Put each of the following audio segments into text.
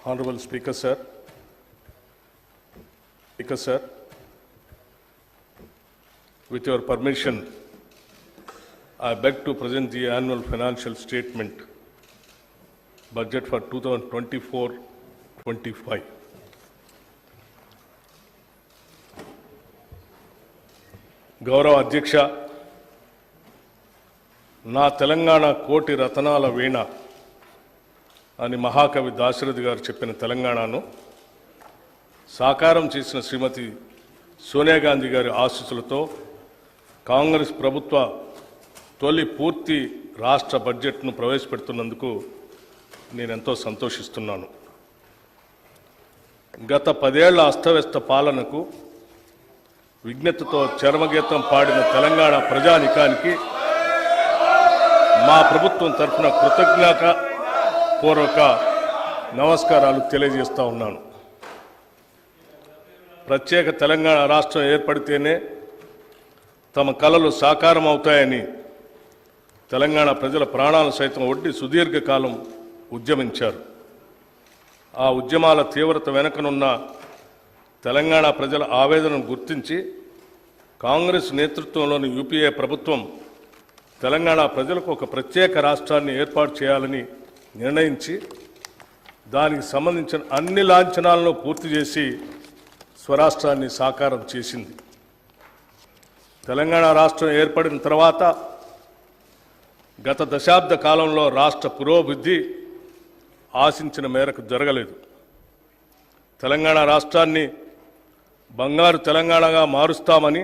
Honorable Speaker, sir. Speaker, sir. With your permission, I beg to present the annual financial statement, budget for 2024-25. గౌరవ అధ్యక్ష, నా తెలంగాణ కోటి రతనాల వీణ అని మహాకవి దాశరథి గారు చెప్పిన తెలంగాణను సాకారం చేసిన శ్రీమతి సోనియా గాంధీ గారి ఆశీస్సులతో కాంగ్రెస్ ప్రభుత్వ తొలి పూర్తి రాష్ట్ర బడ్జెట్ను ప్రవేశపెడుతున్నందుకు నేనెంతో సంతోషిస్తున్నాను. గత 10 ఏళ్ల అస్తవ్యస్త పాలనకు విజ్ఞతతో చరమగీతం పాడిన తెలంగాణ ప్రజానికానికి మా ప్రభుత్వం తరఫున కృతజ్ఞతాపూర్వక నమస్కారాలు తెలియజేస్తూ ఉన్నాను. ప్రత్యేక తెలంగాణ రాష్ట్రం ఏర్పడితేనే తమ కలలు సాకారం అవుతాయని తెలంగాణ ప్రజల ప్రాణాలు సైతం ఒడ్డి సుదీర్ఘకాలం ఉద్యమించారు. ఆ ఉద్యమాల తీవ్రత వెనుకనున్న తెలంగాణ ప్రజల ఆవేదనను గుర్తించి కాంగ్రెస్ నేతృత్వంలోని యూపీఏ ప్రభుత్వం తెలంగాణ ప్రజలకు ఒక ప్రత్యేక రాష్ట్రాన్ని ఏర్పాటు చేయాలని నిర్ణయించి దానికి సంబంధించిన అన్ని లాంఛనాలను పూర్తి చేసి స్వరాష్ట్రాన్ని సాకారం చేసింది. తెలంగాణ రాష్ట్రం ఏర్పడిన తర్వాత గత దశాబ్ద కాలంలో రాష్ట్ర పురోభివృద్ధి ఆశించిన మేరకు జరగలేదు. తెలంగాణ రాష్ట్రాన్ని బంగారు తెలంగాణగా మారుస్తామని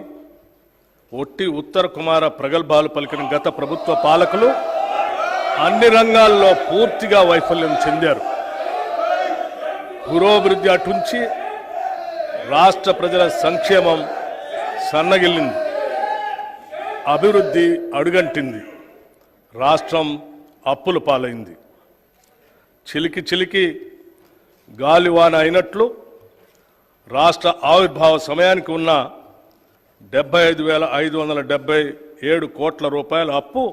ఒట్టి ఉత్తర కుమార ప్రగల్భాలు పలికిన గత ప్రభుత్వ పాలకులు అన్ని రంగాల్లో పూర్తిగా వైఫల్యం చెందారు. పురోభివృద్ధి అటుంచి రాష్ట్ర ప్రజల సంక్షేమం సన్నగిల్లింది, అభివృద్ధి అడుగంటింది, రాష్ట్రం అప్పుల పాలైంది. చిలికి చిలికి గాలివాన అయినట్లు రాష్ట్ర ఆవిర్భావ సమయానికి ఉన్న 75,577 కోట్ల రూపాయల అప్పు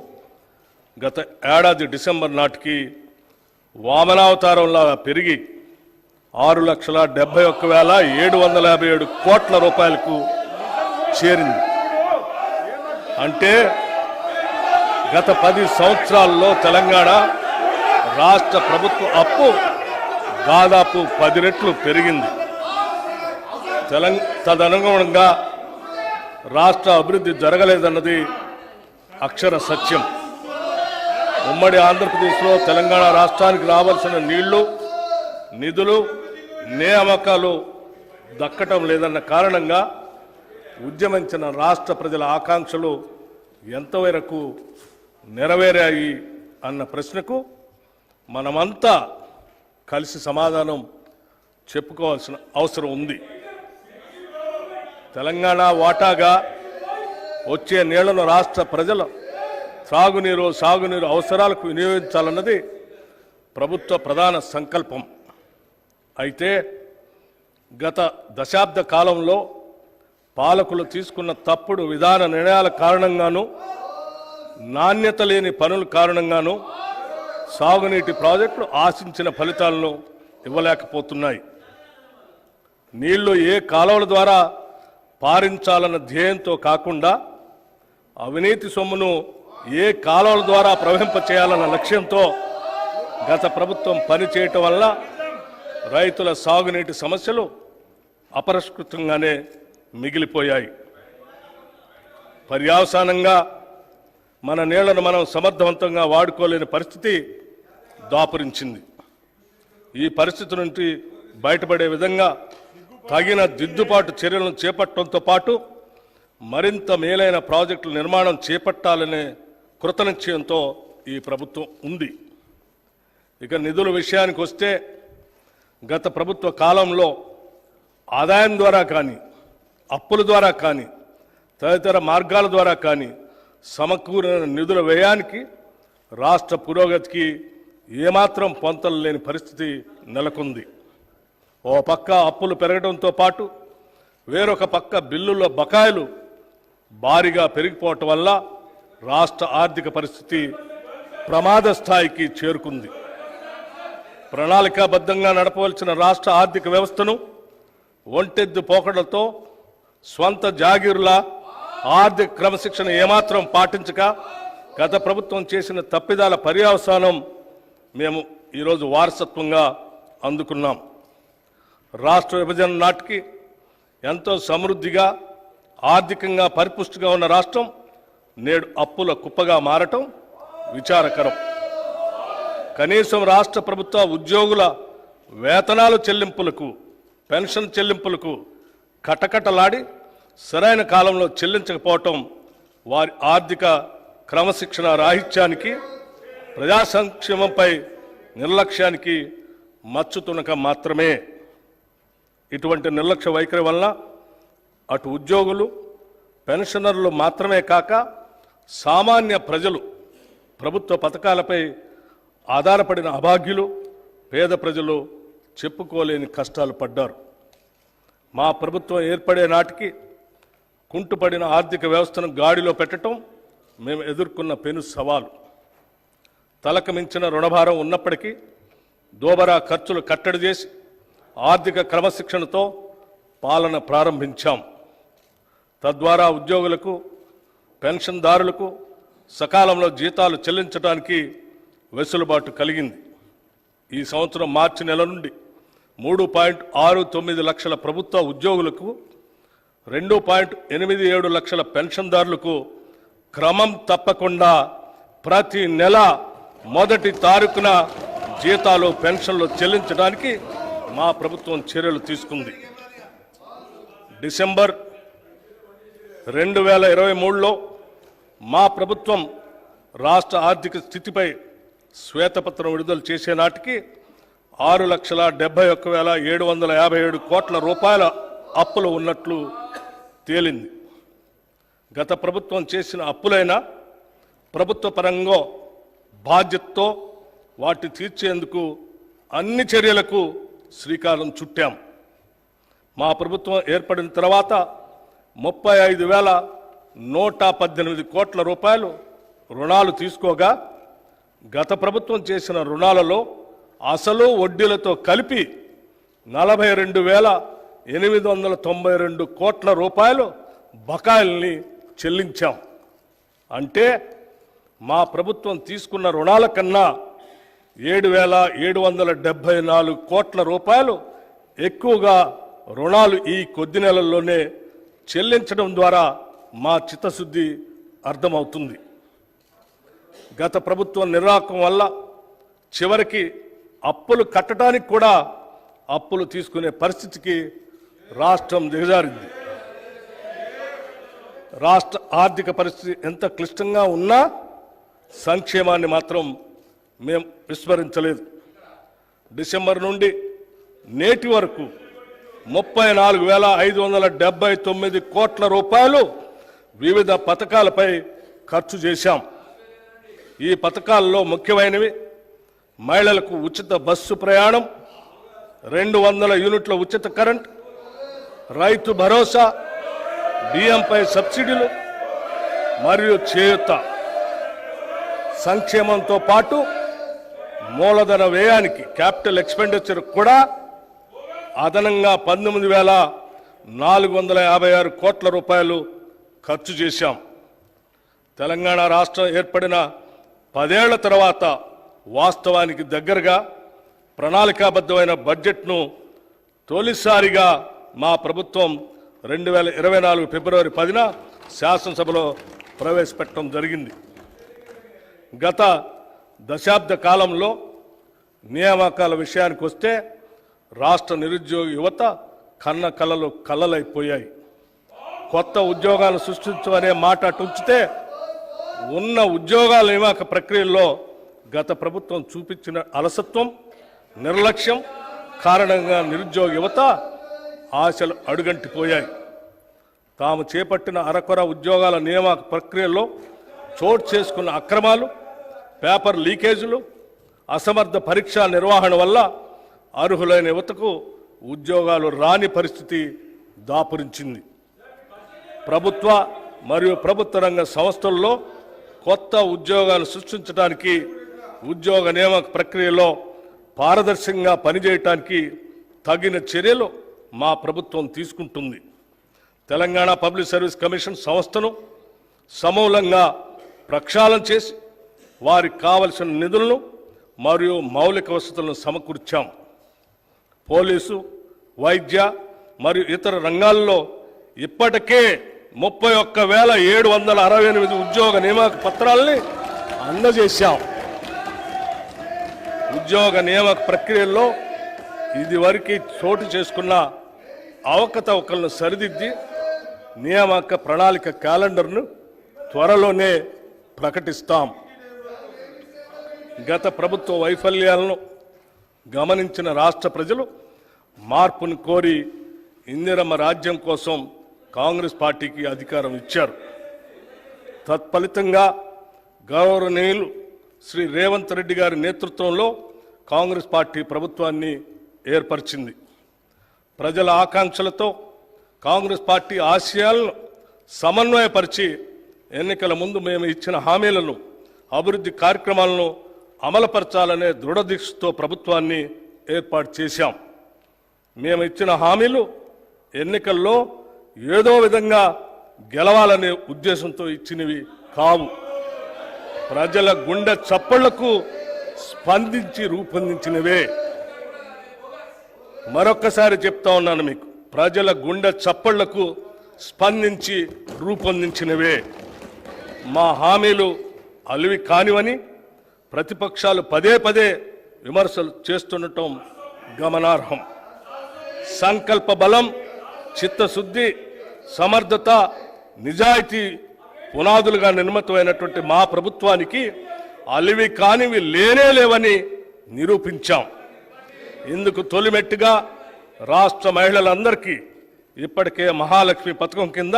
గత ఏడాది డిసెంబర్ నాటికి వామనావతారంలా పెరిగి 6,71,757 కోట్ల రూపాయలకు చేరింది. అంటే గత 10 సంవత్సరాల్లో తెలంగాణ రాష్ట్ర ప్రభుత్వ అప్పు దాదాపు 10 రెట్లు పెరిగింది. తదనుగుణంగా రాష్ట్ర అభివృద్ధి జరగలేదన్నది అక్షర సత్యం. ఉమ్మడి ఆంధ్రప్రదేశ్లో తెలంగాణ రాష్ట్రానికి రావాల్సిన నీళ్లు, నిధులు, నియామకాలు దక్కటం లేదన్న కారణంగా ఉద్యమించిన రాష్ట్ర ప్రజల ఆకాంక్షలు ఎంతవరకు నెరవేరాయి అన్న ప్రశ్నకు మనమంతా కలిసి సమాధానం చెప్పుకోవాల్సిన అవసరం ఉంది. తెలంగాణ వాటాగా వచ్చే నీళ్లను రాష్ట్ర ప్రజల సాగునీరు అవసరాలకు వినియోగించాలన్నది ప్రభుత్వ ప్రధాన సంకల్పం. అయితే గత దశాబ్ద కాలంలో పాలకులు తీసుకున్న తప్పుడు విధాన నిర్ణయాల కారణంగాను, నాణ్యత లేని పనుల కారణంగాను సాగునీటి ప్రాజెక్టులు ఆశించిన ఫలితాలను ఇవ్వలేకపోతున్నాయి. నీళ్లు ఏ కాలువల ద్వారా పారించాలన్న ధ్యేయంతో కాకుండా అవినీతి సొమ్మును ఏ కాలువల ద్వారా ప్రవహింపచేయాలన్న లక్ష్యంతో గత ప్రభుత్వం పనిచేయటం వల్ల రైతుల సాగునీటి సమస్యలు అపరిష్కృతంగానే మిగిలిపోయాయి. పర్యవసానంగా మన నీళ్లను మనం సమర్థవంతంగా వాడుకోలేని పరిస్థితి దాపురించింది. ఈ పరిస్థితి నుండి బయటపడే విధంగా తగిన దిద్దుబాటు చర్యలను చేపట్టడంతో పాటు మరింత మేలైన ప్రాజెక్టుల నిర్మాణం చేపట్టాలనే కృతనిశ్చయంతో ఈ ప్రభుత్వం ఉంది. ఇక నిధుల విషయానికి వస్తే గత ప్రభుత్వ కాలంలో ఆదాయం ద్వారా కానీ, అప్పుల ద్వారా కానీ, తదితర మార్గాల ద్వారా కానీ సమకూరిన నిధుల వ్యయానికి రాష్ట్ర పురోగతికి ఏమాత్రం పొంతలు లేని పరిస్థితి నెలకొంది. ఓ పక్క అప్పులు పెరగడంతో పాటు వేరొక పక్క బిల్లుల బకాయిలు భారీగా పెరిగిపోవటం వల్ల రాష్ట్ర ఆర్థిక పరిస్థితి ప్రమాద స్థాయికి చేరుకుంది. ప్రణాళికాబద్ధంగా నడపవలసిన రాష్ట్ర ఆర్థిక వ్యవస్థను ఒంటెద్దు పోకడలతో స్వంత జాగీరుల ఆర్థిక క్రమశిక్షణ ఏమాత్రం పాటించక గత ప్రభుత్వం చేసిన తప్పిదాల పర్యవసానం మేము ఈరోజు వారసత్వంగా అందుకున్నాం. రాష్ట్ర విభజన నాటికి ఎంతో సమృద్ధిగా ఆర్థికంగా పరిపుష్టిగా ఉన్న రాష్ట్రం నేడు అప్పుల కుప్పగా మారటం విచారకరం. కనీసం రాష్ట్ర ప్రభుత్వ ఉద్యోగుల వేతనాల చెల్లింపులకు, పెన్షన్ చెల్లింపులకు కటకటలాడి సరైన కాలంలో చెల్లించకపోవటం వారి ఆర్థిక క్రమశిక్షణ రాహిత్యానికి, ప్రజా సంక్షేమంపై నిర్లక్ష్యానికి మచ్చుతునక మాత్రమే. ఇటువంటి నిర్లక్ష్య వైఖరి వలన అటు ఉద్యోగులు, పెన్షనర్లు మాత్రమే కాక సామాన్య ప్రజలు, ప్రభుత్వ పథకాలపై ఆధారపడిన అభాగ్యులు, పేద ప్రజలు చెప్పుకోలేని కష్టాలు పడ్డారు. మా ప్రభుత్వం ఏర్పడే నాటికి కుంటుపడిన ఆర్థిక వ్యవస్థను గాడిలో పెట్టడం మేము ఎదుర్కొన్న పెను సవాలు. తలకు మించిన రుణభారం ఉన్నప్పటికీ దోబరా ఖర్చులు కట్టడి చేసి ఆర్థిక క్రమశిక్షణతో పాలన ప్రారంభించాం. తద్వారా ఉద్యోగులకు, పెన్షన్దారులకు సకాలంలో జీతాలు చెల్లించడానికి వెసులుబాటు కలిగింది. ఈ సంవత్సరం మార్చి నెల నుండి 3.69 లక్షల ప్రభుత్వ ఉద్యోగులకు, 2.87 లక్షల పెన్షన్దారులకు క్రమం తప్పకుండా ప్రతి నెల మొదటి తారీఖున జీతాలు, పెన్షన్లు చెల్లించడానికి మా ప్రభుత్వం చర్యలు తీసుకుంది. డిసెంబర్ 2023లో మా ప్రభుత్వం రాష్ట్ర ఆర్థిక స్థితిపై శ్వేతపత్రం విడుదల చేసే నాటికి 6,71,757 కోట్ల రూపాయల అప్పులు ఉన్నట్లు తేలింది. గత ప్రభుత్వం చేసిన అప్పులైనా ప్రభుత్వ పరంగా బాధ్యతతో వాటి తీర్చేందుకు అన్ని చర్యలకు శ్రీకారం చుట్టాం. మా ప్రభుత్వం ఏర్పడిన తర్వాత 35,118 కోట్ల రూపాయలు రుణాలు తీసుకోగా గత ప్రభుత్వం చేసిన రుణాలలో అసలు వడ్డీలతో కలిపి 42,892 కోట్ల రూపాయలు బకాయిల్ని చెల్లించాం. అంటే మా ప్రభుత్వం తీసుకున్న రుణాల కన్నా 7,774 కోట్ల రూపాయలు ఎక్కువగా రుణాలు ఈ కొద్ది నెలల్లోనే చెల్లించడం ద్వారా మా చిత్తశుద్ధి అర్థమవుతుంది. గత ప్రభుత్వం నిర్వాహకం వల్ల చివరికి అప్పులు కట్టడానికి కూడా అప్పులు తీసుకునే పరిస్థితికి రాష్ట్రం దిగజారింది. రాష్ట్ర ఆర్థిక పరిస్థితి ఎంత క్లిష్టంగా ఉన్నా సంక్షేమాన్ని మాత్రం మేము విస్మరించలేదు. డిసెంబర్ నుండి నేటి వరకు 34,579 కోట్ల రూపాయలు వివిధ పథకాలపై ఖర్చు చేశాం. ఈ పథకాల్లో ముఖ్యమైనవి మహిళలకు ఉచిత బస్సు ప్రయాణం, 200 యూనిట్ల ఉచిత కరెంట్, రైతు భరోసా, బియ్యంపై సబ్సిడీలు మరియు చేయూత. సంక్షేమంతో పాటు మూలధన వ్యయానికి, క్యాపిటల్ ఎక్స్పెండిచర్ కూడా అదనంగా 19,456 కోట్ల రూపాయలు ఖర్చు చేశాం. తెలంగాణ రాష్ట్రం ఏర్పడిన 10 ఏళ్ల తర్వాత వాస్తవానికి దగ్గరగా ప్రణాళికాబద్ధమైన బడ్జెట్ను తొలిసారిగా మా ప్రభుత్వం 2024 ఫిబ్రవరి 10న శాసనసభలో ప్రవేశపెట్టడం జరిగింది. గత దశాబ్ద కాలంలో నియామకాల విషయానికి వస్తే రాష్ట్ర నిరుద్యోగ యువత కన్న కలలు కలలైపోయాయి. కొత్త ఉద్యోగాలు సృష్టించమనే మాట ఉంచితే ఉన్న ఉద్యోగాల నియామక ప్రక్రియల్లో గత ప్రభుత్వం చూపించిన అలసత్వం, నిర్లక్ష్యం కారణంగా నిరుద్యోగ యువత ఆశలు అడుగంటిపోయాయి. తాము చేపట్టిన అరకొర ఉద్యోగాల నియామక ప్రక్రియలో చోటు చేసుకున్న అక్రమాలు, పేపర్ లీకేజీలు, అసమర్థ పరీక్షా నిర్వహణ వల్ల అర్హులైన యువతకు ఉద్యోగాలు రాని పరిస్థితి దాపురించింది. ప్రభుత్వ మరియు ప్రభుత్వ రంగ సంస్థల్లో కొత్త ఉద్యోగాలు సృష్టించడానికి ఉద్యోగ నియామక ప్రక్రియలో పారదర్శకంగా పనిచేయటానికి తగిన చర్యలు మా ప్రభుత్వం తీసుకుంటుంది. తెలంగాణ పబ్లిక్ సర్వీస్ కమిషన్ సంస్థను సమూలంగా ప్రక్షాళన చేసి వారికి కావలసిన నిధులను మరియు మౌలిక వసతులను సమకూర్చాం. పోలీసు, వైద్య మరియు ఇతర రంగాల్లో ఇప్పటికే 31,768 ఉద్యోగ నియామక పత్రాలని అందజేశాం. ఉద్యోగ నియామక ప్రక్రియల్లో ఇదివరకు చోటు చేసుకున్న అవకతవకలను సరిదిద్ది నియామక ప్రణాళిక క్యాలెండర్ను త్వరలోనే ప్రకటిస్తాం. గత ప్రభుత్వ వైఫల్యాలను గమనించిన రాష్ట్ర ప్రజలు మార్పును కోరి ఇందిరమ్మ రాజ్యం కోసం కాంగ్రెస్ పార్టీకి అధికారం ఇచ్చారు. తత్ఫలితంగా గౌరవనీయులు శ్రీ రేవంత్ రెడ్డి గారి నేతృత్వంలో కాంగ్రెస్ పార్టీ ప్రభుత్వాన్ని ఏర్పరిచింది. ప్రజల ఆకాంక్షలతో కాంగ్రెస్ పార్టీ ఆశయాలను సమన్వయపరిచి ఎన్నికల ముందు మేము ఇచ్చిన హామీలను, అభివృద్ధి కార్యక్రమాలను అమలుపరచాలనే దృఢదీక్షతో ప్రభుత్వాన్ని ఏర్పాటు చేశాం. మేము ఇచ్చిన హామీలు ఎన్నికల్లో ఏదో విధంగా గెలవాలనే ఉద్దేశంతో ఇచ్చినవి కావు. ప్రజల గుండె చప్పళ్లకు స్పందించి రూపొందించినవే. మరొక్కసారి చెప్తా ఉన్నాను మీకు, ప్రజల గుండె చప్పళ్లకు స్పందించి రూపొందించినవే. మా హామీలు అలివి కానివని ప్రతిపక్షాలు పదే పదే విమర్శలు చేస్తుండటం గమనార్హం. సంకల్ప బలం, చిత్తశుద్ధి, సమర్థత, నిజాయితీ పునాదులుగా నిర్మితమైనటువంటి మా ప్రభుత్వానికి అలివి కానివి లేనే లేవని నిరూపించాం. ఇందుకు తొలిమెట్టుగా రాష్ట్ర మహిళలందరికీ ఇప్పటికే మహాలక్ష్మి పథకం కింద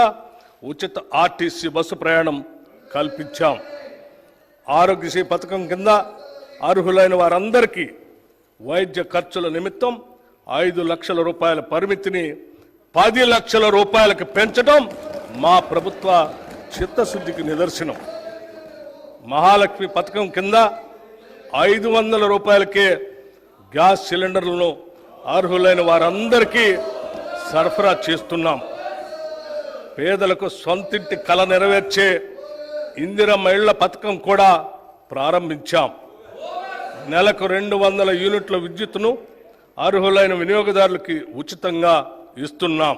ఉచిత ఆర్టీసీ బస్సు ప్రయాణం కల్పించాం. ఆరోగ్యశ్రీ పథకం కింద అర్హులైన వారందరికీ వైద్య ఖర్చుల నిమిత్తం 5 లక్షల రూపాయల పరిమితిని 10 లక్షల రూపాయలకు పెంచడం మా ప్రభుత్వ చిత్తశుద్ధికి నిదర్శనం. మహాలక్ష్మి పథకం కింద 500 రూపాయలకే గ్యాస్ సిలిండర్లను అర్హులైన వారందరికీ సరఫరా చేస్తున్నాం. పేదలకు సొంతింటి కల నెరవేర్చే ఇందిరమ్మ ఇళ్ల పథకం కూడా ప్రారంభించాం. నెలకు 200 యూనిట్ల విద్యుత్తును అర్హులైన వినియోగదారులకి ఉచితంగా ఇస్తున్నాం.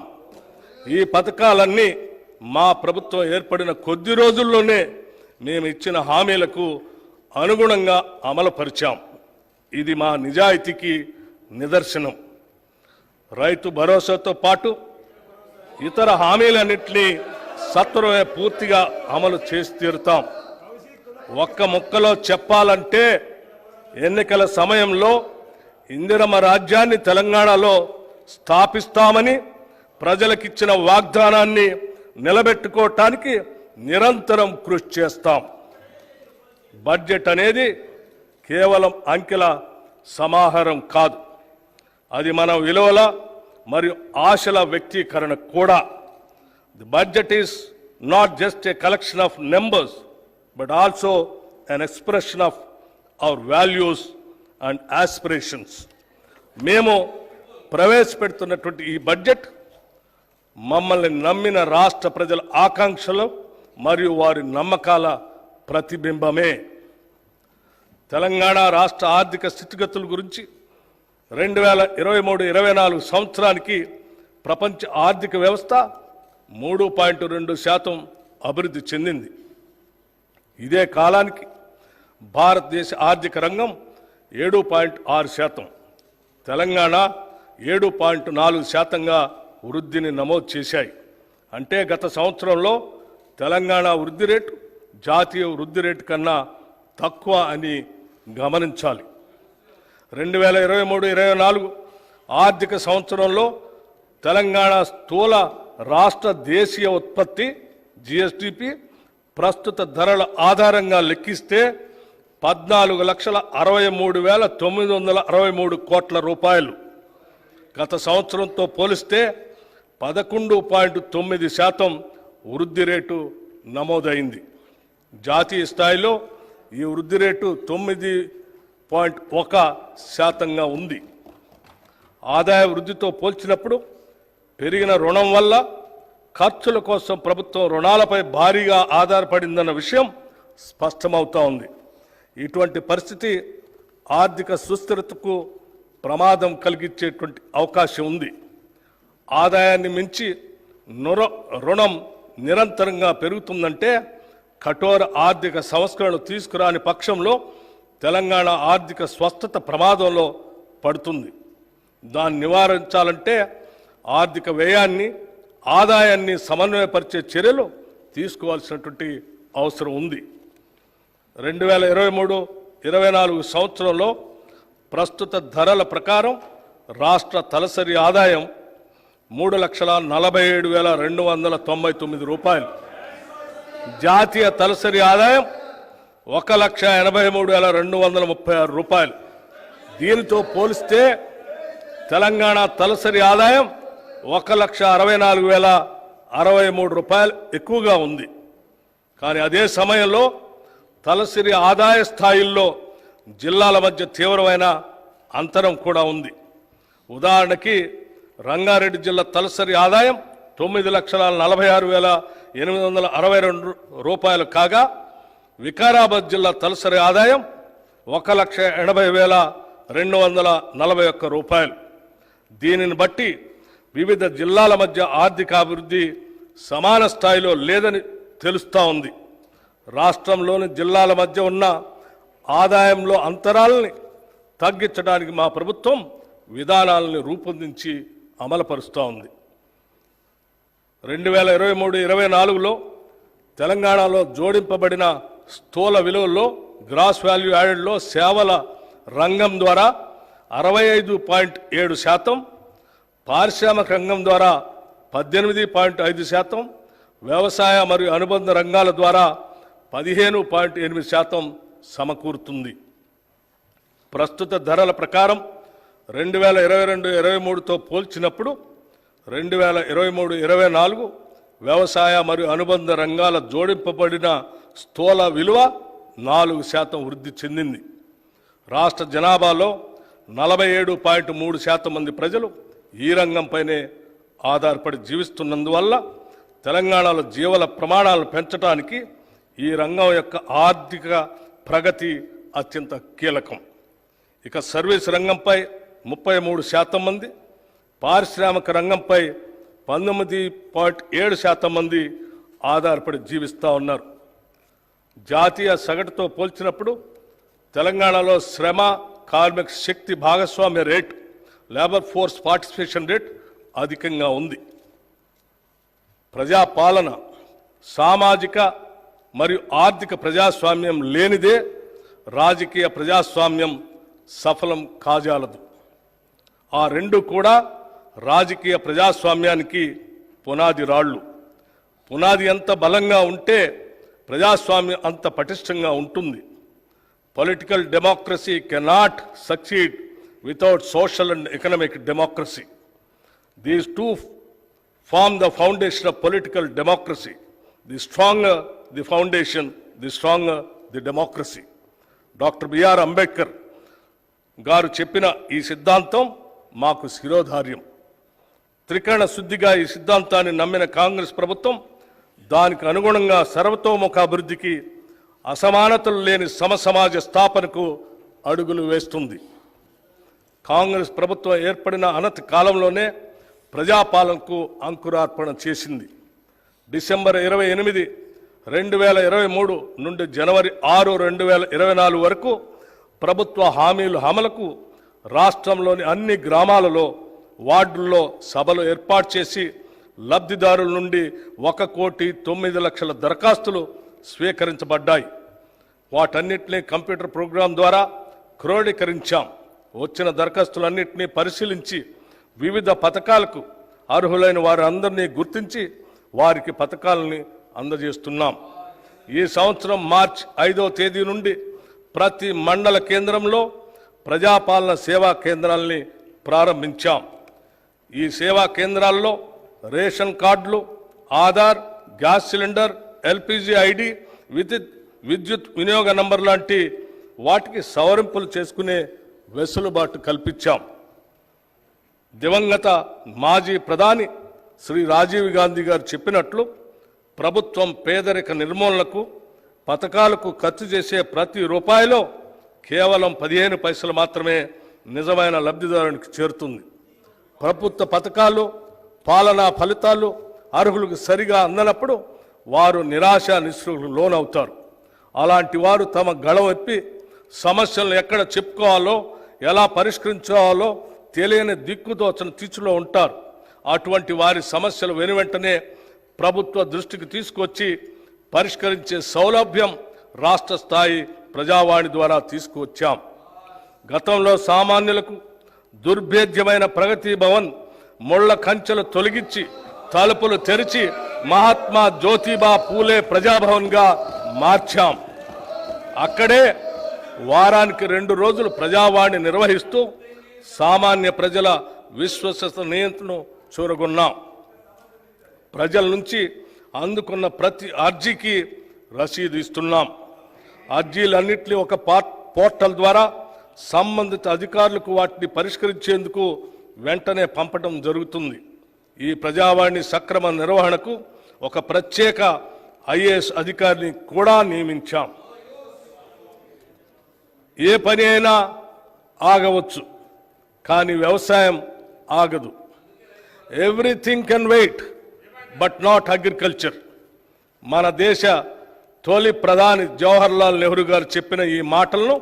ఈ పథకాలన్నీ మా ప్రభుత్వం ఏర్పడిన కొద్ది రోజుల్లోనే మేము ఇచ్చిన హామీలకు అనుగుణంగా అమలుపరిచాం. ఇది మా నిజాయితీకి నిదర్శనం. రైతు భరోసాతో పాటు ఇతర హామీలన్నింటినీ సత్వరమే పూర్తిగా అమలు చేసి తీరుతాం. ఒక్క ముక్కలో చెప్పాలంటే ఎన్నికల సమయంలో ఇందిరమ్మ రాజ్యాన్ని తెలంగాణలో స్థాపిస్తామని ప్రజలకిచ్చిన వాగ్దానాన్ని నిలబెట్టుకోవటానికి నిరంతరం కృషి చేస్తాం. బడ్జెట్ అనేది కేవలం అంకెల సమాహారం కాదు, అది మన విలువల మరియు ఆశల వ్యక్తీకరణ కూడా. The budget is not just a collection of numbers but also an expression of our values and aspirations. మేము ప్రవేశపెడుతున్నటువంటి ఈ బడ్జెట్ మమ్మల్ని నమ్మిన రాష్ట్ర ప్రజల ఆకాంక్షలు మరియు వారి నమ్మకాల ప్రతిబింబమే. తెలంగాణ రాష్ట్ర ఆర్థిక స్థితిగతుల గురించి 2023-24 సంవత్సరానికి ప్రపంచ ఆర్థిక వ్యవస్థ 3.2% అభివృద్ధి చెందింది. ఇదే కాలానికి భారతదేశ ఆర్థిక రంగం 7.6%, తెలంగాణ 7.4%గా వృద్ధిని నమోదు చేశాయి. అంటే గత సంవత్సరంలో తెలంగాణ వృద్ధి రేటు జాతీయ వృద్ధి రేటు కన్నా తక్కువ అని గమనించాలి. 2023-24 ఆర్థిక సంవత్సరంలో తెలంగాణ స్థూల రాష్ట్ర దేశీయ ఉత్పత్తి జిఎస్డిపి ప్రస్తుత ధరల ఆధారంగా లెక్కిస్తే 14,63,963 కోట్ల రూపాయలు. గత సంవత్సరంతో పోలిస్తే 11.9% వృద్ధి రేటు నమోదైంది. జాతీయ స్థాయిలో ఈ వృద్ధి రేటు 0.1% ఉంది. ఆదాయ వృద్ధితో పోల్చినప్పుడు పెరిగిన రుణం వల్ల ఖర్చుల కోసం ప్రభుత్వం రుణాలపై భారీగా ఆధారపడిందన్న విషయం స్పష్టమవుతా ఉంది. ఇటువంటి పరిస్థితి ఆర్థిక సుస్థిరతకు ప్రమాదం కలిగించేటువంటి అవకాశం ఉంది. ఆదాయాన్ని మించి రుణం నిరంతరంగా పెరుగుతుందంటే కఠోర ఆర్థిక సంస్కరణలు తీసుకురాని పక్షంలో తెలంగాణ ఆర్థిక స్వస్థత ప్రమాదంలో పడుతుంది. దాన్ని నివారించాలంటే ఆర్థిక వ్యయాన్ని ఆదాయాన్ని సమన్వయపరిచే చర్యలు తీసుకోవాల్సినటువంటి అవసరం ఉంది. 2023-24 సంవత్సరంలో ప్రస్తుత ధరల ప్రకారం రాష్ట్ర తలసరి ఆదాయం 3,47,299 రూపాయలు. జాతీయ తలసరి ఆదాయం 1,83,236 రూపాయలు. దీనితో పోలిస్తే తెలంగాణ తలసరి ఆదాయం 1,64,063 రూపాయలు ఎక్కువగా ఉంది. కానీ అదే సమయంలో తలసరి ఆదాయ స్థాయిల్లో జిల్లాల మధ్య తీవ్రమైన అంతరం కూడా ఉంది. ఉదాహరణకి రంగారెడ్డి జిల్లా తలసరి ఆదాయం 9,46,862 రూపాయలు కాగా వికారాబాద్ జిల్లా తలసరి ఆదాయం 1,80,241 రూపాయలు. దీనిని బట్టి వివిధ జిల్లాల మధ్య ఆర్థిక అభివృద్ధి సమాన స్థాయిలో లేదని తెలుస్తూ ఉంది. రాష్ట్రంలోని జిల్లాల మధ్య ఉన్న ఆదాయంలో అంతరాలని తగ్గించడానికి మా ప్రభుత్వం విధానాలను రూపొందించి అమలుపరుస్తూ ఉంది. 2023-24లో తెలంగాణలో జోడింపబడిన స్థూల విలువల్లో గ్రాస్ వాల్యూ యాడెడ్లో సేవల రంగం ద్వారా 65.7%, పారిశ్రామిక రంగం ద్వారా 18.5%, వ్యవసాయ మరియు అనుబంధ రంగాల ద్వారా 15.8% సమకూరుతుంది. ప్రస్తుత ధరల ప్రకారం 2022-23తో పోల్చినప్పుడు 2023-24 వ్యవసాయ మరియు అనుబంధ రంగాల జోడింపబడిన స్థూల విలువ 4% వృద్ధి చెందింది. రాష్ట్ర జనాభాలో 47.3% మంది ప్రజలు ఈ రంగంపైనే ఆధారపడి జీవిస్తున్నందువల్ల తెలంగాణలో జీవన ప్రమాణాలను పెంచడానికి ఈ రంగం యొక్క ఆర్థిక ప్రగతి అత్యంత కీలకం. ఇక సర్వీస్ రంగంపై 33% మంది, పారిశ్రామిక రంగంపై 19.7% మంది ఆధారపడి జీవిస్తూ ఉన్నారు. జాతీయ సగటుతో పోల్చినప్పుడు తెలంగాణలో శ్రమ కార్మిక శక్తి భాగస్వామ్య rate, labour force participation rate అధికంగా ఉంది. ప్రజాపాలన, సామాజిక మరియు ఆర్థిక ప్రజాస్వామ్యం లేనిదే రాజకీయ ప్రజాస్వామ్యం సఫలం కాజాలదు. ఆ రెండు కూడా రాజకీయ ప్రజాస్వామ్యానికి పునాది రాళ్ళు. పునాది ఎంత బలంగా ఉంటే ప్రజాస్వామ్యం అంత పటిష్టంగా ఉంటుంది. Political democracy cannot succeed without social and economic democracy. These two form the foundation of political democracy. The stronger the foundation, the stronger the democracy. Doctor B R Ambedkar garu చెప్పిన ఈ సిద్ధాంతం మాకు శిరోధార్యం. త్రికరణ శుద్ధిగా ఈ సిద్ధాంతాన్ని నమ్మిన కాంగ్రెస్ ప్రభుత్వం దానికి అనుగుణంగా సర్వతోముఖాభివృద్ధికి, అసమానతలు లేని సమసమాజ స్థాపనకు అడుగులు వేస్తుంది. కాంగ్రెస్ ప్రభుత్వం ఏర్పడిన అనతి కాలంలోనే ప్రజాపాలనకు అంకురార్పణ చేసింది. డిసెంబర్ 28, 2023 నుండి జనవరి 6, 2024 వరకు ప్రభుత్వ హామీల అమలుకు రాష్ట్రంలోని అన్ని గ్రామాలలో, వార్డుల్లో సభలు ఏర్పాటు చేసి లబ్ధిదారుల నుండి 1,09,00,000 దరఖాస్తులు స్వీకరించబడ్డాయి. వాటన్నిటినీ కంప్యూటర్ ప్రోగ్రాం ద్వారా క్రోడీకరించాం. వచ్చిన దరఖాస్తులన్నింటినీ పరిశీలించి వివిధ పథకాలకు అర్హులైన వారందరినీ గుర్తించి వారికి పథకాలని అందజేస్తున్నాం. ఈ సంవత్సరం మార్చి 5వ తేదీ నుండి ప్రతి మండల కేంద్రంలో ప్రజాపాలన సేవా కేంద్రాలని ప్రారంభించాం. ఈ సేవా కేంద్రాల్లో రేషన్ కార్డులు, Aadhaar, gas cylinder, LPG ID, విద్యుత్ వినియోగ నంబర్ లాంటి వాటికి సవరింపులు చేసుకునే వెసులుబాటు కల్పించాం. దివంగత మాజీ ప్రధాని శ్రీ రాజీవ్ గాంధీ గారు చెప్పినట్లు ప్రభుత్వం పేదరిక నిర్మూలనకు పథకాలకు ఖర్చు చేసే ప్రతి రూపాయిలో కేవలం 15 పైసలు మాత్రమే నిజమైన లబ్ధిదారునికి చేరుతుంది. ప్రభుత్వ పథకాలు పాలనా ఫలితాలు అర్హులకు సరిగా అందనప్పుడు వారు నిరాశ నిస్పృహలకు లోనవుతారు. అలాంటి వారు తమ గళమెప్పి సమస్యలను ఎక్కడ చెప్పుకోవాలో ఎలా పరిష్కరించాలో తెలియని దిక్కుదోచని తీర్చులో ఉంటారు. అటువంటి వారి సమస్యలు వెనువెంటనే ప్రభుత్వ దృష్టికి తీసుకొచ్చి పరిష్కరించే సౌలభ్యం రాష్ట్ర స్థాయి ప్రజావాణి ద్వారా తీసుకువచ్చాం. గతంలో సామాన్యులకు దుర్భేద్యమైన ప్రగతి భవన్ ముళ్ల కంచెలు తొలగించి తలుపులు తెరిచి మహాత్మా జ్యోతిబా పూలే ప్రజాభవన్గా మార్చాం. అక్కడే వారానికి 2 రోజులు ప్రజావాణి నిర్వహిస్తూ సామాన్య ప్రజల విశ్వసనీయతను చూరగొన్నాం. ప్రజల నుంచి అందుకున్న ప్రతి అర్జీకి రసీదు ఇస్తున్నాం. అర్జీలన్నింటినీ ఒక పోర్టల్ ద్వారా సంబంధిత అధికారులకు వాటిని పరిష్కరించేందుకు వెంటనే పంపడం జరుగుతుంది. ఈ ప్రజావాణి సక్రమ నిర్వహణకు ఒక ప్రత్యేక ఐఏఎస్ అధికారిని కూడా నియమించాం. ఏ పని అయినా ఆగవచ్చు, కానీ వ్యవసాయం ఆగదు. Everything can wait but not agriculture. మన దేశ తొలి ప్రధాని జవహర్లాల్ నెహ్రూ గారు చెప్పిన ఈ మాటలను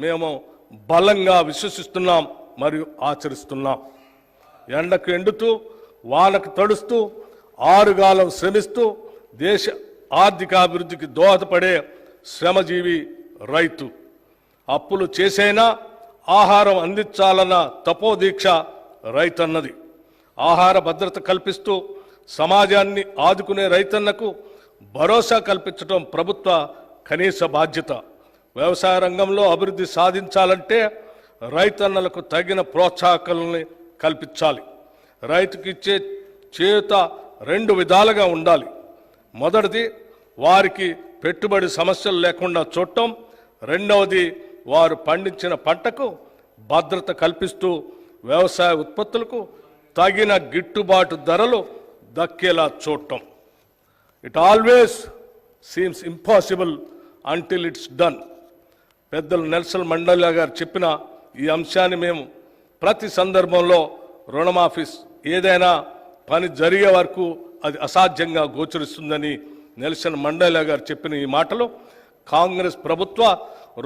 మేము బలంగా విశ్వసిస్తున్నాం మరియు ఆచరిస్తున్నాం. ఎండకు ఎండుతూ వానకు తడుస్తూ ఆరుగాలం శ్రమిస్తూ దేశ ఆర్థికాభివృద్ధికి దోహదపడే శ్రమజీవి రైతు. అప్పులు చేసైనా ఆహారం అందించాలన్న తపోదీక్ష రైతన్నది. ఆహార భద్రత కల్పిస్తూ సమాజాన్ని ఆదుకునే రైతన్నకు భరోసా కల్పించడం ప్రభుత్వ కనీస బాధ్యత. వ్యవసాయ రంగంలో అభివృద్ధి సాధించాలంటే రైతన్నలకు తగిన ప్రోత్సాహకాలని కల్పించాలి. రైతుకి ఇచ్చే చేయూత 2 విధాలుగా ఉండాలి. మొదటిది వారికి పెట్టుబడి సమస్యలు లేకుండా చూడటం, రెండవది వారు పండించిన పంటకు భద్రత కల్పిస్తూ వ్యవసాయ ఉత్పత్తులకు తగిన గిట్టుబాటు ధరలు దక్కేలా చూడటం. It always seems impossible until it's done. పెద్దలు నెల్సన్ మండేలా గారు చెప్పిన ఈ అంశాన్ని మేము ప్రతి సందర్భంలో రుణమాఫీ ఏదైనా పని జరిగే వరకు అది అసాధ్యంగా గోచరిస్తుందని నెల్సన్ మండేలా గారు చెప్పిన ఈ మాటలు కాంగ్రెస్ ప్రభుత్వ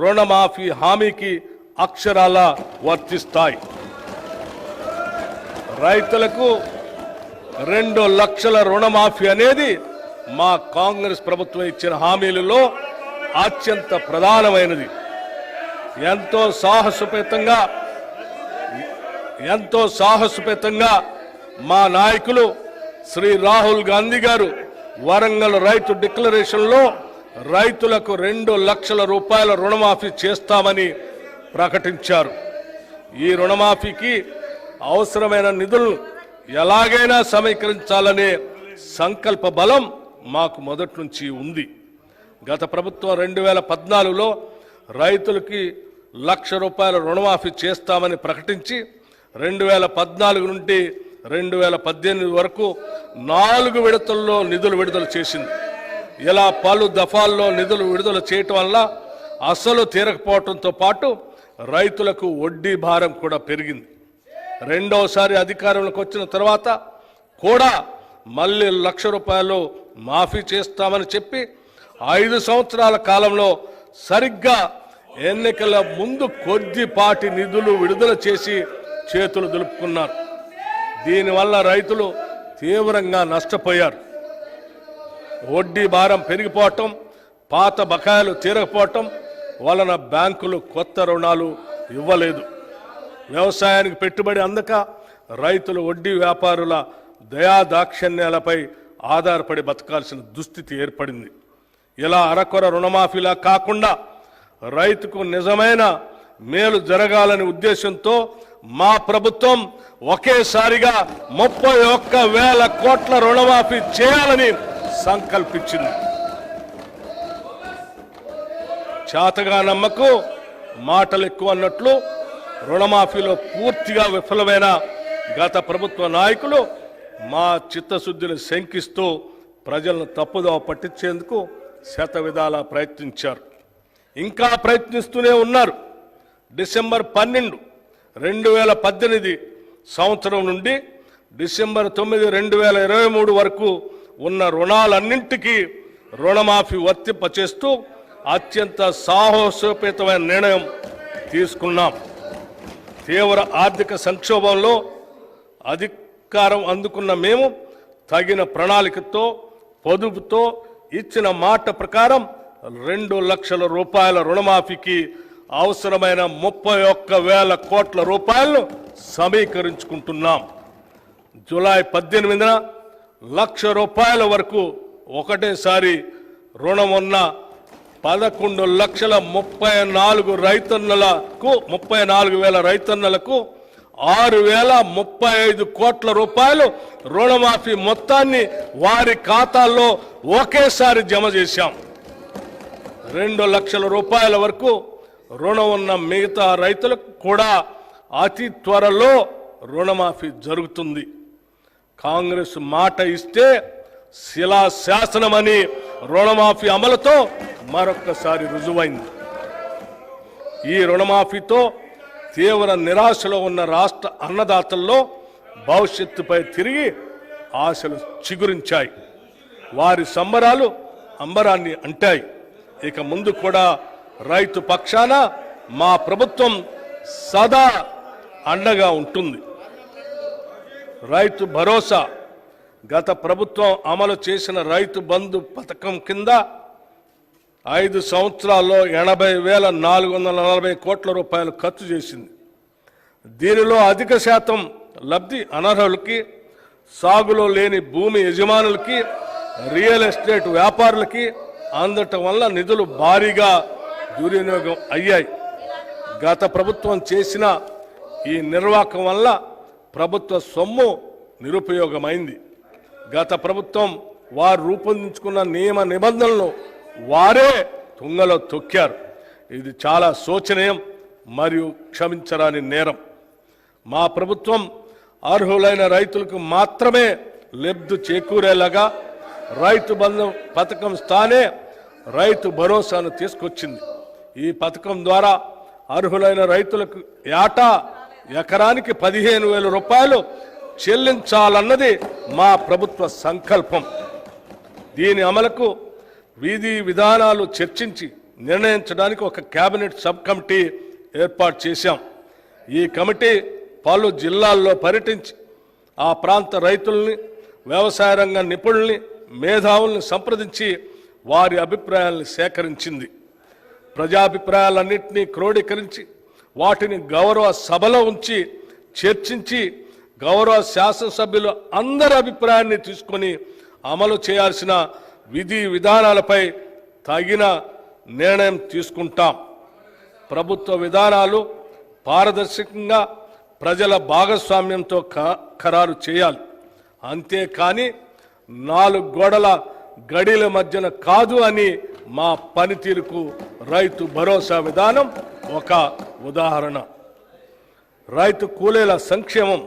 రుణమాఫీ హామీకి అక్షరాల వర్తిస్తాయి. రైతులకు 2 లక్షల రుణమాఫీ అనేది మా కాంగ్రెస్ ప్రభుత్వం ఇచ్చిన హామీలలో అత్యంత ప్రధానమైనది. ఎంతో సాహసోపేతంగా మా నాయకులు శ్రీ రాహుల్ గాంధీ గారు వరంగల్ రైతు డిక్లరేషన్లో రైతులకు 2 లక్షల రూపాయల రుణమాఫీ చేస్తామని ప్రకటించారు. ఈ రుణమాఫీకి అవసరమైన నిధులు ఎలాగైనా సమీకరించాలనే సంకల్ప బలం మాకు మొదటి నుంచి ఉంది. గత ప్రభుత్వం 2014లో రైతులకి 1 లక్ష రూపాయల రుణమాఫీ చేస్తామని ప్రకటించి 2014 నుండి 2018 వరకు 4 విడతల్లో నిధులు విడుదల చేసింది. ఇలా పలు దఫాల్లో నిధులు విడుదల చేయటం వల్ల అసలు తీరకపోవడంతో పాటు రైతులకు వడ్డీ భారం కూడా పెరిగింది. రెండోసారి అధికారంలోకి వచ్చిన తర్వాత కూడా మళ్ళీ 1 లక్ష రూపాయలు మాఫీ చేస్తామని చెప్పి 5 సంవత్సరాల కాలంలో సరిగ్గా ఎన్నికల ముందు కొద్దిపాటి నిధులు విడుదల చేసి చేతులు దులుపుకున్నారు. దీనివల్ల రైతులు తీవ్రంగా నష్టపోయారు. వడ్డీ భారం పెరిగిపోవటం, పాత బకాయిలు తీరకపోవటం వలన బ్యాంకులు కొత్త రుణాలు ఇవ్వలేదు. వ్యవసాయానికి పెట్టుబడి అందక రైతులు వడ్డీ వ్యాపారుల దయాదాక్షిణ్యాలపై ఆధారపడి బతకాల్సిన దుస్థితి ఏర్పడింది. ఇలా అరకొర రుణమాఫీలా కాకుండా రైతుకు నిజమైన మేలు జరగాలనే ఉద్దేశంతో మా ప్రభుత్వం ఒకేసారిగా 31,000 కోట్ల రుణమాఫీ చేయాలని సంకల్పించింది. చేతగా నమ్మకు మాటలు ఎక్కువ అన్నట్లు రుణమాఫీలో పూర్తిగా విఫలమైన గత ప్రభుత్వ నాయకులు మా చిత్తశుద్ధిని శంకిస్తూ ప్రజలను తప్పుదోవ పట్టించేందుకు శతవిధాలా ప్రయత్నించారు. ఇంకా ప్రయత్నిస్తూనే ఉన్నారు. డిసెంబర్ 12, 2018 సంవత్సరం నుండి డిసెంబర్ 9, 2023 వరకు ఉన్న రుణాలన్నింటికీ రుణమాఫీ వర్తింపచేస్తూ అత్యంత సాహసోపేతమైన నిర్ణయం తీసుకున్నాం. తీవ్ర ఆర్థిక సంక్షోభంలో అధికారం అందుకున్న మేము తగిన ప్రణాళికతో పొదుపుతో ఇచ్చిన మాట ప్రకారం 2 లక్షల రూపాయల రుణమాఫీకి అవసరమైన 31,000 కోట్ల రూపాయలను సమీకరించుకుంటున్నాం. జూలై 18న 1,00,000 రూపాయల వరకు ఒకటేసారి రుణం ఉన్న 11,34,000 రైతన్నలకు 6,035 కోట్ల రూపాయలు రుణమాఫీ మొత్తాన్ని వారి ఖాతాల్లో ఒకేసారి జమ చేశాం. 2 లక్షల రూపాయల వరకు రుణం ఉన్న మిగతా రైతులకు కూడా అతి త్వరలో రుణమాఫీ జరుగుతుంది. కాంగ్రెస్ మాట ఇస్తే శిలా శాసనమని రుణమాఫీ అమలుతో మరొక్కసారి రుజువైంది. ఈ రుణమాఫీతో తీవ్ర నిరాశలో ఉన్న రాష్ట్ర అన్నదాతల్లో భవిష్యత్తుపై తిరిగి ఆశలు చిగురించాయి. వారి సంబరాలు అంబరాన్ని అంటాయి. ఇక ముందు కూడా రైతు పక్షాన మా ప్రభుత్వం సదా అండగా ఉంటుంది. రైతు భరోసా గత ప్రభుత్వం అమలు చేసిన రైతు బంధు పథకం కింద 5 సంవత్సరాల్లో 80,440 కోట్ల రూపాయలు ఖర్చు చేసింది. దీనిలో అధిక శాతం లబ్ధి అనర్హులకి, సాగులో లేని భూమి యజమానులకి, రియల్ ఎస్టేట్ వ్యాపారులకి అందటం వల్ల నిధులు భారీగా దుర్వినియోగం అయ్యాయి. గత ప్రభుత్వం చేసిన ఈ నిర్వాహకం వల్ల ప్రభుత్వ సొమ్ము నిరుపయోగమైంది. గత ప్రభుత్వం వారు రూపొందించుకున్న నియమ నిబంధనలను వారే తుంగలో తొక్కారు. ఇది చాలా శోచనీయం మరియు క్షమించరాని నేరం. మా ప్రభుత్వం అర్హులైన రైతులకు మాత్రమే లబ్ధి చేకూరేలాగా రైతు బంధు పథకం స్థానే రైతు భరోసాను తీసుకొచ్చింది. ఈ పథకం ద్వారా అర్హులైన రైతులకు ఏటా ఎకరానికి 15,000 రూపాయలు చెల్లించాలన్నది మా ప్రభుత్వ సంకల్పం. దీని అమలుకు విధి విధానాలు చర్చించి నిర్ణయించడానికి ఒక కేబినెట్ సబ్ కమిటీ ఏర్పాటు చేశాం. ఈ కమిటీ పలు జిల్లాల్లో పర్యటించి ఆ ప్రాంత రైతుల్ని, వ్యవసాయ రంగ నిపుణుల్ని, మేధావుల్ని సంప్రదించి వారి అభిప్రాయాలను సేకరించింది. ప్రజాభిప్రాయాలన్నింటినీ క్రోడీకరించి వాటిని గౌరవ సభలో ఉంచి చర్చించి గౌరవ శాసనసభ్యులు అందరి అభిప్రాయాన్ని తీసుకొని అమలు చేయాల్సిన విధి విధానాలపై తగిన నిర్ణయం తీసుకుంటాం. ప్రభుత్వ విధానాలు పారదర్శకంగా ప్రజల భాగస్వామ్యంతో ఖరారు చేయాలి. అంతేకాని 4 గోడల గడిల మధ్యన కాదు అని మా పనితీరుకు రైతు భరోసా విధానం ఒక ఉదాహరణ. రైతు కూలీల సంక్షేమం.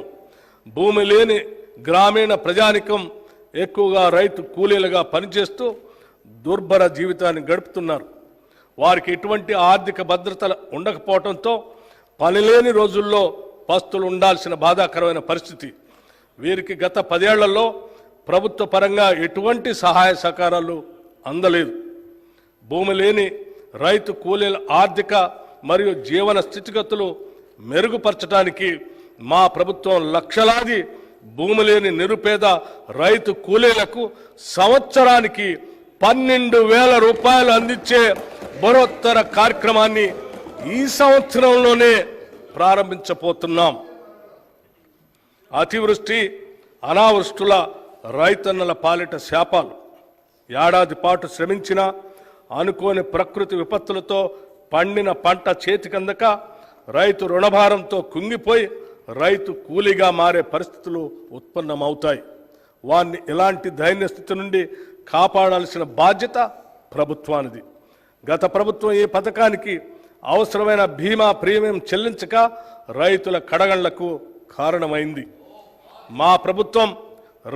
భూమి లేని గ్రామీణ ప్రజానికం ఎక్కువగా రైతు కూలీలుగా పనిచేస్తూ దుర్భర జీవితాన్ని గడుపుతున్నారు. వారికి ఎటువంటి ఆర్థిక భద్రత ఉండకపోవడంతో పనిలేని రోజుల్లో పస్తులు ఉండాల్సిన బాధాకరమైన పరిస్థితి. వీరికి గత 10 ఏళ్లలో ప్రభుత్వ పరంగా ఎటువంటి సహాయ సహకారాలు అందలేదు. భూమి లేని రైతు కూలీల ఆర్థిక మరియు జీవన స్థితిగతులు మెరుగుపరచడానికి మా ప్రభుత్వం లక్షలాది భూమి లేని నిరుపేద రైతు కూలీలకు సంవత్సరానికి 12,000 రూపాయలు అందించే బరోత్తర కార్యక్రమాన్ని ఈ సంవత్సరంలోనే ప్రారంభించబోతున్నాం. అతివృష్టి అనావృష్టుల రైతన్నల పాలిట శాపాలు. ఏడాది పాటు శ్రమించిన అనుకోని ప్రకృతి విపత్తులతో పండిన పంట చేతికందక రైతు రుణభారంతో కుంగిపోయి రైతు కూలీగా మారే పరిస్థితులు ఉత్పన్నమవుతాయి. వారిని ఇలాంటి దైన్య స్థితి నుండి కాపాడాల్సిన బాధ్యత ప్రభుత్వానిది. గత ప్రభుత్వం ఈ పథకానికి అవసరమైన బీమా ప్రీమియం చెల్లించక రైతుల కడగళ్లకు కారణమైంది. మా ప్రభుత్వం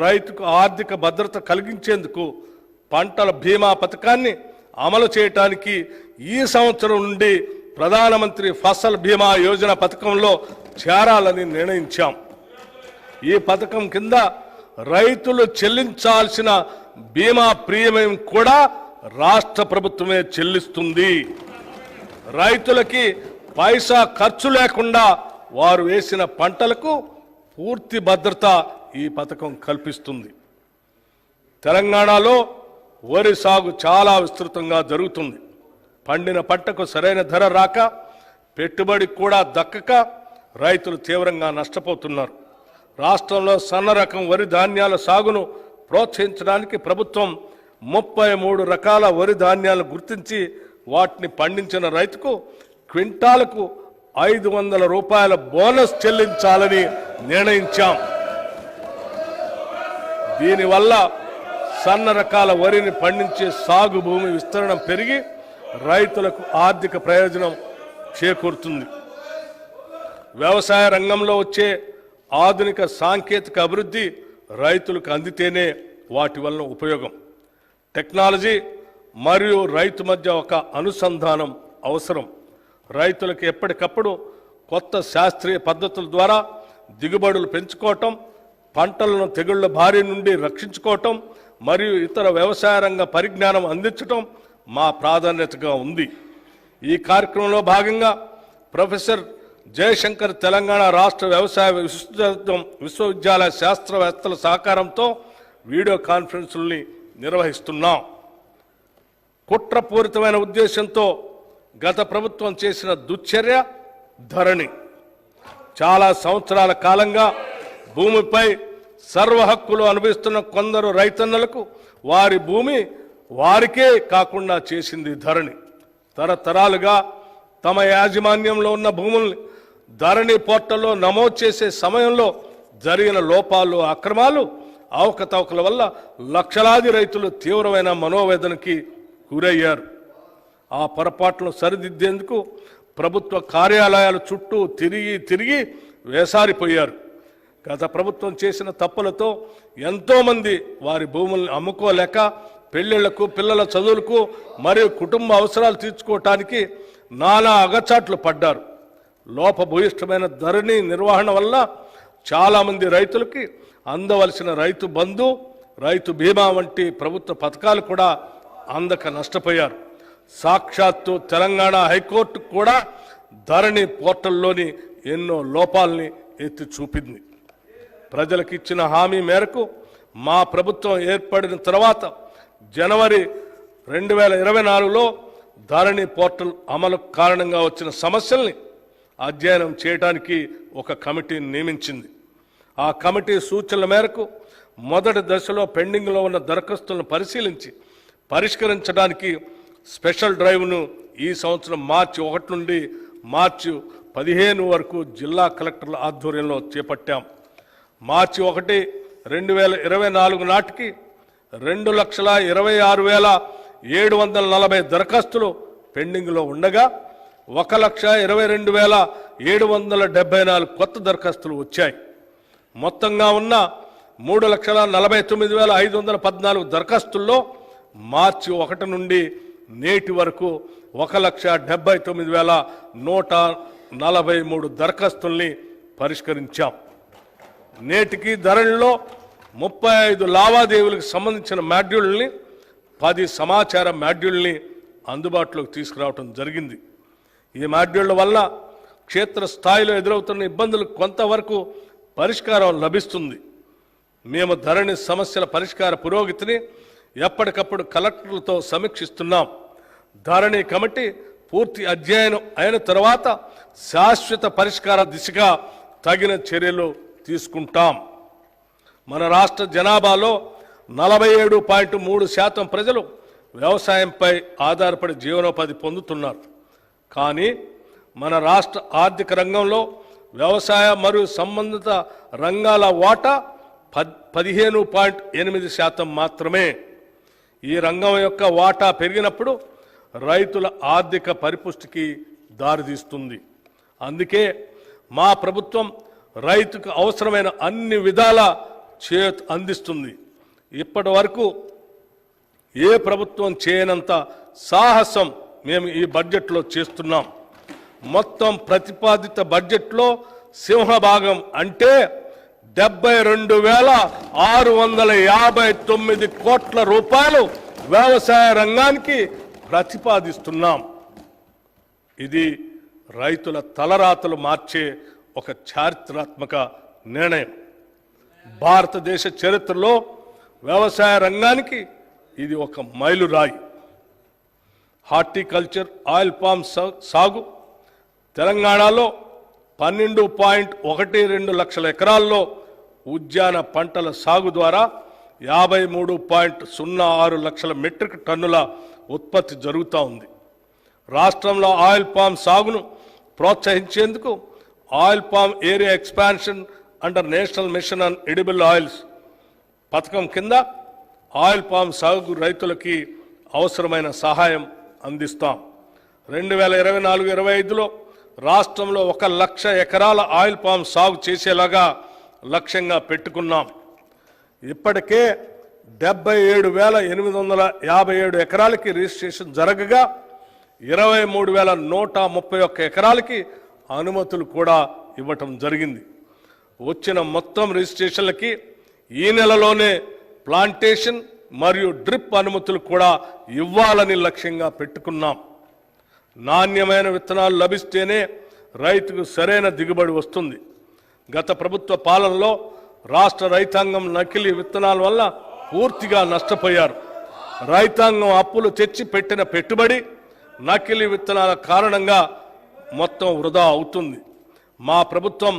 రైతుకు ఆర్థిక భద్రత కలిగించేందుకు పంటల బీమా పథకాన్ని అమలు చేయడానికి ఈ సంవత్సరం నుండి ప్రధానమంత్రి ఫసల్ బీమా యోజన పథకంలో చేరాలని నిర్ణయించాం. ఈ పథకం కింద రైతులు చెల్లించాల్సిన బీమా ప్రీమియం కూడా రాష్ట్ర ప్రభుత్వమే చెల్లిస్తుంది. రైతులకి పైసా ఖర్చు లేకుండా వారు వేసిన పంటలకు పూర్తి భద్రత ఈ పథకం కల్పిస్తుంది. తెలంగాణలో వరి సాగు చాలా విస్తృతంగా జరుగుతుంది. పండిన పంటకు సరైన ధర రాక, పెట్టుబడి కూడా దక్కక రైతులు తీవ్రంగా నష్టపోతున్నారు. రాష్ట్రంలో సన్న రకం వరి ధాన్యాల సాగును ప్రోత్సహించడానికి ప్రభుత్వం 33 రకాల వరి ధాన్యాలను గుర్తించి వాటిని పండించిన రైతుకు క్వింటాలకు 500 రూపాయల బోనస్ చెల్లించాలని నిర్ణయించాం. దీనివల్ల సన్న రకాల వరిని పండించే సాగు భూమి విస్తరణ పెరిగి రైతులకు ఆర్థిక ప్రయోజనం చేకూరుతుంది. వ్యవసాయ రంగంలో వచ్చే ఆధునిక సాంకేతిక అభివృద్ధి రైతులకు అందితేనే వాటి వలన ఉపయోగం. టెక్నాలజీ మరియు రైతు మధ్య ఒక అనుసంధానం అవసరం. రైతులకు ఎప్పటికప్పుడు కొత్త శాస్త్రీయ పద్ధతుల ద్వారా దిగుబడులు పెంచుకోవటం, పంటలను తెగుళ్ల బారి నుండి రక్షించుకోవటం మరియు ఇతర వ్యవసాయ రంగ పరిజ్ఞానం అందించటం మా ప్రాధాన్యతగా ఉంది. ఈ కార్యక్రమంలో భాగంగా ప్రొఫెసర్ జయశంకర్ తెలంగాణ రాష్ట్ర వ్యవసాయ విశ్వవిద్యాలయ శాస్త్రవేత్తల సహకారంతో వీడియో కాన్ఫరెన్సుల్ని నిర్వహిస్తున్నాం. కుట్రపూరితమైన ఉద్దేశంతో గత ప్రభుత్వం చేసిన దుశ్చర్య ధరణి. చాలా సంవత్సరాల కాలంగా భూమిపై సర్వ హక్కులు అనుభవిస్తున్న కొందరు రైతన్నలకు వారి భూమి వారికే కాకుండా చేసింది ధరణి. తరతరాలుగా తమ యాజమాన్యంలో ఉన్న భూముల్ని ధరణి పోర్టల్లో నమోదు చేసే సమయంలో జరిగిన లోపాలు, అక్రమాలు, అవకతవకల వల్ల లక్షలాది రైతులు తీవ్రమైన మనోవేదనకి గురయ్యారు. ఆ పొరపాట్లను సరిదిద్దేందుకు ప్రభుత్వ కార్యాలయాల చుట్టూ తిరిగి వేసారిపోయారు. గత ప్రభుత్వం చేసిన తప్పులతో ఎంతోమంది వారి భూముల్ని అమ్ముకోలేక పెళ్లిళ్లకు, పిల్లల చదువులకు మరియు కుటుంబ అవసరాలు తీర్చుకోవటానికి నానా అగచాట్లు పడ్డారు. లోపభూయిష్టమైన ధరణి నిర్వహణ వల్ల చాలామంది రైతులకి అందవలసిన రైతు బంధు, రైతు బీమా వంటి ప్రభుత్వ పథకాలు కూడా అందక నష్టపోయారు. సాక్షాత్తు తెలంగాణ హైకోర్టు కూడా ధరణి పోర్టల్లోని ఎన్నో లోపాలని ఎత్తి చూపింది. ప్రజలకు ఇచ్చిన హామీ మేరకు మా ప్రభుత్వం ఏర్పడిన తర్వాత జనవరి 2024లో ధరణి పోర్టల్ అమలు కారణంగా వచ్చిన సమస్యల్ని అధ్యయనం చేయడానికి ఒక కమిటీని నియమించింది. ఆ కమిటీ సూచనల మేరకు మొదటి దశలో పెండింగ్లో ఉన్న దరఖాస్తులను పరిశీలించి పరిష్కరించడానికి స్పెషల్ డ్రైవ్ను ఈ సంవత్సరం మార్చి 1 నుండి మార్చి 15 వరకు జిల్లా కలెక్టర్ల ఆధ్వర్యంలో చేపట్టాం. మార్చి 1, 2024 నాటికి 2,26,740 దరఖాస్తులు పెండింగ్లో ఉండగా 1,22,774 కొత్త దరఖాస్తులు వచ్చాయి. మొత్తంగా ఉన్న 3,49,514 దరఖాస్తుల్లో మార్చి 1 నుండి నేటి వరకు 1,79,143 దరఖాస్తుల్ని పరిష్కరించాం. నేటికి ధరణిలో 35 లావాదేవీలకు సంబంధించిన మాడ్యూల్ని, 10 సమాచార మాడ్యూల్ని అందుబాటులోకి తీసుకురావడం జరిగింది. ఈ మాడ్యూళ్ల వల్ల క్షేత్రస్థాయిలో ఎదురవుతున్న ఇబ్బందులకు కొంతవరకు పరిష్కారం లభిస్తుంది. మేము ధరణి సమస్యల పరిష్కార పురోగతిని ఎప్పటికప్పుడు కలెక్టర్లతో సమీక్షిస్తున్నాం. ధరణి కమిటీ పూర్తి అధ్యయనం అయిన తర్వాత శాశ్వత పరిష్కార దిశగా తగిన చర్యలు తీసుకుంటాం. మన రాష్ట్ర జనాభాలో 47.3% ప్రజలు వ్యవసాయంపై ఆధారపడి జీవనోపాధి పొందుతున్నారు. కానీ మన రాష్ట్ర ఆర్థిక రంగంలో వ్యవసాయ మరియు సంబంధిత రంగాల వాటా 15.8% మాత్రమే. ఈ రంగం యొక్క వాటా పెరిగినప్పుడు రైతుల ఆర్థిక పరిపుష్టికి దారితీస్తుంది. అందుకే మా ప్రభుత్వం రైతుకు అవసరమైన అన్ని విధాల చేయూత అందిస్తుంది. ఇప్పటి వరకు ఏ ప్రభుత్వం చేయనంత సాహసం మేము ఈ బడ్జెట్లో చేస్తున్నాం. మొత్తం ప్రతిపాదిత బడ్జెట్లో సింహభాగం అంటే 72,659 కోట్ల రూపాయలు వ్యవసాయ రంగానికి ప్రతిపాదిస్తున్నాం. ఇది రైతుల తలరాతలు మార్చే ఒక చారిత్రాత్మక నిర్ణయం. భారతదేశ చరిత్రలో వ్యవసాయ రంగానికి ఇది ఒక మైలురాయి. హార్టికల్చర్, ఆయిల్ పామ్ సాగు తెలంగాణలో 12.12 లక్షల ఎకరాల్లో ఉద్యాన పంటల సాగు ద్వారా 53.06 లక్షల మెట్రిక్ టన్నుల ఉత్పత్తి జరుగుతూ ఉంది. రాష్ట్రంలో ఆయిల్ పామ్ సాగును ప్రోత్సహించేందుకు oil palm area expansion under national mission on edible oils పథకం కింద ఆయిల్ పామ్ సాగు రైతులకి అవసరమైన సహాయం అందిస్తాం. 2024-25లో రాష్ట్రంలో 1 లక్ష ఎకరాల ఆయిల్ పామ్ సాగు చేసేలాగా లక్ష్యంగా పెట్టుకున్నాం. ఇప్పటికే 77,857 ఎకరాలకి రిజిస్ట్రేషన్ జరగగా 23,131 ఎకరాలకి అనుమతులు కూడా ఇవ్వటం జరిగింది. వచ్చిన మొత్తం రిజిస్ట్రేషన్లకి ఈ నెలలోనే ప్లాంటేషన్ మరియు డ్రిప్ అనుమతులు కూడా ఇవ్వాలని లక్ష్యంగా పెట్టుకున్నాం. నాణ్యమైన విత్తనాలు లభిస్తేనే రైతుకు సరైన దిగుబడి వస్తుంది. గత ప్రభుత్వ పాలనలో రాష్ట్ర రైతాంగం నకిలీ విత్తనాల వల్ల పూర్తిగా నష్టపోయారు. రైతాంగం అప్పులు తెచ్చి పెట్టిన పెట్టుబడి నకిలీ విత్తనాల కారణంగా మొత్తం వృధా అవుతుంది. మా ప్రభుత్వం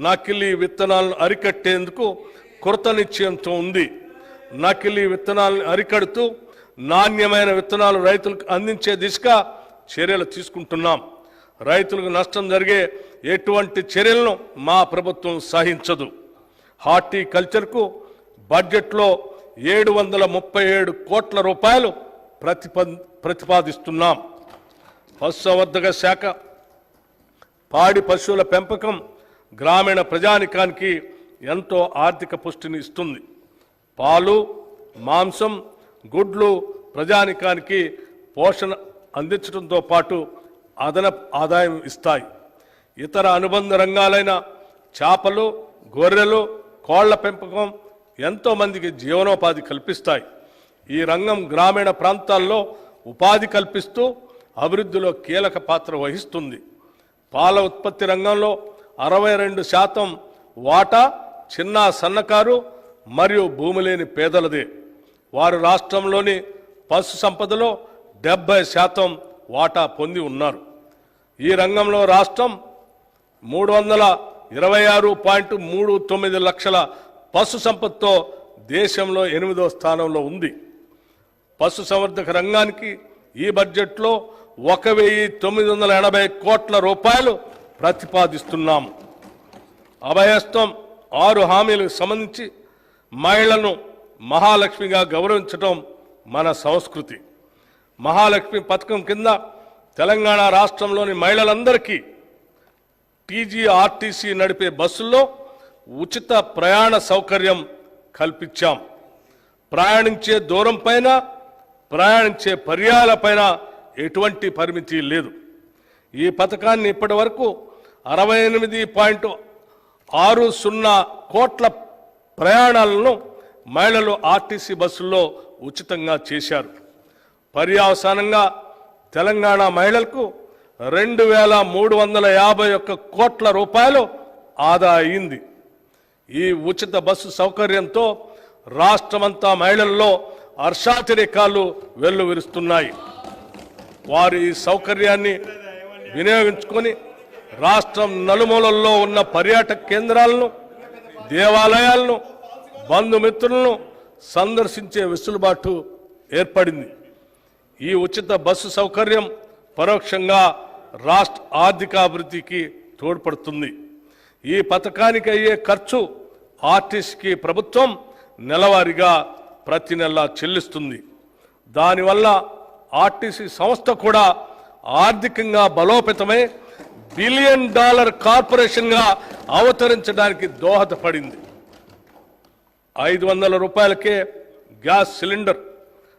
నకిలీ విత్తనాలను అరికట్టేందుకు కృత నిశ్చయంతో ఉంది. నకిలీ విత్తనాలను అరికడుతూ నాణ్యమైన విత్తనాలు రైతులకు అందించే దిశగా చర్యలు తీసుకుంటున్నాం. రైతులకు నష్టం జరిగే ఎటువంటి చర్యలను మా ప్రభుత్వం సహించదు. హార్టికల్చర్కు బడ్జెట్లో 737 కోట్ల రూపాయలు ప్రతిపాదిస్తున్నాం. పశుసంవర్ధక శాఖ పాడి పశువుల పెంపకం గ్రామీణ ప్రజానికానికి ఎంతో ఆర్థిక పుష్టిని ఇస్తుంది. పాలు, మాంసం, గుడ్లు ప్రజానికానికి పోషణ అందించడంతో పాటు అదనపు ఆదాయం ఇస్తాయి. ఇతర అనుబంధ రంగాలైన చేపలు, గొర్రెలు, కోళ్ల పెంపకం ఎంతో మందికి జీవనోపాధి కల్పిస్తాయి. ఈ రంగం గ్రామీణ ప్రాంతాల్లో ఉపాధి కల్పిస్తూ అభివృద్ధిలో కీలక పాత్ర వహిస్తుంది. పాల ఉత్పత్తి రంగంలో 62% వాటా చిన్న సన్నకారు మరియు భూమి లేని పేదలదే. వారు రాష్ట్రంలోని పశు సంపదలో 70% వాటా పొంది ఉన్నారు. ఈ రంగంలో రాష్ట్రం 326.39 లక్షల పశు సంపదతో దేశంలో 8వ స్థానంలో ఉంది. పశు సంవర్ధక రంగానికి ఈ బడ్జెట్లో 1,980 కోట్ల రూపాయలు ప్రతిపాదిస్తున్నాము. అభయహస్తం 6 హామీలకు సంబంధించి మహిళలను మహాలక్ష్మిగా గౌరవించడం మన సంస్కృతి. మహాలక్ష్మి పథకం కింద తెలంగాణ రాష్ట్రంలోని మహిళలందరికీ టీజీఆర్టీసీ నడిపే బస్సుల్లో ఉచిత ప్రయాణ సౌకర్యం కల్పించాం. ప్రయాణించే దూరం పైన, ప్రయాణించే పర్యాయాలపైన ఎటువంటి పరిమితి లేదు. ఈ పథకాన్ని ఇప్పటి వరకు 68.60 కోట్ల ప్రయాణాలను మహిళలు ఆర్టీసీ బస్సుల్లో ఉచితంగా చేశారు. పర్యవసానంగా తెలంగాణ మహిళలకు 2,351 కోట్ల రూపాయలు ఆదా అయింది. ఈ ఉచిత బస్సు సౌకర్యంతో రాష్ట్రమంతా మహిళల్లో హర్షాతిరేకాలు వెల్లువిరుస్తున్నాయి. వారు ఈ సౌకర్యాన్ని వినియోగించుకొని రాష్ట్రం నలుమూలల్లో ఉన్న పర్యాటక కేంద్రాలను, దేవాలయాలను, బంధుమిత్రులను సందర్శించే వెసులుబాటు ఏర్పడింది. ఈ ఉచిత బస్సు సౌకర్యం పరోక్షంగా రాష్ట్ర ఆర్థికాభివృద్ధికి తోడ్పడుతుంది. ఈ పథకానికి అయ్యే ఖర్చు ఆర్టీసీకి ప్రభుత్వం నెలవారీగా ప్రతి నెల చెల్లిస్తుంది. దానివల్ల ఆర్టీసీ సంస్థ కూడా ఆర్థికంగా బలోపేతమై $1 బిలియన్ కార్పొరేషన్గా అవతరించడానికి దోహదపడింది. 500 రూపాయలకే గ్యాస్ సిలిండర్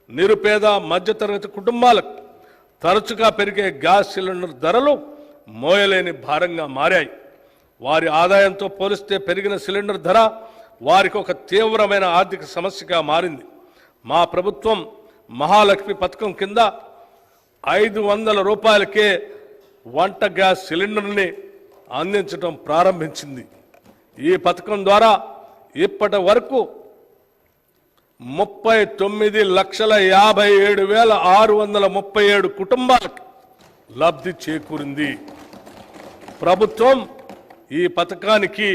నిరుపేద మధ్యతరగతి కుటుంబాలకు తరచుగా పెరిగే గ్యాస్ సిలిండర్ ధరలు మోయలేని భారంగా మారాయి. వారి ఆదాయంతో పోలిస్తే పెరిగిన సిలిండర్ ధర వారికి ఒక తీవ్రమైన ఆర్థిక సమస్యగా మారింది. మా ప్రభుత్వం మహాలక్ష్మి పథకం కింద 500 రూపాయలకే వంట గ్యాస్ సిలిండర్ని అందించడం ప్రారంభించింది. ఈ పథకం ద్వారా ఇప్పటి వరకు 39,57,637 కుటుంబాలకు లబ్ధి చేకూరింది. ప్రభుత్వం ఈ పథకానికి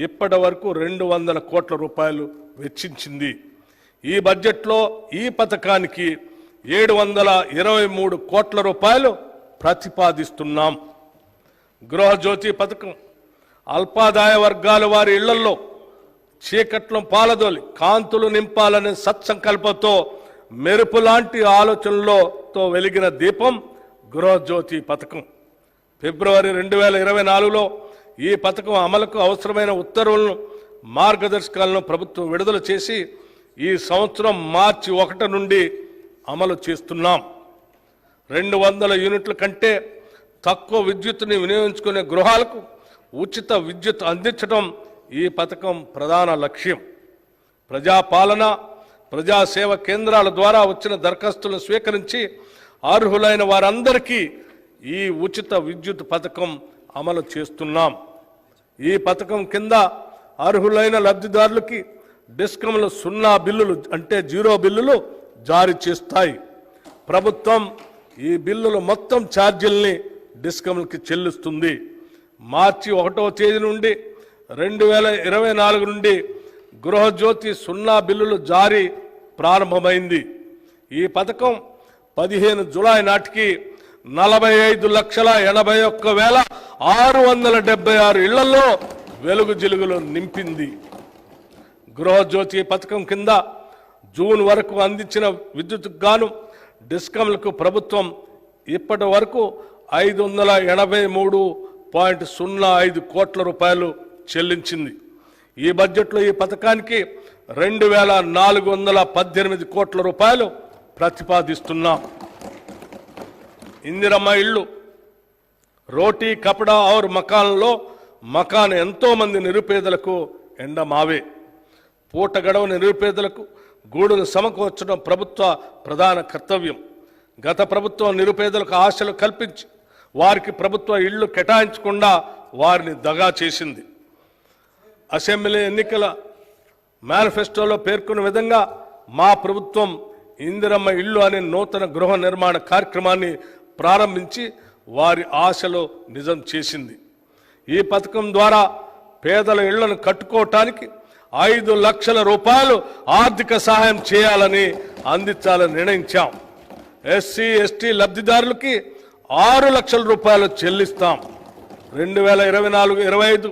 ఇప్పటి వరకు 200 కోట్ల రూపాయలు వెచ్చించింది. ఈ బడ్జెట్లో ఈ పథకానికి 723 కోట్ల రూపాయలు ప్రతిపాదిస్తున్నాం. గృహజ్యోతి పథకం అల్పాదాయ వర్గాల వారి ఇళ్లలో చీకట్లను పాలదోలి కాంతులు నింపాలనే సత్సంకల్పంతో మెరుపు లాంటి ఆలోచనలతో వెలిగిన దీపం గృహజ్యోతి పథకం. ఫిబ్రవరి 2024లో ఈ పథకం అమలుకు అవసరమైన ఉత్తర్వులను మార్గదర్శకాలను ప్రభుత్వం విడుదల చేసి ఈ సంవత్సరం మార్చి 1 నుండి అమలు చేస్తున్నాం. 200 యూనిట్ల కంటే తక్కువ విద్యుత్తుని వినియోగించుకునే గృహాలకు ఉచిత విద్యుత్ అందించడం ఈ పథకం ప్రధాన లక్ష్యం. ప్రజాపాలన ప్రజాసేవ కేంద్రాల ద్వారా వచ్చిన దరఖాస్తులను స్వీకరించి అర్హులైన వారందరికీ ఈ ఉచిత విద్యుత్ పథకం అమలు చేస్తున్నాం. ఈ పథకం కింద అర్హులైన లబ్ధిదారులకి డిస్కంలు 0 బిల్లులు అంటే 0 బిల్లులు జారీ చేస్తాయి. ప్రభుత్వం ఈ బిల్లుల మొత్తం ఛార్జీల్ని డిస్కంలకి చెల్లిస్తుంది. మార్చి 1వ తేదీ నుండి 2024 నుండి గృహజ్యోతి 0 బిల్లులు జారీ ప్రారంభమైంది. ఈ పథకం 15 జూలై నాటికి 45,81,676 ఇళ్లలో వెలుగు జిలుగులు నింపింది. గృహజ్యోతి పథకం కింద జూన్ వరకు అందించిన విద్యుత్కు గాను డిస్కంలకు ప్రభుత్వం ఇప్పటి వరకు 583.05 కోట్ల రూపాయలు చెల్లించింది. ఈ బడ్జెట్లో ఈ పథకానికి 2,418 కోట్ల రూపాయలు ప్రతిపాదిస్తున్నాం. ఇందిరమ్మ ఇళ్ళు రోటీ కపడా ఔర్ మకాన్లో మకాన్ ఎంతో మంది నిరుపేదలకు ఎండమావే. పూట గడవని నిరుపేదలకు గూడును సమకూర్చడం ప్రభుత్వ ప్రధాన కర్తవ్యం. గత ప్రభుత్వం నిరుపేదలకు ఆశలు కల్పించి వారికి ప్రభుత్వ ఇళ్లు కేటాయించకుండా వారిని దగా చేసింది. అసెంబ్లీ ఎన్నికల మేనిఫెస్టోలో పేర్కొన్న విధంగా మా ప్రభుత్వం ఇందిరమ్మ ఇళ్ళు అనే నూతన గృహ నిర్మాణ కార్యక్రమాన్ని ప్రారంభించి వారి ఆశలు నిజం చేసింది. ఈ పథకం ద్వారా పేదల ఇళ్లను కట్టుకోవటానికి 5 లక్షల రూపాయలు ఆర్థిక సహాయం చేయాలని అందించాలని నిర్ణయించాం. ఎస్సీ ఎస్టీ లబ్ధిదారులకి 6 లక్షల రూపాయలు చెల్లిస్తాం. 2024-25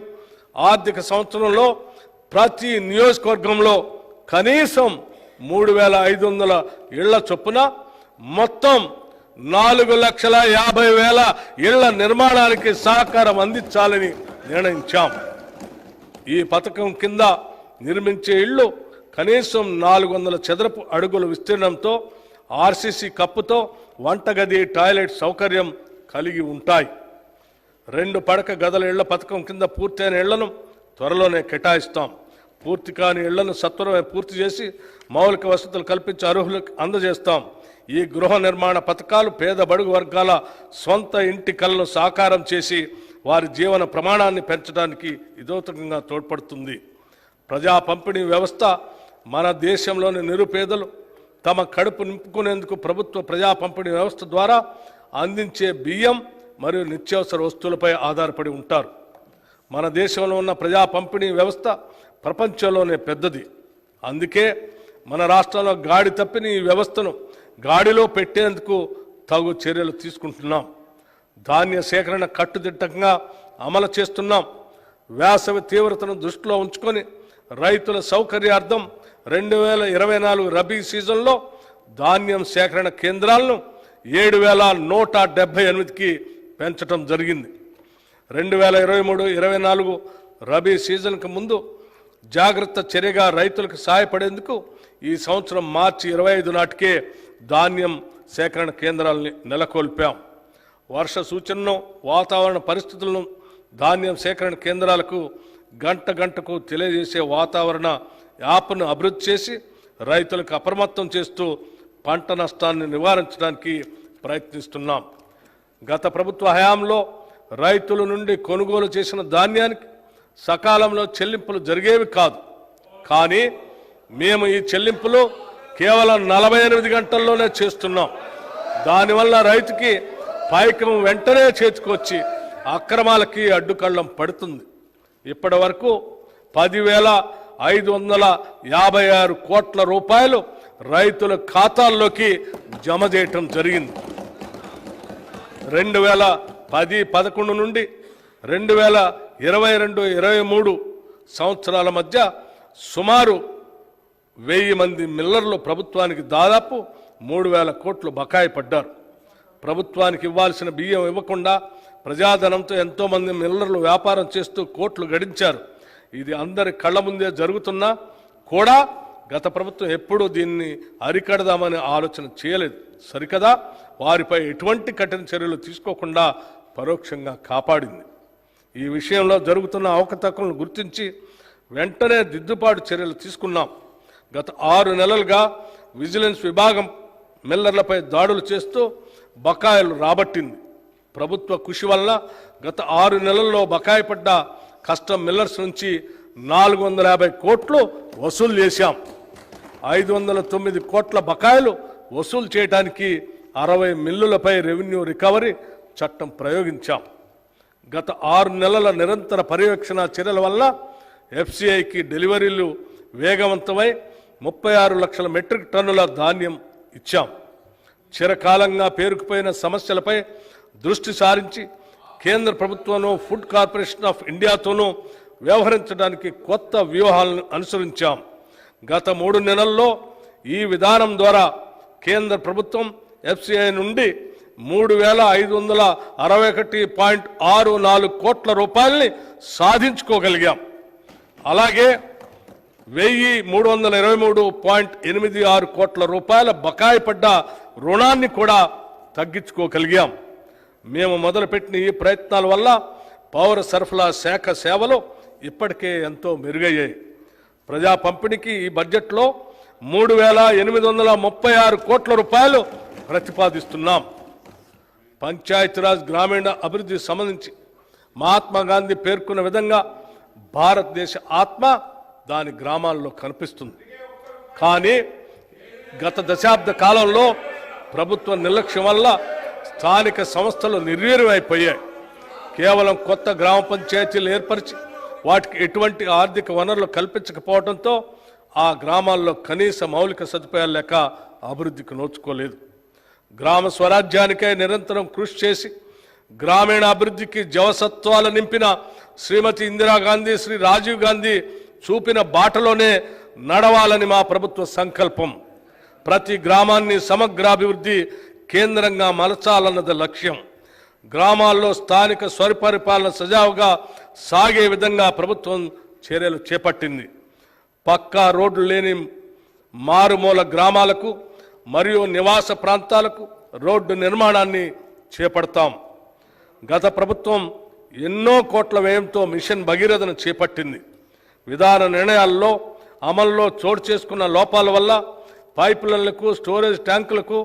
ఆర్థిక సంవత్సరంలో ప్రతి నియోజకవర్గంలో కనీసం 3,500 ఇళ్ల చొప్పున మొత్తం 4,50,000 ఇళ్ల నిర్మాణానికి సహకారం అందించాలని నిర్ణయించాం. ఈ పథకం కింద నిర్మించే ఇళ్లు కనీసం 400 చదరపు అడుగుల విస్తీర్ణంతో ఆర్సీసీ కప్పుతో వంటగది టాయిలెట్ సౌకర్యం కలిగి ఉంటాయి. 2 పడక గదుల ఇళ్ల పథకం కింద పూర్తయిన ఇళ్లను త్వరలోనే కేటాయిస్తాం. పూర్తి కాని ఇళ్లను సత్వరమే పూర్తి చేసి మౌలిక వసతులు కల్పించి అర్హులకు అందజేస్తాం. ఈ గృహ నిర్మాణ పథకాలు పేద బడుగు వర్గాల సొంత ఇంటి కలను సాకారం చేసి వారి జీవన ప్రమాణాన్ని పెంచడానికి ఇదోతకంగా తోడ్పడుతుంది. ప్రజా పంపిణీ వ్యవస్థ మన దేశంలోని నిరుపేదలు తమ కడుపు నింపుకునేందుకు ప్రభుత్వ ప్రజా పంపిణీ వ్యవస్థ ద్వారా అందించే బియ్యం మరియు నిత్యావసర వస్తువులపై ఆధారపడి ఉంటారు. మన దేశంలో ఉన్న ప్రజా పంపిణీ వ్యవస్థ ప్రపంచంలోనే పెద్దది. అందుకే మన రాష్ట్రంలో గాడి తప్పిన ఈ వ్యవస్థను గాడిలో పెట్టేందుకు తగు చర్యలు తీసుకుంటున్నాం. ధాన్య సేకరణ కట్టుదిట్టంగా అమలు చేస్తున్నాం. వేసవి తీవ్రతను దృష్టిలో ఉంచుకొని రైతుల సౌకర్యార్థం 2024 రబీ సీజన్లో ధాన్యం సేకరణ కేంద్రాలను 7,178కి పెంచడం జరిగింది. 2023-24 రబీ సీజన్కు ముందు జాగ్రత్త చర్యగా రైతులకు సహాయపడేందుకు ఈ సంవత్సరం మార్చి 25 నాటికే ధాన్యం సేకరణ కేంద్రాలని నెలకొల్పాం. వర్ష సూచనను, వాతావరణ పరిస్థితులను ధాన్యం సేకరణ కేంద్రాలకు గంట గంటకు తెలియజేసే వాతావరణ యాప్ను అభివృద్ధి చేసి రైతులకు అప్రమత్తం చేస్తూ పంట నష్టాన్ని నివారించడానికి ప్రయత్నిస్తున్నాం. గత ప్రభుత్వ హయాంలో రైతుల నుండి కొనుగోలు చేసిన ధాన్యానికి సకాలంలో చెల్లింపులు జరిగేవి కాదు. కానీ మేము ఈ చెల్లింపులు కేవలం 48 గంటల్లోనే చేస్తున్నాం. దానివల్ల రైతుకి పైకం వెంటనే చేతికొచ్చి అక్రమాలకి అడ్డుకళ్ళం పడుతుంది. ఇప్పటి వరకు 10,556 కోట్ల రూపాయలు రైతుల ఖాతాల్లోకి జమ చేయటం జరిగింది. 2010-11 నుండి 2022-23 సంవత్సరాల మధ్య సుమారు 1000 మంది మిల్లర్లు ప్రభుత్వానికి దాదాపు 3,000 కోట్లు బకాయి పడ్డారు. ప్రభుత్వానికి ఇవ్వాల్సిన బియ్యం ఇవ్వకుండా ప్రజాధనంతో ఎంతో మంది మిల్లర్లు వ్యాపారం చేస్తూ కోట్లు గడించారు. ఇది అందరి కళ్ళ ముందే జరుగుతున్నా కూడా గత ప్రభుత్వం ఎప్పుడూ దీన్ని అరికడదామనే ఆలోచన చేయలేదు. సరికదా, వారిపై ఎటువంటి కఠిన చర్యలు తీసుకోకుండా పరోక్షంగా కాపాడింది. ఈ విషయంలో జరుగుతున్న అవకతవకలను గుర్తించి వెంటనే దిద్దుబాటు చర్యలు తీసుకున్నాం. గత 6 నెలలుగా విజిలెన్స్ విభాగం మిల్లర్లపై దాడులు చేస్తూ బకాయిలు రాబట్టింది. ప్రభుత్వ కృషి వల్ల గత 6 నెలల్లో బకాయి పడ్డ కస్టమ్ మిల్లర్స్ నుంచి 450 కోట్లు వసూలు చేశాం. 509 కోట్ల బకాయిలు వసూలు చేయడానికి 60 మిల్లులపై రెవెన్యూ రికవరీ చట్టం ప్రయోగించాం. గత 6 నెలల నిరంతర పర్యవేక్షణ చర్యల వల్ల ఎఫ్సిఐకి డెలివరీలు వేగవంతమై 36 లక్షల మెట్రిక్ టన్నుల ధాన్యం ఇచ్చాం. చిరకాలంగా పేరుకుపోయిన సమస్యలపై దృష్టి సారించి కేంద్ర ప్రభుత్వంలో ఫుడ్ కార్పొరేషన్ ఆఫ్ ఇండియాతోనూ వ్యవహరించడానికి కొత్త వ్యూహాలను అనుసరించాం. గత 3 నెలల్లో ఈ విధానం ద్వారా కేంద్ర ప్రభుత్వం ఎఫ్సిఐ నుండి 3,561.64 కోట్ల రూపాయలని సాధించుకోగలిగాం. అలాగే 1,323.86 కోట్ల రూపాయల బకాయి పడ్డ రుణాన్ని కూడా తగ్గించుకోగలిగాం. మేము మొదలుపెట్టిన ఈ ప్రయత్నాల వల్ల పౌర సరఫరా శాఖ సేవలు ఇప్పటికే ఎంతో మెరుగయ్యాయి. ప్రజా పంపిణీకి ఈ బడ్జెట్లో 3,836 కోట్ల రూపాయలు ప్రతిపాదిస్తున్నాం. పంచాయతీరాజ్ గ్రామీణ అభివృద్ధికి సంబంధించి మహాత్మా గాంధీ పేర్కొన్న విధంగా భారతదేశ ఆత్మ దాని గ్రామాల్లో కనిపిస్తుంది. కానీ గత దశాబ్ద కాలంలో ప్రభుత్వ నిర్లక్ష్యం వల్ల స్థానిక సంస్థలు నిర్వీర్యమైపోయాయి. కేవలం కొత్త గ్రామ పంచాయతీలు ఏర్పరిచి వాటికి ఎటువంటి ఆర్థిక వనరులు కల్పించకపోవడంతో ఆ గ్రామాల్లో కనీస మౌలిక సదుపాయాలు లేక అభివృద్ధికి నోచుకోలేదు. గ్రామ స్వరాజ్యానికై నిరంతరం కృషి చేసి గ్రామీణ అభివృద్ధికి జవసత్వాలు నింపిన శ్రీమతి ఇందిరాగాంధీ, శ్రీ రాజీవ్ గాంధీ చూపిన బాటలోనే నడవాలని మా ప్రభుత్వ సంకల్పం. ప్రతి గ్రామాన్ని సమగ్రాభివృద్ధి కేంద్రంగా మలచాలన్నది లక్ష్యం. గ్రామాల్లో స్థానిక స్వపరిపాలన సజావుగా సాగే విధంగా ప్రభుత్వం చర్యలు చేపట్టింది. పక్కా రోడ్లు లేని మారుమూల గ్రామాలకు మరియు నివాస ప్రాంతాలకు రోడ్డు నిర్మాణాన్ని చేపడతాం. గత ప్రభుత్వం ఎన్నో కోట్ల వ్యయంతో మిషన్ భగీరథను చేపట్టింది. విధాన నిర్ణయాల్లో అమల్లో చోటు చేసుకున్న లోపాల వల్ల పైప్ లైన్లకు, స్టోరేజ్ ట్యాంకులకు,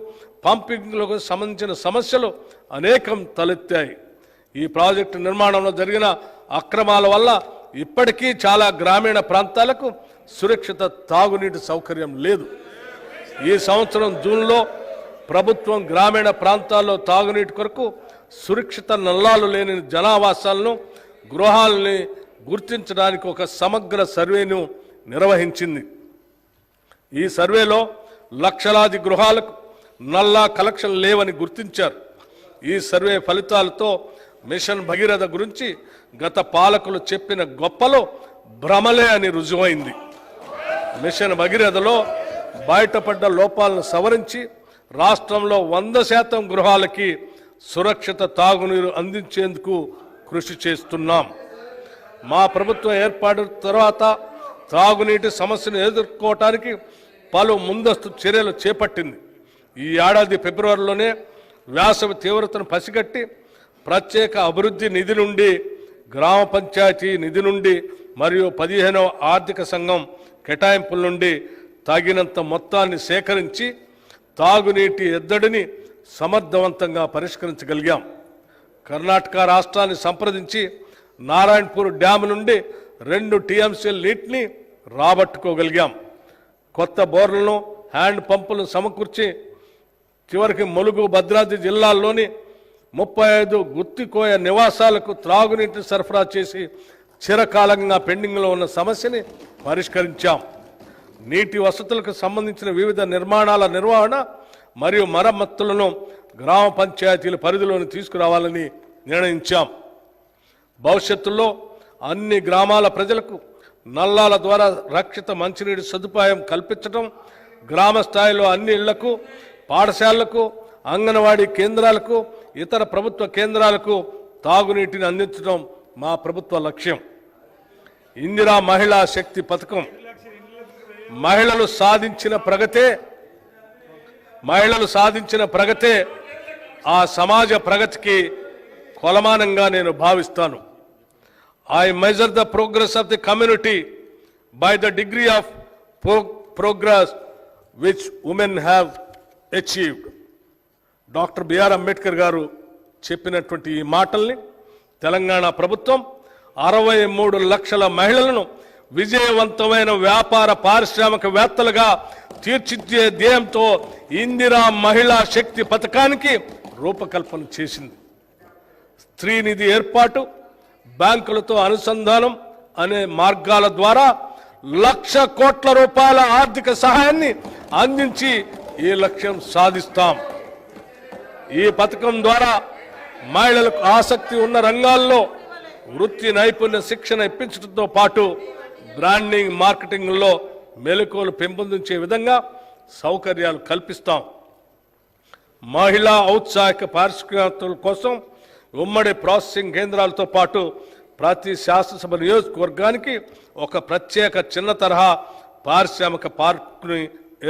పంపింగ్లకు సంబంధించిన సమస్యలు అనేకం తలెత్తాయి. ఈ ప్రాజెక్టు నిర్మాణంలో జరిగిన అక్రమాల వల్ల ఇప్పటికీ చాలా గ్రామీణ ప్రాంతాలకు సురక్షిత తాగునీటి సౌకర్యం లేదు. ఈ సంవత్సరం జూన్లో ప్రభుత్వం గ్రామీణ ప్రాంతాల్లో తాగునీటి కొరకు సురక్షిత నల్లాలు లేని జనావాసాలను, గృహాలని గుర్తించడానికి ఒక సమగ్ర సర్వేను నిర్వహించింది. ఈ సర్వేలో లక్షలాది గృహాలకు నల్లా కలెక్షన్ లేవని గుర్తించారు. ఈ సర్వే ఫలితాలతో మిషన్ భగీరథ గురించి గత పాలకులు చెప్పిన గొప్పలో భ్రమలే అని రుజువైంది. మిషన్ భగీరథలో బయటపడ్డ లోపాలను సవరించి రాష్ట్రంలో 100% గృహాలకి సురక్షిత తాగునీరు అందించేందుకు కృషి చేస్తున్నాం. మా ప్రభుత్వం ఏర్పాటు తర్వాత తాగునీటి సమస్యను ఎదుర్కోవటానికి పలు ముందస్తు చర్యలు చేపట్టింది. ఈ ఏడాది ఫిబ్రవరిలోనే వేసవి తీవ్రతను పసిగట్టి ప్రత్యేక అభివృద్ధి నిధి నుండి, గ్రామ పంచాయతీ నిధి నుండి మరియు 15వ ఆర్థిక సంఘం కేటాయింపుల నుండి తగినంత మొత్తాన్ని సేకరించి తాగునీటి ఎద్దడిని సమర్థవంతంగా పరిష్కరించగలిగాం. కర్ణాటక రాష్ట్రాన్ని సంప్రదించి నారాయణపూర్ డ్యామ్ నుండి 2 టీఎంసీల నీటిని రాబట్టుకోగలిగాం. కొత్త బోర్లను, హ్యాండ్ పంపులను సమకూర్చి చివరికి ములుగు, భద్రాద్రి జిల్లాల్లోని 35 గుత్తికోయ నివాసాలకు త్రాగునీటిని సరఫరా చేసి చిరకాలంగా పెండింగ్లో ఉన్న సమస్యని పరిష్కరించాం. నీటి వసతులకు సంబంధించిన వివిధ నిర్మాణాల నిర్వహణ మరియు మరమ్మతులను గ్రామ పంచాయతీల పరిధిలోని తీసుకురావాలని నిర్ణయించాం. భవిష్యత్తులో అన్ని గ్రామాల ప్రజలకు నల్లాల ద్వారా రక్షిత మంచినీటి సదుపాయం కల్పించడం, గ్రామ స్థాయిలో అన్ని ఇళ్లకు, పాఠశాలలకు, అంగన్వాడీ కేంద్రాలకు, ఇతర ప్రభుత్వ కేంద్రాలకు తాగునీటిని అందించడం మా ప్రభుత్వ లక్ష్యం. ఇందిరా మహిళా శక్తి పథకం మహిళలు సాధించిన ప్రగతే ఆ సమాజ ప్రగతికి కొలమానంగా నేను భావిస్తాను. I measure the progress of the community by the degree of progress which women have achieved. Doctor B R Ambedkar garu చెప్పినటువంటి ఈ మాటల్ని తెలంగాణ ప్రభుత్వం 63 లక్షల మహిళలను విజయవంతమైన వ్యాపార పారిశ్రామికవేత్తలుగా తీర్చిదిద్దే ధ్యేయంతో ఇందిరా మహిళా శక్తి పథకానికి రూపకల్పన చేసింది. స్త్రీ నిధి ఏర్పాటు, బ్యాంకులతో అనుసంధానం అనే మార్గాల ద్వారా 1,00,000 కోట్ల రూపాయల ఆర్థిక సహాయాన్ని అందించి ఈ లక్ష్యం సాధిస్తాం. ఈ పథకం ద్వారా మహిళలకు ఆసక్తి ఉన్న రంగాల్లో వృత్తి నైపుణ్య శిక్షణ ఇప్పించడంతో పాటు బ్రాండింగ్, మార్కెటింగ్లో మెలకువలు పెంపొందించే విధంగా సౌకర్యాలు కల్పిస్తాం. మహిళా ఔత్సాహిక పారిశ్రామికవేత్తల కోసం ఉమ్మడి ప్రాసెసింగ్ కేంద్రాలతో పాటు ప్రతి శాసనసభ నియోజకవర్గానికి ఒక ప్రత్యేక చిన్న తరహా పారిశ్రామిక పార్కుని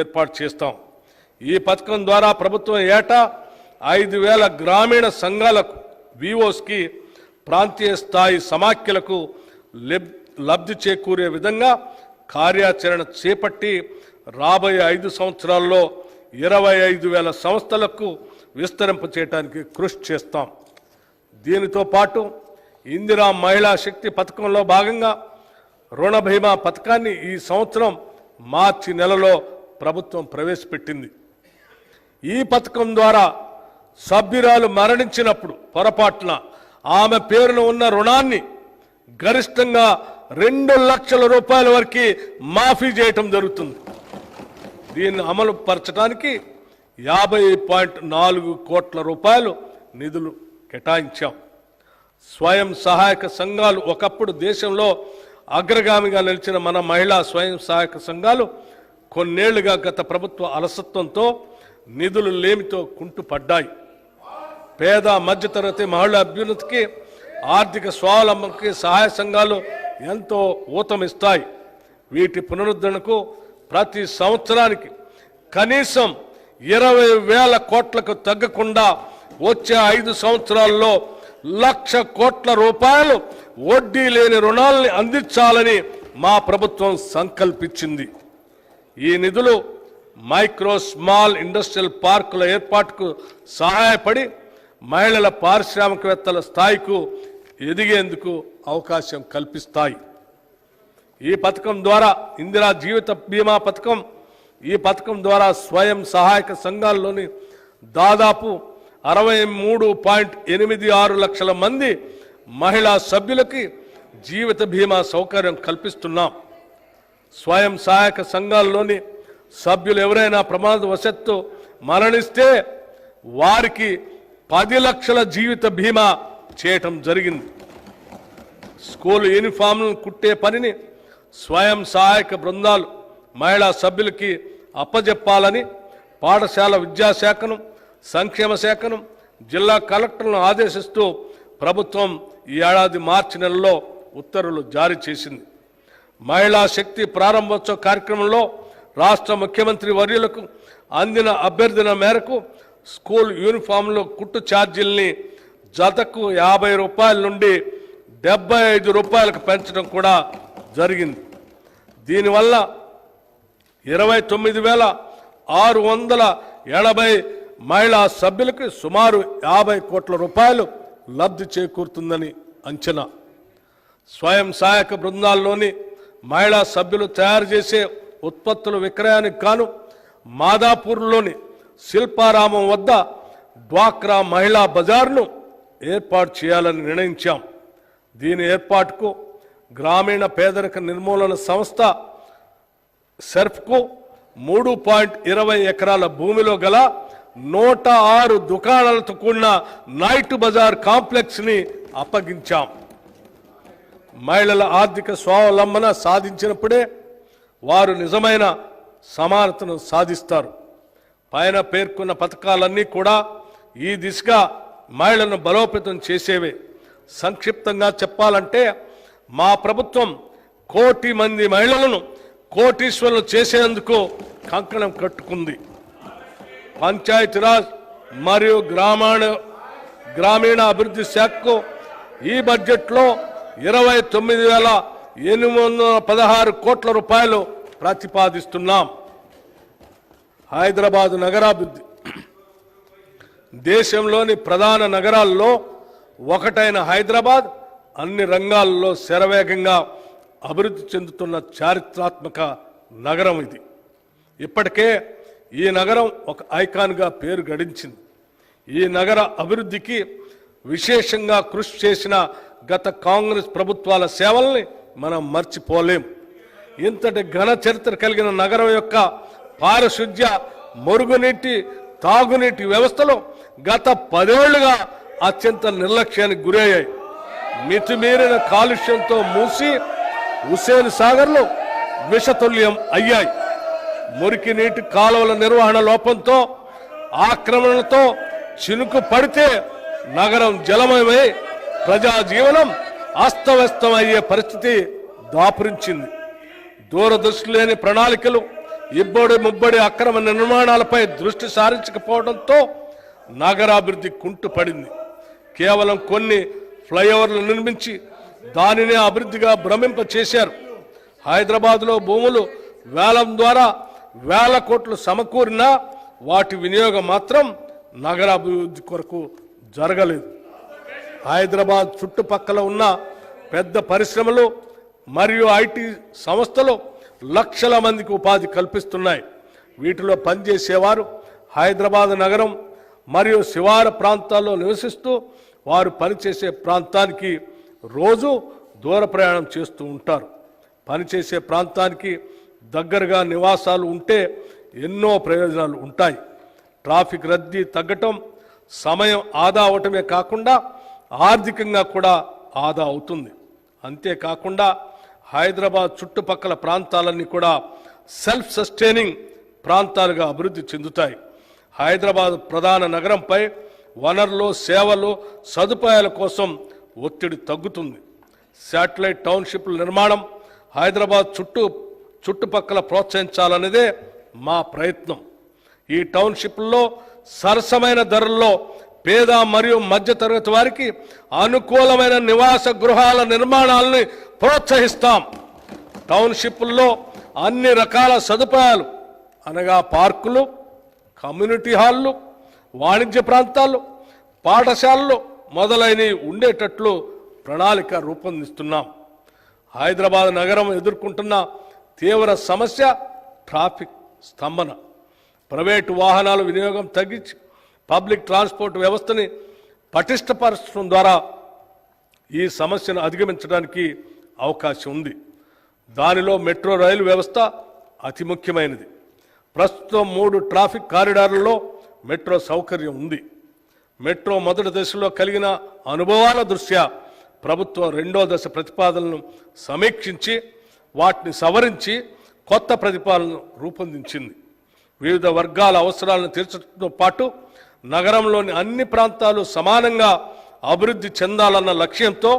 ఏర్పాటు చేస్తాం. ఈ పథకం ద్వారా ప్రభుత్వం ఏటా 5,000 గ్రామీణ సంఘాలకు, వివోస్కి, ప్రాంతీయ స్థాయి సమాఖ్యలకు లబ్ధి చేకూరే విధంగా కార్యాచరణ చేపట్టి రాబోయే 5 సంవత్సరాల్లో 25,000 సంస్థలకు విస్తరింప చేయడానికి కృషి చేస్తాం. దీనితో పాటు ఇందిరా మహిళా శక్తి పథకంలో భాగంగా రుణ బీమా పథకాన్ని ఈ సంవత్సరం మార్చి నెలలో ప్రభుత్వం ప్రవేశపెట్టింది. ఈ పథకం ద్వారా సభ్యురాలు మరణించినప్పుడు పొరపాటున ఆమె పేరున ఉన్న రుణాన్ని గరిష్టంగా 2 లక్షల రూపాయల వరకు మాఫీ చేయటం జరుగుతుంది. దీన్ని అమలు పరచడానికి 50.4 కోట్ల రూపాయలు నిధులు కేటాయించాం. స్వయం సహాయక సంఘాలు ఒకప్పుడు దేశంలో అగ్రగామిగా నిలిచిన మన మహిళా స్వయం సహాయక సంఘాలు కొన్నేళ్లుగా గత ప్రభుత్వ అలసత్వంతో నిధులు లేమితో కుంటుపడ్డాయి. పేద మధ్యతరగతి మహిళా అభ్యున్నతికి, ఆర్థిక స్వావలంబనకి సహాయ సంఘాలు ఎంతో ఊతమిస్తాయి. వీటి పునరుద్ధరణకు ప్రతి సంవత్సరానికి కనీసం 20,000 కోట్లకు తగ్గకుండా వచ్చే 5 సంవత్సరాల్లో 1,00,000 కోట్ల రూపాయలు వడ్డీ లేని రుణాలని అందించాలని మా ప్రభుత్వం సంకల్పించింది. ఈ నిధులు మైక్రో స్మాల్ ఇండస్ట్రియల్ పార్కుల ఏర్పాటుకు సహాయపడి మహిళల పారిశ్రామికవేత్తల స్థాయికు ఎదిగేందుకు అవకాశం కల్పిస్తాయి. ఈ పథకం ద్వారా ఇందిరా జీవిత బీమా పథకం, ఈ పథకం ద్వారా స్వయం సహాయక సంఘాల్లోని దాదాపు 63.86 లక్షల మంది మహిళా సభ్యులకి జీవిత బీమా సౌకర్యం కల్పిస్తున్నాం. స్వయం సహాయక సంఘాల్లోని సభ్యులు ఎవరైనా ప్రమాదవశాత్తు మరణిస్తే వారికి 10 లక్షల జీవిత బీమా చేయటం జరిగింది. స్కూల్ యూనిఫామ్లను కుట్టే పనిని స్వయం సహాయక బృందాలు మహిళా సభ్యులకి అప్పజెప్పాలని పాఠశాల విద్యాశాఖను, సంక్షేమ శాఖను, జిల్లా కలెక్టర్లను ఆదేశిస్తూ ప్రభుత్వం ఈ ఏడాది మార్చి నెలలో ఉత్తర్వులు జారీ చేసింది. మహిళా శక్తి ప్రారంభోత్సవ కార్యక్రమంలో రాష్ట్ర ముఖ్యమంత్రి వర్యులకు అందిన అభ్యర్థన మేరకు స్కూల్ యూనిఫామ్లో కుట్టు ఛార్జీల్ని జతకు 50 రూపాయల నుండి 75 రూపాయలకు పెంచడం కూడా జరిగింది. దీనివల్ల 29,680 మహిళా సభ్యులకు సుమారు 50 కోట్ల రూపాయలు లబ్ధి చేకూరుతుందని అంచనా. స్వయం సహాయక బృందాల్లోని మహిళా సభ్యులు తయారు చేసే ఉత్పత్తుల విక్రయానికి గాను మాదాపూర్లోని శిల్పారామం వద్ద డ్వాక్రా మహిళా బజార్ను ఏర్పాటు చేయాలని నిర్ణయించాం. దీని ఏర్పాటుకు గ్రామీణ పేదరిక నిర్మూలన సంస్థ సెర్ఫ్కు 3.20 ఎకరాల భూమిలో గల 106 దుకాణాలతో కూడిన నైట్ బజార్ కాంప్లెక్స్ ని అప్పగించాం. మహిళల ఆర్థిక స్వావలంబన సాధించినప్పుడే వారు నిజమైన సమానతను సాధిస్తారు. పైన పేర్కొన్న పథకాలన్నీ కూడా ఈ దిశగా మహిళలను బలోపేతం చేసేవే. సంక్షిప్తంగా చెప్పాలంటే మా ప్రభుత్వం 1 కోటి మంది మహిళలను కోటీశ్వరులు చేసేందుకు కంకణం కట్టుకుంది. పంచాయతీరాజ్ మరియు గ్రామీణ అభివృద్ధి శాఖకు ఈ బడ్జెట్లో 29,816 కోట్ల రూపాయలు ప్రతిపాదిస్తున్నాం. హైదరాబాద్ నగరాభివృద్ధి దేశంలోని ప్రధాన నగరాల్లో ఒకటైన హైదరాబాద్ అన్ని రంగాల్లో శరవేగంగా అభివృద్ధి చెందుతున్న చారిత్రాత్మక నగరం ఇది. ఇప్పటికే ఈ నగరం ఒక ఐకాన్గా పేరు గడించింది. ఈ నగర అభివృద్ధికి విశేషంగా కృషి చేసిన గత కాంగ్రెస్ ప్రభుత్వాల సేవల్ని మనం మర్చిపోలేం. ఇంతటి ఘన చరిత్ర కలిగిన నగరం యొక్క పారిశుద్ధ్య, మురుగునీటి, తాగునీటి వ్యవస్థలో గత 10 ఏళ్లుగా అత్యంత నిర్లక్ష్యానికి గురయ్యాయి. మితిమీరిన కాలుష్యంతో మూసి హుస్సేన్ సాగర్లు విషతుల్యం అయ్యాయి. మురికి నీటి కాలువల నిర్వహణ లోపంతో, ఆక్రమణలతో చినుకు పడితే నగరం జలమయమై ప్రజా జీవనం అస్తవ్యస్తమయ్యే పరిస్థితి దాపురించింది. దూరదృష్టి లేని ప్రణాళికలు, ఇబ్బడి ముబ్బడి అక్రమ నిర్మాణాలపై దృష్టి సారించకపోవడంతో నగరాభివృద్ధి కుంటుపడింది. కేవలం కొన్ని ఫ్లైఓవర్లు నిర్మించి దానినే అభివృద్ధిగా భ్రమింప చేశారు. హైదరాబాద్లో భూములు వేలం ద్వారా 1,000 కోట్లు సమకూరినా వాటి వినియోగం మాత్రం నగరాభివృద్ధి కొరకు జరగలేదు. హైదరాబాద్ చుట్టుపక్కల ఉన్న పెద్ద పరిశ్రమలు మరియు ఐటీ సంస్థలు లక్షల మందికి ఉపాధి కల్పిస్తున్నాయి. వీటిలో పనిచేసేవారు హైదరాబాద్ నగరం మరియు శివార ప్రాంతాల్లో నివసిస్తూ వారు పనిచేసే ప్రాంతానికి రోజు దూర ప్రయాణం చేస్తూ ఉంటారు. పనిచేసే ప్రాంతానికి దగ్గరగా నివాసాలు ఉంటే ఎన్నో ప్రయోజనాలు ఉంటాయి. ట్రాఫిక్ రద్దీ తగ్గటం, సమయం ఆదా అవటమే కాకుండా ఆర్థికంగా కూడా ఆదా అవుతుంది. అంతేకాకుండా హైదరాబాద్ చుట్టుపక్కల ప్రాంతాలన్నీ కూడా సెల్ఫ్ సస్టైనింగ్ ప్రాంతాలుగా అభివృద్ధి చెందుతాయి. హైదరాబాద్ ప్రధాన నగరంపై వనరులు, సేవలు, సదుపాయాల కోసం ఒత్తిడి తగ్గుతుంది. శాటిలైట్ టౌన్షిప్ల నిర్మాణం హైదరాబాద్ చుట్టుపక్కల ప్రోత్సహించాలనేదే మా ప్రయత్నం. ఈ టౌన్షిప్ల్లో సరసమైన ధరల్లో పేద మరియు మధ్యతరగతి వారికి అనుకూలమైన నివాస గృహాల నిర్మాణాలని ప్రోత్సహిస్తాం. టౌన్షిప్ల్లో అన్ని రకాల సదుపాయాలు అనగా పార్కులు, కమ్యూనిటీ హాళ్ళు, వాణిజ్య ప్రాంతాలు, పాఠశాలలు మొదలైనవి ఉండేటట్లు ప్రణాళిక రూపొందిస్తున్నాం. హైదరాబాద్ నగరం ఎదుర్కొంటున్న తీవ్ర సమస్య ట్రాఫిక్ స్తంభన. ప్రైవేటు వాహనాల వినియోగం తగ్గించి పబ్లిక్ ట్రాన్స్పోర్ట్ వ్యవస్థని పటిష్టపరచడం ద్వారా ఈ సమస్యను అధిగమించడానికి అవకాశం ఉంది. దానిలో మెట్రో రైలు వ్యవస్థ అతి ముఖ్యమైనది. ప్రస్తుతం 3 ట్రాఫిక్ కారిడార్లలో మెట్రో సౌకర్యం ఉంది. మెట్రో మొదటి దశలో కలిగిన అనుభవాల దృష్ట్యా ప్రభుత్వం 2వ దశ ప్రతిపాదనలను సమీక్షించి వాటిని సవరించి కొత్త ప్రతిపాదనను రూపొందించింది. వివిధ వర్గాల అవసరాలను తీర్చడంతో పాటు నగరంలోని అన్ని ప్రాంతాలు సమానంగా అభివృద్ధి చెందాలన్న లక్ష్యంతో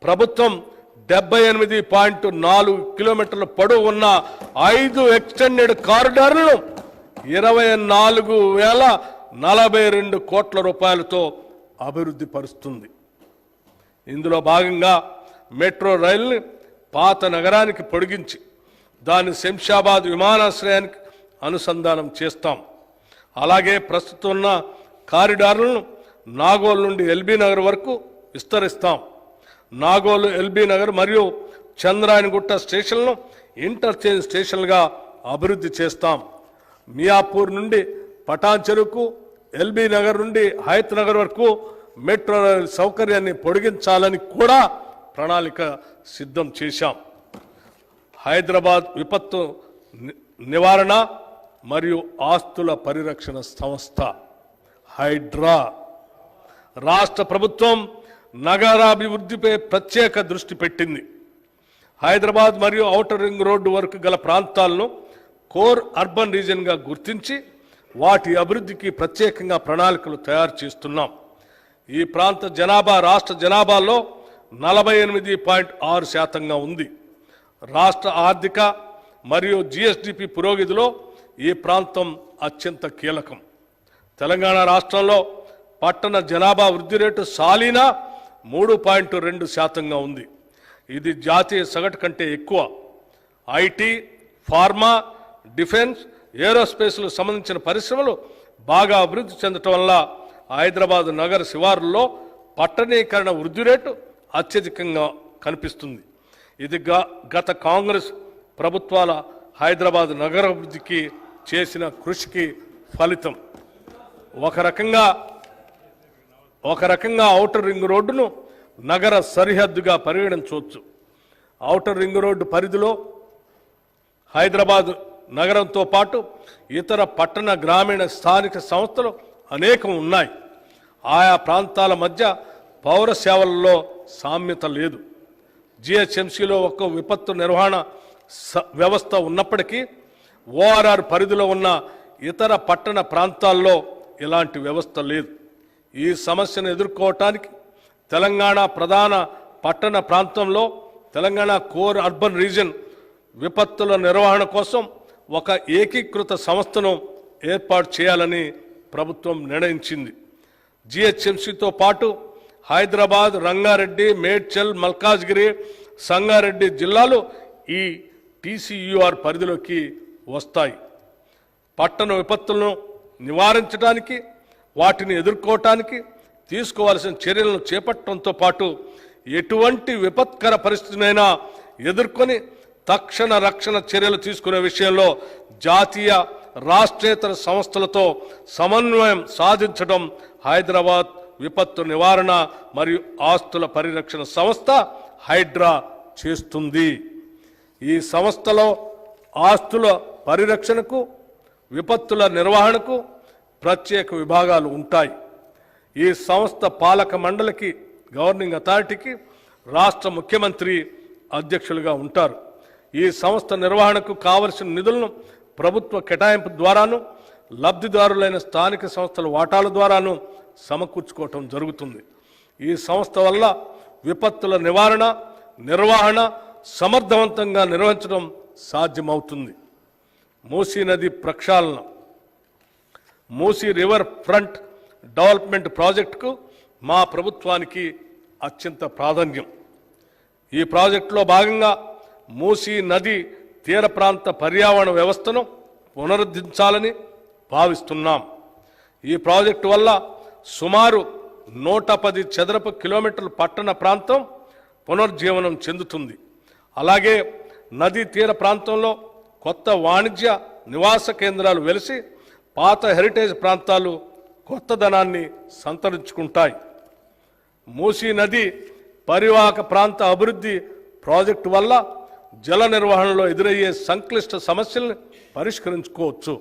ప్రభుత్వం 78.4 కిలోమీటర్ల పొడవు ఉన్న 5 ఎక్స్టెండెడ్ కారిడార్లను 24,042 కోట్ల రూపాయలతో అభివృద్ధి పరుస్తుంది. ఇందులో భాగంగా మెట్రో రైలుని పాత నగరానికి పొడిగించి దాన్ని శంషాబాద్ విమానాశ్రయానికి అనుసంధానం చేస్తాం. అలాగే ప్రస్తుతం ఉన్న కారిడార్లను నాగోల్ నుండి ఎల్బీ నగర్ వరకు విస్తరిస్తాం. నాగోల్, ఎల్బీ నగర్ మరియు చంద్రాయనగుట్ట స్టేషన్లను ఇంటర్చేంజ్ స్టేషన్లుగా అభివృద్ధి చేస్తాం. మియాపూర్ నుండి పటాన్ చెరువుకు, ఎల్బీ నగర్ నుండి హయత్ నగర్ వరకు మెట్రో రైలు సౌకర్యాన్ని పొడిగించాలని కూడా ప్రణాళిక సిద్ధం చేశాం. హైదరాబాద్ విపత్తు నివారణ మరియు ఆస్తుల పరిరక్షణ సంస్థ హైడ్రా రాష్ట్ర ప్రభుత్వం నగరాభివృద్ధిపై ప్రత్యేక దృష్టి పెట్టింది. హైదరాబాద్ మరియు ఔటర్ రింగ్ రోడ్డు వరకు గల ప్రాంతాలను కోర్ అర్బన్ రీజియన్గా గుర్తించి వాటి అభివృద్ధికి ప్రత్యేకంగా ప్రణాళికలు తయారు చేస్తున్నాం. ఈ ప్రాంత జనాభా రాష్ట్ర జనాభాలో 48.6% ఉంది. రాష్ట్ర ఆర్థిక మరియు జిఎస్డిపి పురోగతిలో ఈ ప్రాంతం అత్యంత కీలకం. తెలంగాణ రాష్ట్రంలో పట్టణ జనాభా వృద్ధి రేటు సాలీనా 3.2% ఉంది. ఇది జాతీయ సగటు కంటే ఎక్కువ. ఐటీ, ఫార్మా, డిఫెన్స్, ఏరోస్పేస్లకు సంబంధించిన పరిశ్రమలు బాగా అభివృద్ధి చెందటం వల్ల హైదరాబాద్ నగర శివారుల్లో పట్టణీకరణ వృద్ధి రేటు అత్యధికంగా కనిపిస్తుంది. ఇది గత కాంగ్రెస్ ప్రభుత్వాల హైదరాబాద్ నగరాభివృద్ధికి చేసిన కృషికి ఫలితం. ఒక రకంగా ఔటర్ రింగ్ రోడ్డును నగర సరిహద్దుగా పరిగణించవచ్చు. ఔటర్ రింగ్ రోడ్డు పరిధిలో హైదరాబాద్ నగరంతో పాటు ఇతర పట్టణ, గ్రామీణ, స్థానిక సంస్థలు అనేకం ఉన్నాయి. ఆయా ప్రాంతాల మధ్య పౌర సేవలలో సామ్యత లేదు. జిహెచ్ఎంసీలో ఒక విపత్తు నిర్వహణ వ్యవస్థ ఉన్నప్పటికీ ఓఆర్ఆర్ పరిధిలో ఉన్న ఇతర పట్టణ ప్రాంతాల్లో ఇలాంటి వ్యవస్థ లేదు. ఈ సమస్యను ఎదుర్కోవటానికి తెలంగాణ ప్రధాన పట్టణ ప్రాంతంలో తెలంగాణ కోర్ అర్బన్ రీజియన్ విపత్తుల నిర్వహణ కోసం ఒక ఏకీకృత సంస్థను ఏర్పాటు చేయాలని ప్రభుత్వం నిర్ణయించింది. జిహెచ్ఎంసీతో పాటు హైదరాబాద్, రంగారెడ్డి, మేడ్చల్, మల్కాజ్గిరి, సంగారెడ్డి జిల్లాలు ఈ టీసీయూఆర్ పరిధిలోకి వస్తాయి. పట్టణ విపత్తులను నివారించడానికి, వాటిని ఎదుర్కోవటానికి తీసుకోవాల్సిన చర్యలను చేపట్టడంతో పాటు ఎటువంటి విపత్కర పరిస్థితినైనా ఎదుర్కొని తక్షణ రక్షణ చర్యలు తీసుకునే విషయంలో జాతీయ, రాష్ట్రేతర సంస్థలతో సమన్వయం సాధించడం హైదరాబాద్ విపత్తు నివారణ మరియు ఆస్తుల పరిరక్షణ సంస్థ హైడ్రా చేస్తుంది. ఈ సంస్థలో ఆస్తుల పరిరక్షణకు, విపత్తుల నిర్వహణకు ప్రత్యేక విభాగాలు ఉంటాయి. ఈ సంస్థ పాలక మండలికి, గవర్నింగ్ అథారిటీకి రాష్ట్ర ముఖ్యమంత్రి అధ్యక్షులుగా ఉంటారు. ఈ సంస్థ నిర్వహణకు కావలసిన నిధులను ప్రభుత్వ కేటాయింపు ద్వారాను, లబ్ధిదారులైన స్థానిక సంస్థల వాటాల ద్వారాను సమకూర్చుకోవటం జరుగుతుంది. ఈ సంస్థ వల్ల విపత్తుల నివారణ, నిర్వహణ సమర్థవంతంగా నిర్వహించడం సాధ్యమవుతుంది. మూసీ నది ప్రక్షాళన, మూసీ రివర్ ఫ్రంట్ డెవలప్మెంట్ ప్రాజెక్టుకు మా ప్రభుత్వానికి అత్యంత ప్రాధాన్యం. ఈ ప్రాజెక్టులో భాగంగా మూసీ నది తీర ప్రాంత పర్యావరణ వ్యవస్థను పునరుద్ధరించాలని భావిస్తున్నాం. ఈ ప్రాజెక్టు వల్ల సుమారు 110 చదరపు కిలోమీటర్ల పట్టణ ప్రాంతం పునర్జీవనం చెందుతుంది. అలాగే నదీ తీర ప్రాంతంలో కొత్త వాణిజ్య నివాస కేంద్రాలు వెలిసి పాత హెరిటేజ్ ప్రాంతాలు కొత్తదనాన్ని సంతరించుకుంటాయి. మూసీ నది పరివాహక ప్రాంత అభివృద్ధి ప్రాజెక్టు వల్ల జల నిర్వహణలో ఎదురయ్యే సంక్లిష్ట సమస్యలను పరిష్కరించుకోవచ్చు.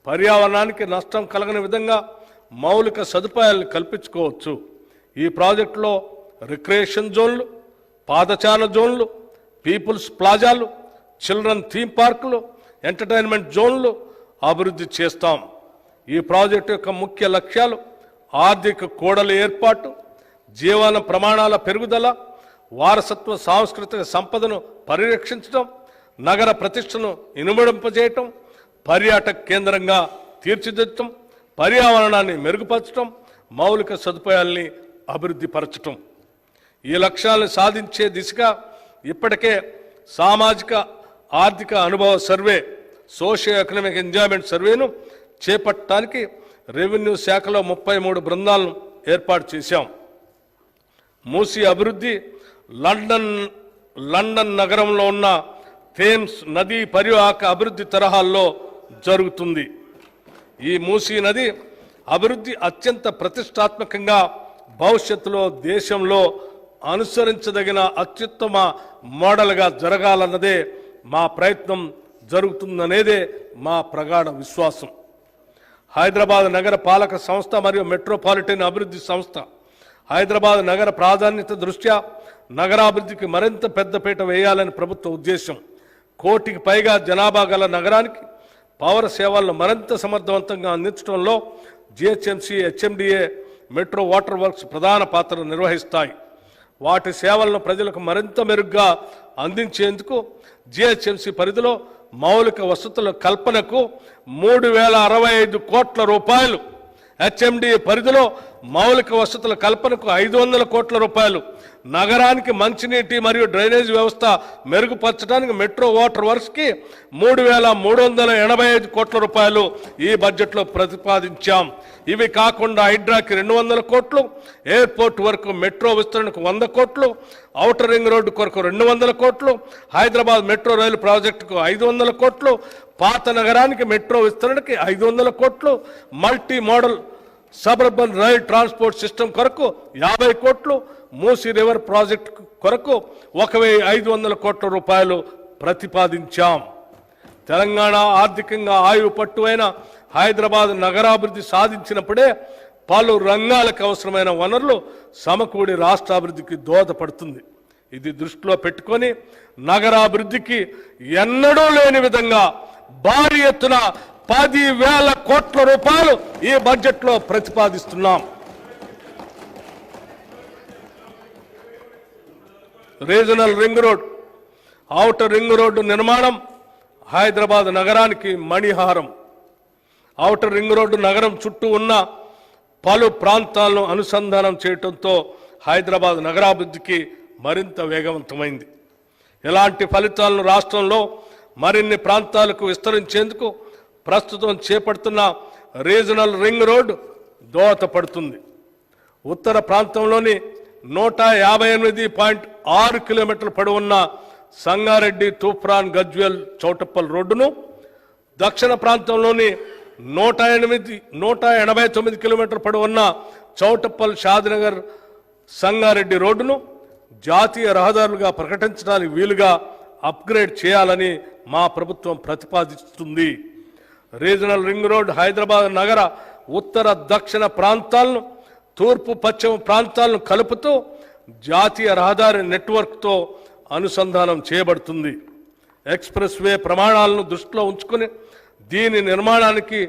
పర్యావరణానికి నష్టం కలగని విధంగా మౌలిక సదుపాయాలను కల్పించుకోవచ్చు. ఈ ప్రాజెక్టులో రిక్రియేషన్ జోన్లు, పాదచార జోన్లు, పీపుల్స్ ప్లాజాలు, చిల్డ్రన్ థీమ్ పార్కులు, ఎంటర్టైన్మెంట్ జోన్లు, అభివృద్ధి చేస్తాం. ఈ ప్రాజెక్టు యొక్క ముఖ్య లక్ష్యాలు ఆర్థిక కూడలి ఏర్పాటు, జీవన ప్రమాణాల పెరుగుదల, వారసత్వ సాంస్కృతిక సంపదను పరిరక్షించడం, నగర ప్రతిష్టను ఇనుమడింపజేయటం, పర్యాటక కేంద్రంగా తీర్చిదిద్దటం, పర్యావరణాన్ని మెరుగుపరచడం, మౌలిక సదుపాయాల్ని అభివృద్ధి పరచటం. ఈ లక్ష్యాలను సాధించే దిశగా ఇప్పటికే సామాజిక ఆర్థిక అనుభవ సర్వే, సోషియో ఎకనామిక్ ఎంజాయ్మెంట్ సర్వేను చేపట్టడానికి రెవెన్యూ శాఖలో 33 బృందాలను ఏర్పాటు చేశాం. మూసీ అభివృద్ధి లండన్ నగరంలో ఉన్న థేమ్స్ నదీ పరివాహక అభివృద్ధి తరహాల్లో జరుగుతుంది. ఈ మూసీ నది అభివృద్ధి అత్యంత ప్రతిష్టాత్మకంగా భవిష్యత్తులో దేశంలో అనుసరించదగిన అత్యుత్తమ మోడల్గా జరగాలన్నదే మా ప్రయత్నం జరుగుతుందనేదే మా ప్రగాఢ విశ్వాసం. హైదరాబాద్ నగర పాలక సంస్థ మరియు మెట్రోపాలిటన్ అభివృద్ధి సంస్థ హైదరాబాద్ నగర ప్రాధాన్యత దృష్ట్యా నగరాభివృద్ధికి మరింత పెద్దపీట వేయాలని ప్రభుత్వ ఉద్దేశం. 1 కోటికి పైగా జనాభా గల నగరానికి పౌర సేవలను మరింత సమర్థవంతంగా అందించడంలో GHMC, HMDA, metro water works ప్రధాన పాత్ర నిర్వహిస్తాయి. వాటి సేవలను ప్రజలకు మరింత మెరుగ్గా అందించేందుకు జిహెచ్ఎంసీ పరిధిలో మౌలిక వసతుల కల్పనకు 3065 కోట్ల రూపాయలు, హెచ్ఎండి పరిధిలో మౌలిక వసతుల కల్పనకు 500 కోట్ల రూపాయలు, నగరానికి మంచినీటి మరియు డ్రైనేజ్ వ్యవస్థ మెరుగుపరచడానికి మెట్రో వాటర్ వర్క్స్కి 3385 కోట్ల రూపాయలు ఈ బడ్జెట్లో ప్రతిపాదించాం. ఇవి కాకుండా హైడ్రాకి 200 కోట్లు, ఎయిర్పోర్ట్ వరకు మెట్రో విస్తరణకు 100 కోట్లు, ఔటర్ రింగ్ రోడ్డు కొరకు 200 కోట్లు, హైదరాబాద్ మెట్రో రైలు ప్రాజెక్టుకు 500 కోట్లు, పాత నగరానికి మెట్రో విస్తరణకి 500 కోట్లు, multi modal suburban rail transport system కొరకు 50 కోట్లు, మూసీ రివర్ ప్రాజెక్టు కొరకు 1500 కోట్ల రూపాయలు ప్రతిపాదించాం. తెలంగాణ ఆర్థికంగా ఆయువు పట్టువైన హైదరాబాద్ నగరాభివృద్ధి సాధించినప్పుడే పలు రంగాలకు అవసరమైన వనరులు సమకూడి రాష్ట్రాభివృద్ధికి దోహదపడుతుంది. ఇది దృష్టిలో పెట్టుకొని నగరాభివృద్ధికి ఎన్నడూ లేని విధంగా భారీ ఎత్తున 10,000 కోట్ల రూపాయలు ఈ బడ్జెట్లో ప్రతిపాదిస్తున్నాం. Regional ring road, outer ring road నిర్మాణం హైదరాబాద్ నగరానికి మణిహారం. ఔటర్ రింగ్ రోడ్డు నగరం చుట్టూ ఉన్న పలు ప్రాంతాలను అనుసంధానం చేయడంతో హైదరాబాద్ నగరాభివృద్ధికి మరింత వేగవంతమైంది. ఇలాంటి ఫలితాలను రాష్ట్రంలో మరిన్ని ప్రాంతాలకు విస్తరించేందుకు ప్రస్తుతం చేపడుతున్న రీజనల్ రింగ్ రోడ్ దోహదపడుతుంది. ఉత్తర ప్రాంతంలోని 158.6 కిలోమీటర్ల పొడవున్న సంగారెడ్డి, తూప్రాన్, గజ్వేల్, చౌటప్పల్ రోడ్డును, దక్షిణ ప్రాంతంలోని 189 కిలోమీటర్ల పొడవున్న చౌటప్పల్, షాద్నగర్, సంగారెడ్డి రోడ్డును జాతీయ రహదారులుగా ప్రకటించడానికి వీలుగా అప్గ్రేడ్ చేయాలని మా ప్రభుత్వం ప్రతిపాదిస్తుంది. రీజనల్ రింగ్ రోడ్ హైదరాబాద్ నగర ఉత్తర దక్షిణ ప్రాంతాలను, తూర్పు పశ్చిమ ప్రాంతాలను కలుపుతూ జాతీయ రహదారి నెట్వర్క్తో అనుసంధానం చేయబడుతుంది. ఎక్స్ప్రెస్ వే ప్రమాణాలను దృష్టిలో ఉంచుకుని దీని నిర్మాణానికి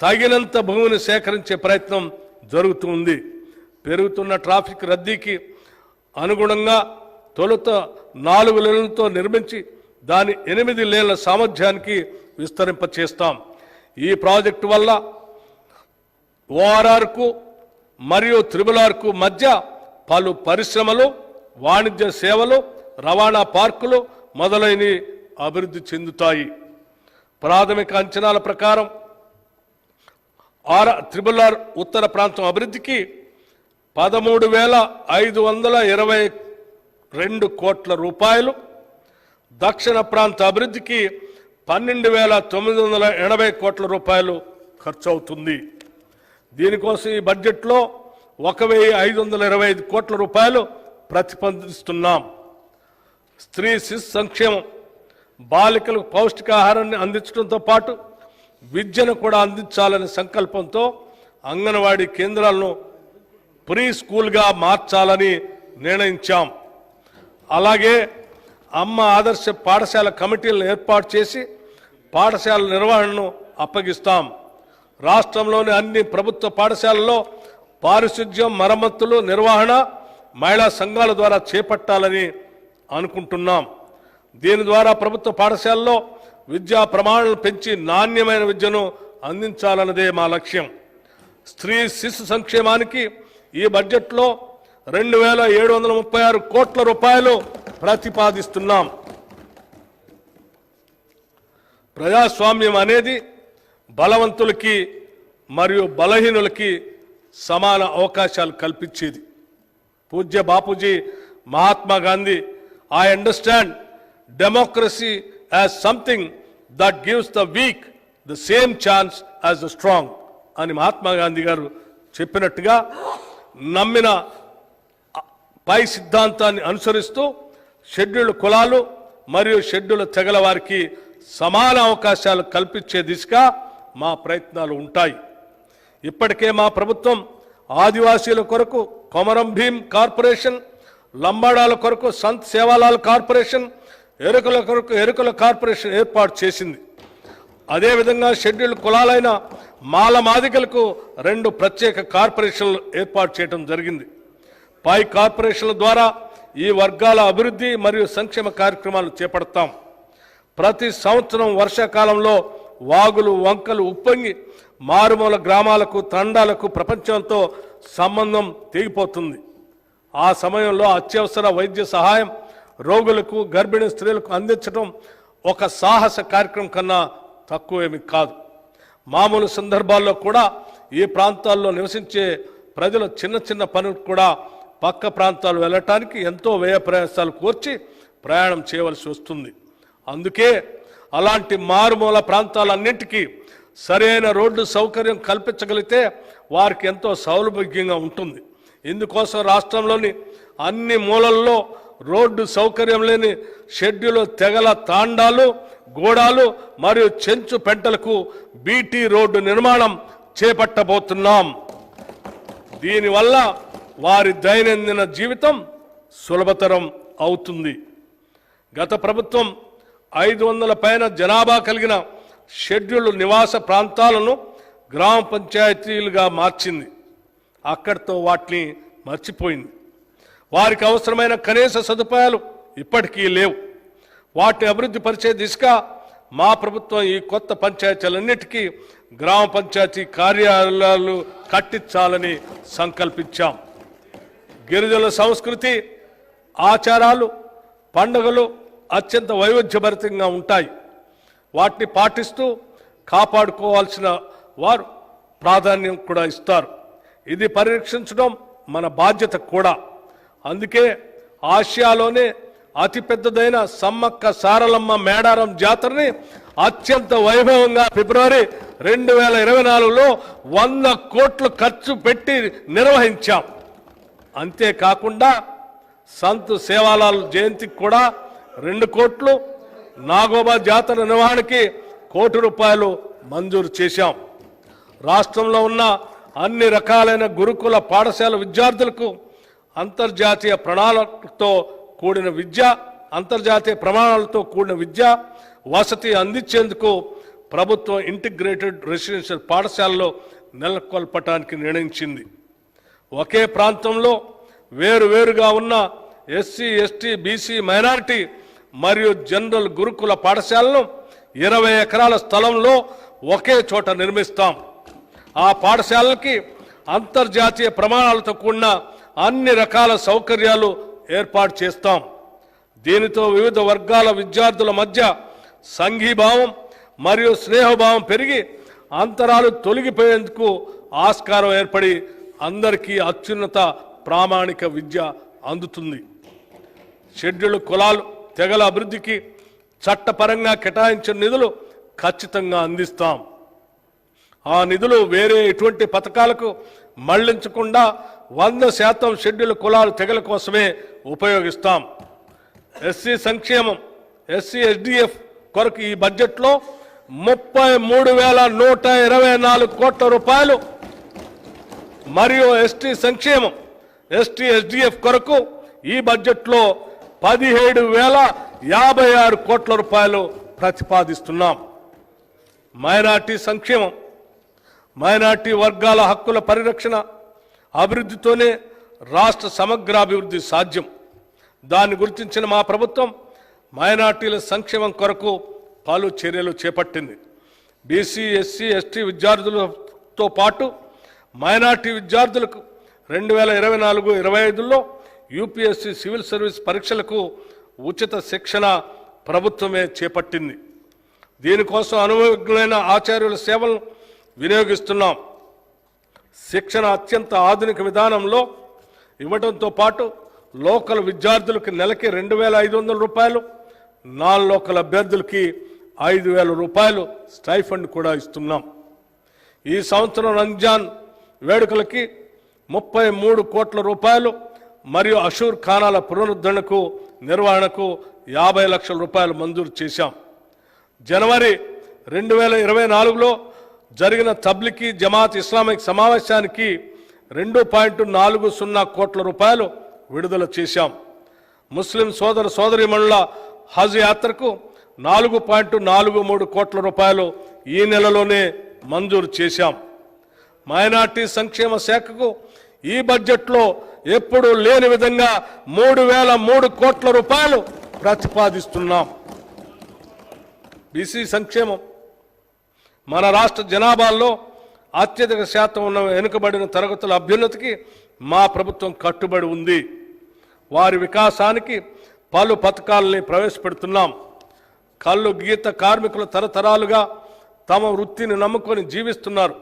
తగినంత భూమిని సేకరించే ప్రయత్నం జరుగుతుంది. పెరుగుతున్న ట్రాఫిక్ రద్దీకి అనుగుణంగా తొలుత 4 లేన్లతో నిర్మించి దాని 8 లేన్ల సామర్థ్యానికి విస్తరింపచేస్తాం. ఈ ప్రాజెక్టు వల్ల ఓఆర్ఆర్కు మరియు త్రిబుల్-ఆర్కు మధ్య పలు పరిశ్రమలు, వాణిజ్య సేవలు, రవాణా పార్కులు మొదలైనవి అభివృద్ధి చెందుతాయి. ప్రాథమిక అంచనాల ప్రకారం త్రిబుల్-ఆర్ ఉత్తర ప్రాంతం అభివృద్ధికి 13,522 కోట్ల రూపాయలు, దక్షిణ ప్రాంత అభివృద్ధికి 12,980 కోట్ల రూపాయలు ఖర్చు అవుతుంది. దీనికోసం ఈ బడ్జెట్లో 1,525 కోట్ల రూపాయలు ప్రతిపాదిస్తున్నాం. స్త్రీ శిశు సంక్షేమం, బాలికలకు పౌష్టికాహారాన్ని అందించడంతో పాటు విద్యను కూడా అందించాలనే సంకల్పంతో అంగన్వాడీ కేంద్రాలను ప్రీ స్కూల్గా మార్చాలని నిర్ణయించాం. అలాగే అమ్మ ఆదర్శ పాఠశాల కమిటీలను ఏర్పాటు చేసి పాఠశాల నిర్వహణను అప్పగిస్తాం. రాష్ట్రంలోని అన్ని ప్రభుత్వ పాఠశాలల్లో పారిశుధ్యం, మరమ్మతులు, నిర్వహణ మహిళా సంఘాల ద్వారా చేపట్టాలని అనుకుంటున్నాం. దీని ద్వారా ప్రభుత్వ పాఠశాలలో విద్యా ప్రమాణాలను పెంచి నాణ్యమైన విద్యను అందించాలన్నదే మా లక్ష్యం. స్త్రీ శిశు సంక్షేమానికి ఈ బడ్జెట్లో 2,736 కోట్ల రూపాయలు ప్రతిపాదిస్తున్నాం. ప్రజాస్వామ్యం అనేది బలవంతులకి మరియు బలహీనులకి సమాన అవకాశాలు కల్పించేది. పూజ్య Bapuji Mahatma Gandhi, I understand democracy as something that gives the week the same chance as the strong అని మహాత్మా గాంధీ గారు చెప్పినట్టుగా నమ్మిన పై సిద్ధాంతాన్ని అనుసరిస్తూ షెడ్యూల్డ్ కులాలు మరియు షెడ్యూల్డ్ తెగల వారికి సమాన అవకాశాలు కల్పించే దిశగా మా ప్రయత్నాలు ఉంటాయి. ఇప్పటికే మా ప్రభుత్వం ఆదివాసీల కొరకు కొమరం భీం కార్పొరేషన్, లంబాడాల కొరకు సంత్ సేవాలాల్ కార్పొరేషన్, ఎరుకల కొరకు ఎరుకల కార్పొరేషన్ ఏర్పాటు చేసింది. అదేవిధంగా షెడ్యూల్డ్ కులాలైన మాల మాదిగలకు 2 ప్రత్యేక కార్పొరేషన్లు ఏర్పాటు చేయడం జరిగింది. పై కార్పొరేషన్ల ద్వారా ఈ వర్గాల అభివృద్ధి మరియు సంక్షేమ కార్యక్రమాలు చేపడతాం. ప్రతి సంవత్సరం వర్షాకాలంలో వాగులు, వంకలు ఉప్పొంగి మారుమూల గ్రామాలకు, తండాలకు ప్రపంచంతో సంబంధం తెగిపోతుంది. ఆ సమయంలో అత్యవసర వైద్య సహాయం రోగులకు, గర్భిణీ స్త్రీలకు అందించడం ఒక సాహస కార్యక్రమం కన్నా తక్కువేమీ కాదు. మామూలు సందర్భాల్లో కూడా ఈ ప్రాంతాల్లో నివసించే ప్రజలు చిన్న చిన్న పనులకు కూడా పక్క ప్రాంతాలు వెళ్ళటానికి ఎంతో వ్యయ ప్రయాసాలు కోర్చి ప్రయాణం చేయవలసి వస్తుంది. అందుకే అలాంటి మారుమూల ప్రాంతాలన్నింటికీ సరైన రోడ్డు సౌకర్యం కల్పించగలిగితే వారికి ఎంతో సౌలభ్యంగా ఉంటుంది. ఇందుకోసం రాష్ట్రంలోని అన్ని మూలల్లో రోడ్డు సౌకర్యం లేని షెడ్యూల్ తెగల తాండాలు, గోడాలు మరియు చెంచు పెంటలకు బీటీ రోడ్డు నిర్మాణం చేపట్టబోతున్నాం. దీనివల్ల వారి దైనందిన జీవితం సులభతరం అవుతుంది. గత ప్రభుత్వం 500 పైన జనాభా కలిగిన షెడ్యూల్ నివాస ప్రాంతాలను గ్రామ పంచాయతీలుగా మార్చింది. అక్కడితో వాటిని మర్చిపోయింది. వారికి అవసరమైన కనీస సదుపాయాలు ఇప్పటికీ లేవు. వాటిని అభివృద్ధి పరిచే దిశగా మా ప్రభుత్వం ఈ కొత్త పంచాయతీలన్నిటికీ గ్రామ పంచాయతీ కార్యాలయాలు కట్టించాలని సంకల్పించాం. గిరిజనుల సంస్కృతి, ఆచారాలు, పండుగలు అత్యంత వైవిధ్యభరితంగా ఉంటాయి. వాటిని పాటిస్తూ కాపాడుకోవాల్సిన వారు ప్రాధాన్యం కూడా ఇస్తారు. ఇది పరిరక్షించడం మన బాధ్యత కూడా. అందుకే ఆసియాలోనే అతిపెద్దదైన సమ్మక్క సారలమ్మ మేడారం జాతరని అత్యంత వైభవంగా ఫిబ్రవరి 2024లో 100 కోట్లు ఖర్చు పెట్టి నిర్వహించాం. అంతేకాకుండా సంత్ సేవాలాల్ జయంతికి కూడా 2 కోట్లు, నాగోబా జాతర నిర్వహణకి 1 కోటి రూపాయలు మంజూరు చేశాం. రాష్ట్రంలో ఉన్న అన్ని రకాలైన గురుకుల పాఠశాల విద్యార్థులకు అంతర్జాతీయ ప్రమాణాలతో కూడిన విద్య వసతి అందించేందుకు ప్రభుత్వం ఇంటిగ్రేటెడ్ రెసిడెన్షియల్ పాఠశాలలో నెలకొల్పటానికి నిర్ణయించింది. ఒకే ప్రాంతంలో వేరువేరుగా ఉన్న ఎస్సీ, ఎస్టీ, బీసీ, మైనారిటీ మరియు జనరల్ గురుకుల పాఠశాలను 20 ఎకరాల స్థలంలో ఒకే చోట నిర్మిస్తాం. ఆ పాఠశాలకి అంతర్జాతీయ ప్రమాణాలతో కూడిన అన్ని రకాల సౌకర్యాలు ఏర్పాటు చేస్తాం. దీనితో వివిధ వర్గాల విద్యార్థుల మధ్య సంఘీభావం మరియు స్నేహభావం పెరిగి అంతరాలు తొలగిపోయేందుకు ఆస్కారం ఏర్పడి అందరికీ అత్యున్నత ప్రామాణిక విద్య అందుతుంది. షెడ్యూల్డ్ కులాలు, తెగల అభివృద్ధికి చట్టపరంగా కేటాయించిన నిధులు ఖచ్చితంగా అందిస్తాం. ఆ నిధులు వేరే ఎటువంటి పథకాలకు మళ్లించకుండా 100% షెడ్యూల్డ్ కులాలు, తెగల కోసమే ఉపయోగిస్తాం. ఎస్సీ సంక్షేమం, ఎస్సీ ఎస్డిఎఫ్ కొరకు ఈ బడ్జెట్లో 33,124 కోట్ల రూపాయలు మరియు ఎస్టీ సంక్షేమం, ఎస్టీ ఎస్డిఎఫ్ కొరకు ఈ బడ్జెట్లో 17,056 కోట్ల రూపాయలు ప్రతిపాదిస్తున్నాం. మైనార్టీ సంక్షేమం, మైనార్టీ వర్గాల హక్కుల పరిరక్షణ, అభివృద్ధితోనే రాష్ట్ర సమగ్రాభివృద్ధి సాధ్యం. దాన్ని గుర్తించిన మా ప్రభుత్వం మైనార్టీల సంక్షేమం కొరకు పలు చర్యలు చేపట్టింది. బీసీ, ఎస్సీ, ఎస్టీ విద్యార్థులతో పాటు మైనార్టీ విద్యార్థులకు 2024-25లో యూపీఎస్సీ సివిల్ సర్వీస్ పరీక్షలకు ఉచిత శిక్షణ ప్రభుత్వమే చేపట్టింది. దీనికోసం అనుభవజ్ఞులైన ఆచార్యుల సేవలను వినియోగిస్తున్నాం. శిక్షణ అత్యంత ఆధునిక విధానంలో ఇవ్వడంతో పాటు లోకల్ విద్యార్థులకు నెలకి 2,500 రూపాయలు, నాన్ లోకల్ అభ్యర్థులకి 5,000 రూపాయలు స్టైఫండ్ కూడా ఇస్తున్నాం. ఈ సంవత్సరం రంజాన్ వేడుకలకి 33 కోట్ల రూపాయలు మరియు అషూర్ ఖానాల పునరుద్ధరణకు నిర్వహణకు 50 లక్షల రూపాయలు మంజూరు చేశాం. జనవరి 2024లో జరిగిన తబ్లికి జమాత్ ఇస్లామిక్ సమావేశానికి 2.40 కోట్ల రూపాయలు విడుదల చేశాం. ముస్లిం సోదర సోదరీమణుల హజ్ యాత్రకు 4.43 కోట్ల రూపాయలు ఈ నెలలోనే మంజూరు చేశాం. మైనార్టీ సంక్షేమ శాఖకు ఈ బడ్జెట్లో ఎప్పుడూ లేని విధంగా 3,003 కోట్ల రూపాయలు ప్రతిపాదిస్తున్నాం. బీసీ సంక్షేమం, మన రాష్ట్ర జనాభాలో అత్యధిక శాతం ఉన్న వెనుకబడిన తరగతుల అభ్యున్నతికి మా ప్రభుత్వం కట్టుబడి ఉంది. వారి వికాసానికి పలు పథకాలని ప్రవేశపెడుతున్నాం. కళ్ళు గీత కార్మికులు తరతరాలుగా తమ వృత్తిని నమ్ముకొని జీవిస్తున్నారు.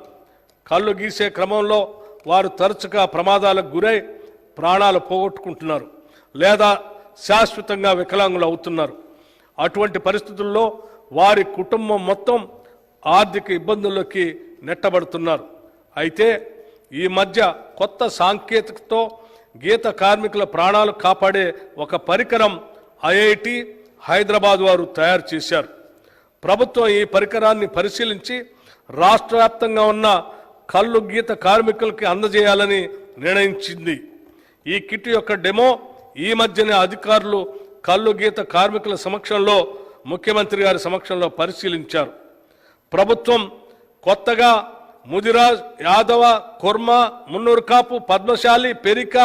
కళ్ళు గీసే క్రమంలో వారు తరచుగా ప్రమాదాలకు గురై ప్రాణాలు పోగొట్టుకుంటున్నారు లేదా శాశ్వతంగా వికలాంగులు అవుతున్నారు. అటువంటి పరిస్థితుల్లో వారి కుటుంబం మొత్తం ఆర్థిక ఇబ్బందుల్లోకి నెట్టబడుతున్నారు. అయితే ఈ మధ్య కొత్త సాంకేతికతతో గీత కార్మికుల ప్రాణాలు కాపాడే ఒక పరికరం ఐఐటి హైదరాబాద్ వారు తయారు చేశారు. ప్రభుత్వం ఈ పరికరాన్ని పరిశీలించి రాష్ట్ర వ్యాప్తంగా ఉన్న కళ్ళు గీత కార్మికులకి అందజేయాలని నిర్ణయించింది. ఈ కిట్ యొక్క డెమో ఈ మధ్యనే అధికారులు కళ్ళు గీత కార్మికుల సమక్షంలో ముఖ్యమంత్రి గారి సమక్షంలో పరిశీలించారు. ప్రభుత్వం కొత్తగా ముదిరాజ్, యాదవ, కుర్మ, మున్నూరు కాపు, పద్మశాలి, పెరిక,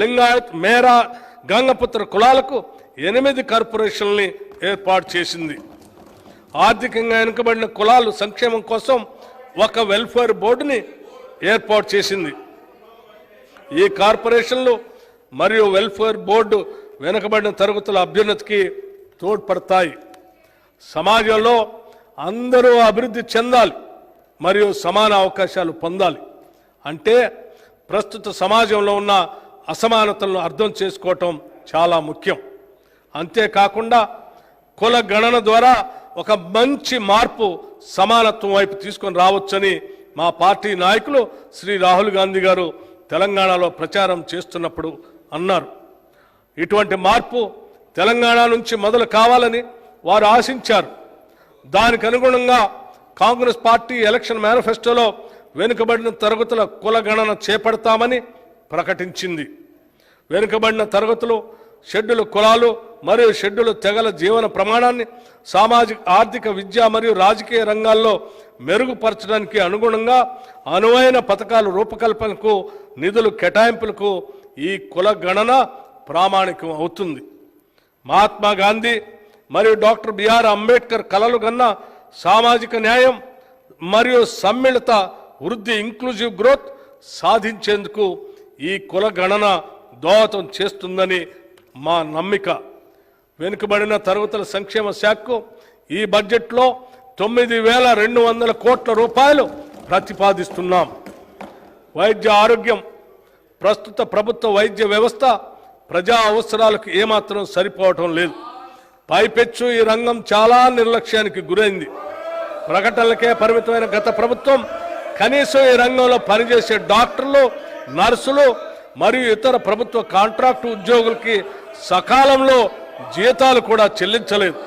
లింగాయత్, మేరా, గంగపుత్ర కులాలకు 8 కార్పొరేషన్లని ఏర్పాటు చేసింది. ఆర్థికంగా వెనుకబడిన కులాలు సంక్షేమం కోసం ఒక వెల్ఫేర్ బోర్డుని ఏర్పాటు చేసింది. ఈ కార్పొరేషన్లు మరియు వెల్ఫేర్ బోర్డు వెనుకబడిన తరగతుల అభ్యున్నతికి తోడ్పడతాయి. సమాజంలో అందరూ అభివృద్ధి చెందాలి మరియు సమాన అవకాశాలు పొందాలి అంటే ప్రస్తుత సమాజంలో ఉన్న అసమానతలను అర్థం చేసుకోవటం చాలా ముఖ్యం. అంతేకాకుండా కుల గణన ద్వారా ఒక మంచి మార్పు సమానత్వం వైపు తీసుకొని రావచ్చని మా పార్టీ నాయకులు శ్రీ రాహుల్ గాంధీ గారు తెలంగాణలో ప్రచారం చేస్తున్నప్పుడు అన్నారు. ఇటువంటి మార్పు తెలంగాణ నుంచి మొదలు కావాలని వారు ఆశించారు. దానికి అనుగుణంగా కాంగ్రెస్ పార్టీ ఎలక్షన్ మేనిఫెస్టోలో వెనుకబడిన తరగతుల కుల గణన చేపడతామని ప్రకటించింది. వెనుకబడిన తరగతులు, షెడ్యూల్ కులాలు మరియు షెడ్యూల్ తెగల జీవన ప్రమాణాన్ని సామాజిక, ఆర్థిక, విద్య మరియు రాజకీయ రంగాల్లో మెరుగుపరచడానికి అనుగుణంగా అనువైన పథకాల రూపకల్పనకు, నిధులు కేటాయింపులకు ఈ కుల గణన ప్రామాణికం అవుతుంది. మహాత్మా గాంధీ మరియు డాక్టర్ బిఆర్ అంబేద్కర్ కలలు కన్న సామాజిక న్యాయం మరియు సమ్మిళిత వృద్ధి, ఇంక్లూజివ్ గ్రోత్ సాధించేందుకు ఈ కుల గణన దోహదం చేస్తుందని మా నమ్మిక. వెనుకబడిన తరగతుల సంక్షేమ శాఖకు ఈ బడ్జెట్లో 9,200 కోట్ల రూపాయలు ప్రతిపాదిస్తున్నాం. వైద్య ఆరోగ్యం, ప్రస్తుత ప్రభుత్వ వైద్య వ్యవస్థ ప్రజా అవసరాలకు ఏమాత్రం సరిపోవటం లేదు. పైపెచ్చు ఈ రంగం చాలా నిర్లక్ష్యానికి గురైంది. ప్రకటనలకే పరిమితమైన గత ప్రభుత్వం కనీసం ఈ రంగంలో పనిచేసే డాక్టర్లు, నర్సులు మరియు ఇతర ప్రభుత్వ కాంట్రాక్టు ఉద్యోగులకి సకాలంలో జీతాలు కూడా చెల్లించలేదు.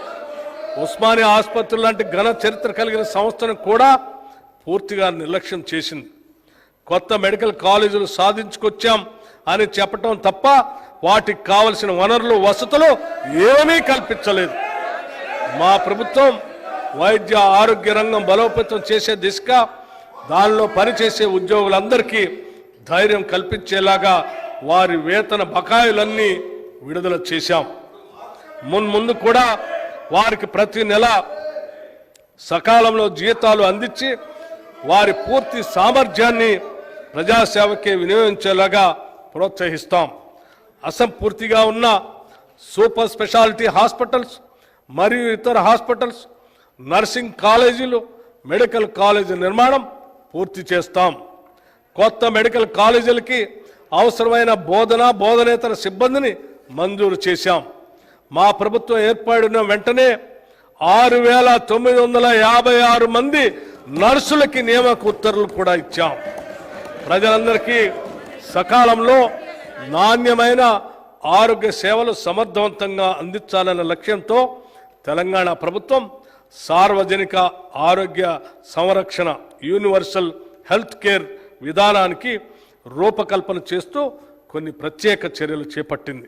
ఉస్మానియా ఆసుపత్రి లాంటి ఘన చరిత్ర కలిగిన సంస్థను కూడా పూర్తిగా నిర్లక్ష్యం చేసింది. కొత్త మెడికల్ కాలేజీలు సాధించుకొచ్చాం అని చెప్పటం తప్ప వాటికి కావలసిన వనరులు, వసతులు ఏమీ కల్పించలేదు. మా ప్రభుత్వం వైద్య ఆరోగ్య రంగం బలోపేతం చేసే దిశగా దానిలో పనిచేసే ఉద్యోగులందరికీ ధైర్యం కల్పించేలాగా వారి వేతన బకాయిలన్నీ విడుదల చేశాం. ముందు కూడా వారికి ప్రతి నెల సకాలంలో జీతాలు అందించి వారి పూర్తి సామర్థ్యాన్ని ప్రజాసేవకే వినియోగించేలాగా ప్రోత్సహిస్తాం. అసంపూర్తిగా ఉన్న సూపర్ స్పెషాలిటీ హాస్పిటల్స్ మరియు ఇతర హాస్పిటల్స్, నర్సింగ్ కాలేజీలు, మెడికల్ కాలేజీ నిర్మాణం పూర్తి చేస్తాం. కొత్త మెడికల్ కాలేజీలకి అవసరమైన బోధనేతర సిబ్బందిని మంజూరు చేశాం. మా ప్రభుత్వం ఏర్పడిన వెంటనే 6,956 మంది నర్సులకి నియామక ఉత్తర్వులు కూడా ఇచ్చాం. ప్రజలందరికీ సకాలంలో నాణ్యమైన ఆరోగ్య సేవలు సమర్థవంతంగా అందించాలన్న లక్ష్యంతో తెలంగాణ ప్రభుత్వం సార్వజనిక ఆరోగ్య సంరక్షణ యూనివర్సల్ హెల్త్ కేర్ విధానానికి రూపకల్పన చేస్తూ కొన్ని ప్రత్యేక చర్యలు చేపట్టింది.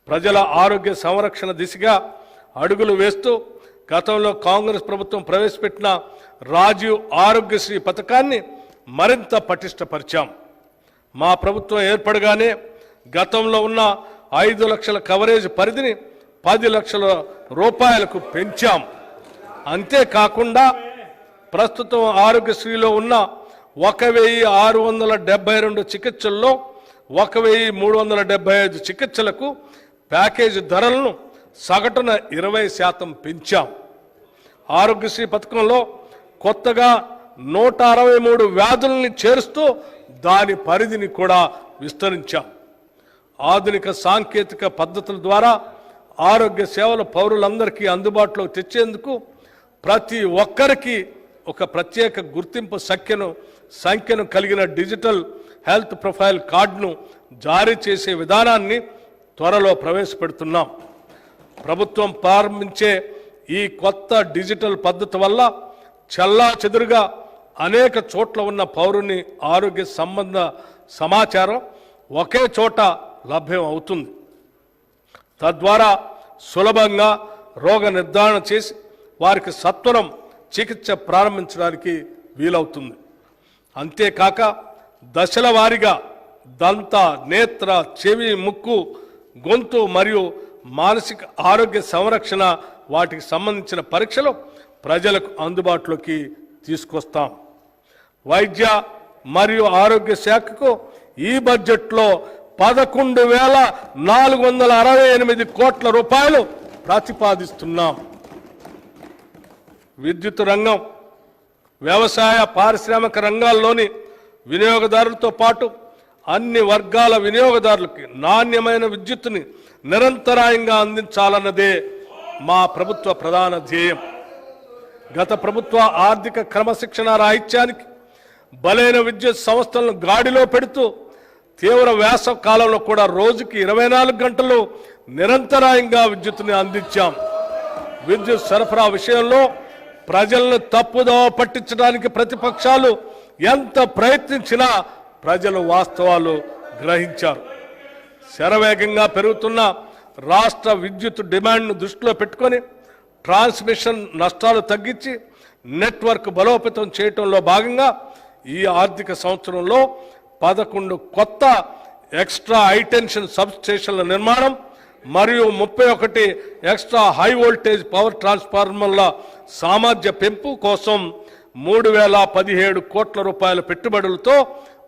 ప్రజల ఆరోగ్య సంరక్షణ దిశగా అడుగులు వేస్తూ గతంలో కాంగ్రెస్ ప్రభుత్వం ప్రవేశపెట్టిన రాజీవ్ ఆరోగ్యశ్రీ పథకాన్ని మరింత పటిష్టపరిచాం. మా ప్రభుత్వం ఏర్పడగానే గతంలో ఉన్న 5 లక్షల కవరేజ్ పరిధిని 10 లక్షల రూపాయలకు పెంచాం. అంతేకాకుండా ప్రస్తుతం ఆరోగ్యశ్రీలో ఉన్న 1,672 చికిత్సల్లో 1,375 చికిత్సలకు ప్యాకేజీ ధరలను సగటున 20% పెంచాం. ఆరోగ్యశ్రీ పథకంలో కొత్తగా 163 వ్యాధుల్ని చేరుస్తూ దాని పరిధిని కూడా విస్తరించాం. ఆధునిక సాంకేతిక పద్ధతుల ద్వారా ఆరోగ్య సేవలు పౌరులందరికీ అందుబాటులోకి తెచ్చేందుకు ప్రతి ఒక్కరికి ఒక ప్రత్యేక గుర్తింపు సంఖ్యను కలిగిన డిజిటల్ హెల్త్ ప్రొఫైల్ కార్డును జారీ చేసే విధానాన్ని త్వరలో ప్రవేశపెడుతున్నాం. ప్రభుత్వం ప్రారంభించే ఈ కొత్త డిజిటల్ పద్ధతి వల్ల చెల్లాచెదురుగా అనేక చోట్ల ఉన్న పౌరుని ఆరోగ్య సంబంధ సమాచారం ఒకే చోట లభ్యం అవుతుంది. తద్వారా సులభంగా రోగ నిర్ధారణ చేసి వారికి సత్వరం చికిత్స ప్రారంభించడానికి వీలవుతుంది. అంతేకాక దశల వారీగా దంత, నేత్ర, చెవి, ముక్కు, గొంతు మరియు మానసిక ఆరోగ్య సంరక్షణ వాటికి సంబంధించిన పరీక్షలు ప్రజలకు అందుబాటులోకి తీసుకొస్తాం. వైద్య మరియు ఆరోగ్య శాఖకు ఈ బడ్జెట్లో 11,468 కోట్ల రూపాయలు ప్రతిపాదిస్తున్నాం. విద్యుత్ రంగం, వ్యవసాయ, పారిశ్రామిక రంగాల్లోని వినియోగదారులతో పాటు అన్ని వర్గాల వినియోగదారులకి నాణ్యమైన విద్యుత్తుని నిరంతరాయంగా అందించాలన్నదే మా ప్రభుత్వ ప్రధాన ధ్యేయం. గత ప్రభుత్వ ఆర్థిక క్రమశిక్షణ రాహిత్యానికి బలైన విద్యుత్ సంస్థలను గాడిలో పెడుతూ తీవ్ర వేసవ కాలంలో కూడా రోజుకి 24 గంటలు నిరంతరాయంగా విద్యుత్తుని అందించాం. విద్యుత్ సరఫరా విషయంలో ప్రజలను తప్పుదోవ పట్టించడానికి ప్రతిపక్షాలు ఎంత ప్రయత్నించినా ప్రజలు వాస్తవాలు గ్రహించారు. శరవేగంగా పెరుగుతున్న రాష్ట్ర విద్యుత్ డిమాండ్ను దృష్టిలో పెట్టుకొని ట్రాన్స్మిషన్ నష్టాలు తగ్గించి నెట్వర్క్ బలోపేతం చేయడంలో భాగంగా ఈ ఆర్థిక సంవత్సరంలో 11 కొత్త ఎక్స్ట్రా హైటెన్షన్ సబ్ స్టేషన్ల నిర్మాణం మరియు 31 ఎక్స్ట్రా హై వోల్టేజ్ పవర్ ట్రాన్స్ఫార్మర్ల సామర్థ్య పెంపు కోసం 3,017 కోట్ల రూపాయల పెట్టుబడులతో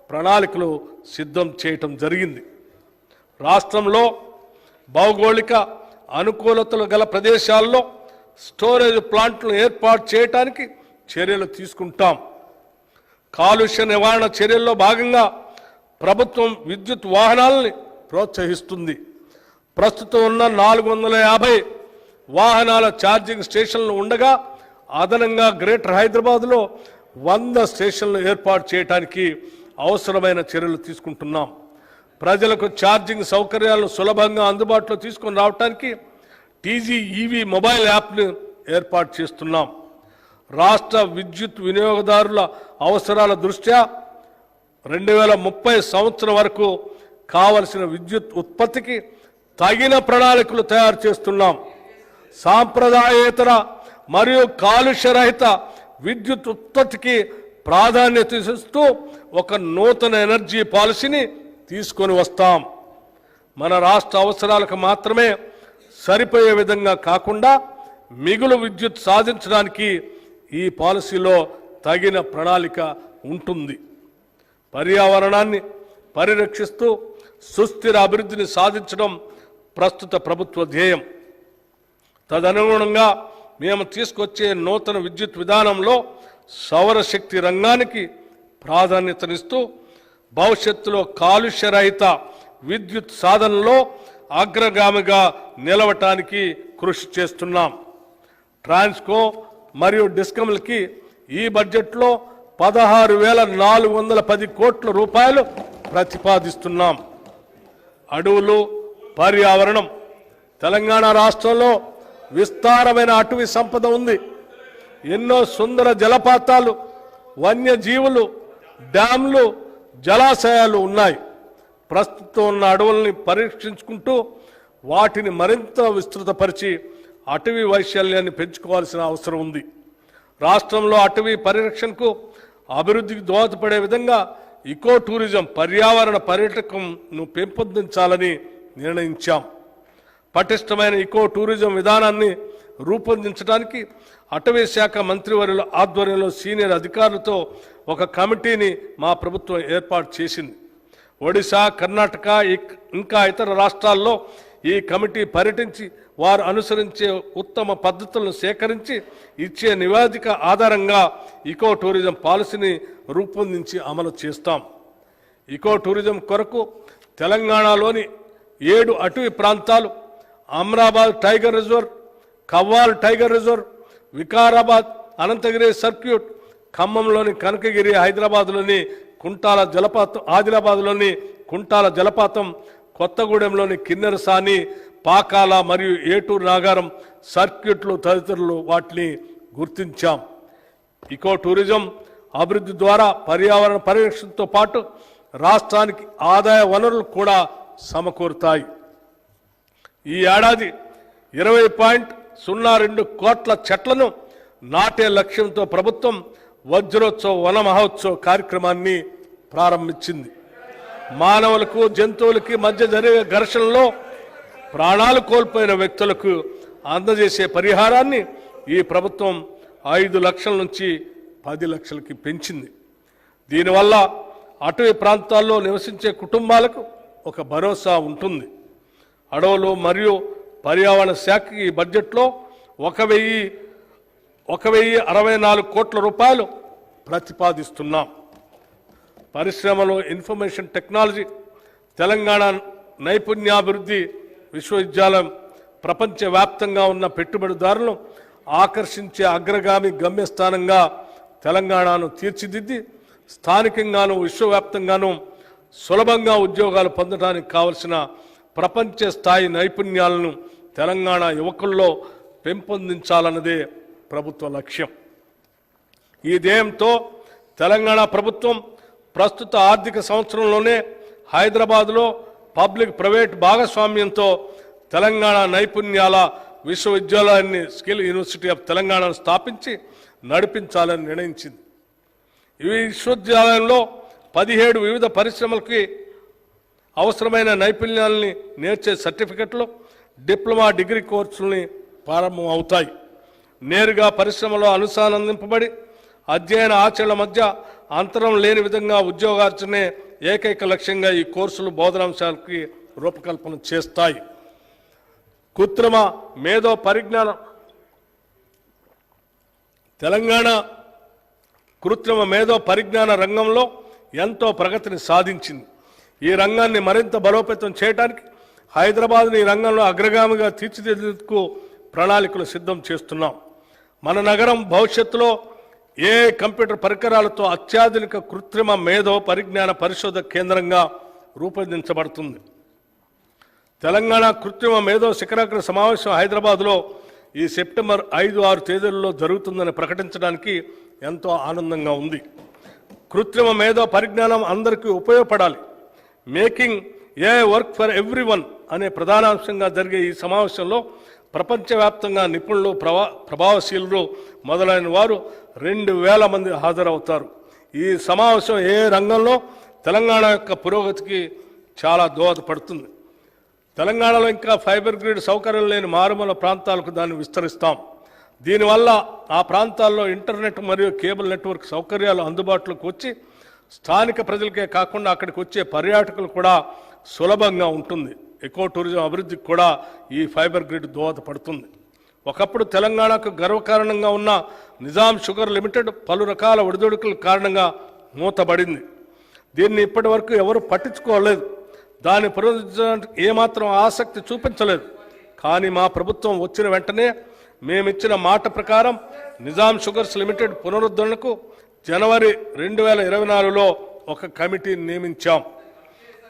ప్రణాళికలు సిద్ధం చేయటం జరిగింది. రాష్ట్రంలో భౌగోళిక అనుకూలతలు గల ప్రదేశాల్లో స్టోరేజ్ ప్లాంట్లను ఏర్పాటు చేయడానికి చర్యలు తీసుకుంటాం. కాలుష్య నివారణ చర్యల్లో భాగంగా ప్రభుత్వం విద్యుత్ వాహనాలని ప్రోత్సహిస్తుంది. ప్రస్తుతం ఉన్న 450 వాహనాల ఛార్జింగ్ స్టేషన్లు ఉండగా అదనంగా గ్రేటర్ హైదరాబాద్లో 100 స్టేషన్లు ఏర్పాటు చేయడానికి అవసరమైన చర్యలు తీసుకుంటున్నాం. ప్రజలకు ఛార్జింగ్ సౌకర్యాలను సులభంగా అందుబాటులో తీసుకొని రావడానికి టీజీఈవీ మొబైల్ యాప్ను ఏర్పాటు చేస్తున్నాం. రాష్ట్ర విద్యుత్ వినియోగదారుల అవసరాల దృష్ట్యా 2030 సంవత్సరం వరకు కావలసిన విద్యుత్ ఉత్పత్తికి తగిన ప్రణాళికలు తయారు చేస్తున్నాం. సాంప్రదాయేతర మరియు కాలుష్యరహిత విద్యుత్ ఉత్పత్తికి ప్రాధాన్యత ఇస్తూ ఒక నూతన ఎనర్జీ పాలసీని తీసుకొని వస్తాం. మన రాష్ట్ర అవసరాలకు మాత్రమే సరిపోయే విధంగా కాకుండా మిగులు విద్యుత్ సాధించడానికి ఈ పాలసీలో తగిన ప్రణాళిక ఉంటుంది. పర్యావరణాన్ని పరిరక్షిస్తూ సుస్థిర అభివృద్ధిని సాధించడం ప్రస్తుత ప్రభుత్వ ధ్యేయం. తదనుగుణంగా మేము తీసుకొచ్చే నూతన విద్యుత్ విధానంలో సౌరశక్తి రంగానికి ప్రాధాన్యతనిస్తూ భవిష్యత్తులో కాలుష్యరహిత విద్యుత్ సాధనలో అగ్రగామిగా నిలవటానికి కృషి చేస్తున్నాం. ట్రాన్స్కో మరియు డిస్కమ్లకి ఈ బడ్జెట్లో 16,410 కోట్ల రూపాయలు ప్రతిపాదిస్తున్నాం. అడవులు, పర్యావరణం. తెలంగాణ రాష్ట్రంలో విస్తారమైన అటవీ సంపద ఉంది. ఎన్నో సుందర జలపాతాలు, వన్యజీవులు, డ్యాంలు, జలాశయాలు ఉన్నాయి. ప్రస్తుతం ఉన్న అడవుల్ని పరీక్షించుకుంటూ వాటిని మరింత విస్తృతపరిచి అటవీ వైశాల్యాన్ని పెంచుకోవాల్సిన అవసరం ఉంది. రాష్ట్రంలో అటవీ పరిరక్షణకు అభివృద్ధికి దోహదపడే విధంగా ఇకో టూరిజం, పర్యావరణ పర్యాటకంను పెంపొందించాలని నిర్ణయించాం. పటిష్టమైన ఇకో టూరిజం విధానాన్ని రూపొందించడానికి అటవీ శాఖ మంత్రివర్యుల ఆధ్వర్యంలో సీనియర్ అధికారులతో ఒక కమిటీని మా ప్రభుత్వం ఏర్పాటు చేసింది. ఒడిశా, కర్ణాటక ఇంకా ఇతర రాష్ట్రాల్లో ఈ కమిటీ పర్యటించి వారు అనుసరించే ఉత్తమ పద్ధతులను సేకరించి ఇచ్చే నివేదిక ఆధారంగా ఇకో టూరిజం పాలసీని రూపొందించి అమలు చేస్తాం. ఇకో టూరిజం కొరకు తెలంగాణలోని 7 అటవీ ప్రాంతాలు, Amrabad tiger reserve, Kawal tiger reserve, Vikarabad Ananthagiri circuit, ఖమ్మంలోని కనకగిరి, హైదరాబాద్లోని కుంటాల జలపాతం, ఆదిలాబాద్లోని కుంటాల జలపాతం, కొత్తగూడెంలోని కిన్నెరసాని, పాకాల మరియు ఏటూరు నాగారం సర్క్యూట్లు తదితరులు వాటిని గుర్తించాం. ఇకో టూరిజం అభివృద్ధి ద్వారా పర్యావరణ పరిరక్షణతో పాటు రాష్ట్రానికి ఆదాయ వనరులు కూడా సమకూరుతాయి. ఈ ఏడాది 20.02 కోట్ల చెట్లను నాటే లక్ష్యంతో ప్రభుత్వం వజ్రోత్సవ్, వన మహోత్సవ్ కార్యక్రమాన్ని ప్రారంభించింది. మానవులకు, జంతువులకి మధ్య జరిగే ఘర్షణలో ప్రాణాలు కోల్పోయిన వ్యక్తులకు అందజేసే పరిహారాన్ని ఈ ప్రభుత్వం 5 లక్షల నుంచి 10 లక్షలకి పెంచింది. దీనివల్ల అటవీ ప్రాంతాల్లో నివసించే కుటుంబాలకు ఒక భరోసా ఉంటుంది. అడవులు మరియు పర్యావరణ శాఖకి ఈ బడ్జెట్లో 1,064 కోట్ల రూపాయలు ప్రతిపాదిస్తున్నాం. పరిశ్రమలు, ఇన్ఫర్మేషన్ టెక్నాలజీ, తెలంగాణ నైపుణ్యాభివృద్ధి విశ్వవిద్యాలయం ప్రపంచవ్యాప్తంగా ఉన్న పెట్టుబడిదారులను ఆకర్షించే అగ్రగామి గమ్యస్థానంగా తెలంగాణను తీర్చిదిద్ది స్థానికంగాను విశ్వవ్యాప్తంగాను సులభంగా ఉద్యోగాలు పొందడానికి కావలసిన ప్రపంచ స్థాయి నైపుణ్యాలను తెలంగాణ యువకుల్లో పెంపొందించాలన్నదే ప్రభుత్వ లక్ష్యం. ఈ ధ్యేయంతో తెలంగాణ ప్రభుత్వం ప్రస్తుత ఆర్థిక సంవత్సరంలోనే హైదరాబాద్లో పబ్లిక్ ప్రైవేట్ భాగస్వామ్యంతో తెలంగాణ నైపుణ్యాల విశ్వవిద్యాలయాన్ని, స్కిల్ యూనివర్సిటీ ఆఫ్ తెలంగాణను స్థాపించి నడిపించాలని నిర్ణయించింది. ఈ విశ్వవిద్యాలయంలో 17 వివిధ పరిశ్రమలకి అవసరమైన నైపుణ్యాలని నేర్చే సర్టిఫికెట్లు, డిప్లొమా, డిగ్రీ కోర్సుల్ని ప్రారంభం అవుతాయి. నేరుగా పరిశ్రమలో అనుసంధానింపబడి అధ్యయన ఆచరణ మధ్య అంతరం లేని విధంగా ఉద్యోగార్జనే ఏకైక లక్ష్యంగా ఈ కోర్సులు బోధనాంశాలకి రూపకల్పన చేస్తాయి. కృత్రిమ మేధో పరిజ్ఞానం. తెలంగాణ కృత్రిమ మేధో పరిజ్ఞాన రంగంలో ఎంతో ప్రగతిని సాధించింది. ఈ రంగాన్ని మరింత బలోపేతం చేయడానికి హైదరాబాద్ని ఈ రంగంలో అగ్రగామిగా తీర్చిదిద్దేందుకు ప్రణాళికలు సిద్ధం చేస్తున్నాం. మన నగరం భవిష్యత్తులో కంప్యూటర్ పరికరాలతో అత్యాధునిక కృత్రిమ మేధో పరిజ్ఞాన పరిశోధక కేంద్రంగా రూపొందించబడుతుంది. తెలంగాణ కృత్రిమ మేధో శిఖరాగ్ర సమావేశం హైదరాబాద్లో ఈ సెప్టెంబర్ 5-6 తేదీల్లో జరుగుతుందని ప్రకటించడానికి ఎంతో ఆనందంగా ఉంది. కృత్రిమ మేధో పరిజ్ఞానం అందరికీ ఉపయోగపడాలి. Making a work for everyone అనే ప్రధానాంశంగా జరిగే ఈ సమావేశంలో ప్రపంచవ్యాప్తంగా నిపుణులు, ప్రభావశీలులు మొదలైన వారు 2000 మంది హాజరవుతారు. ఈ సమావేశం ఏ రంగంలో తెలంగాణ యొక్క పురోగతికి చాలా దోహదపడుతుంది. తెలంగాణలో ఇంకా ఫైబర్ గ్రిడ్ సౌకర్యం లేని మారుమూల ప్రాంతాలకు దాన్ని విస్తరిస్తాం. దీనివల్ల ఆ ప్రాంతాల్లో ఇంటర్నెట్ మరియు కేబుల్ నెట్వర్క్ సౌకర్యాలు అందుబాటులోకి వచ్చి స్థానిక ప్రజలకే కాకుండా అక్కడికి వచ్చే పర్యాటకులు కూడా సులభంగా ఉంటుంది. ఎకో టూరిజం అభివృద్ధికి కూడా ఈ ఫైబర్ గ్రిడ్ దోహదపడుతుంది. ఒకప్పుడు తెలంగాణకు గర్వకారణంగా ఉన్న నిజాం షుగర్ లిమిటెడ్ పలు రకాల ఒడిదుడుకుల కారణంగా మూతబడింది. దీన్ని ఇప్పటి వరకు ఎవరు పట్టించుకోలేదు. దాన్ని పునరుద్ధరించడానికి ఏమాత్రం ఆసక్తి చూపించలేదు. కానీ మా ప్రభుత్వం వచ్చిన వెంటనే మేమిచ్చిన మాట ప్రకారం నిజాం షుగర్స్ లిమిటెడ్ పునరుద్ధరణకు జనవరి 2024లో ఒక కమిటీని నియమించాం.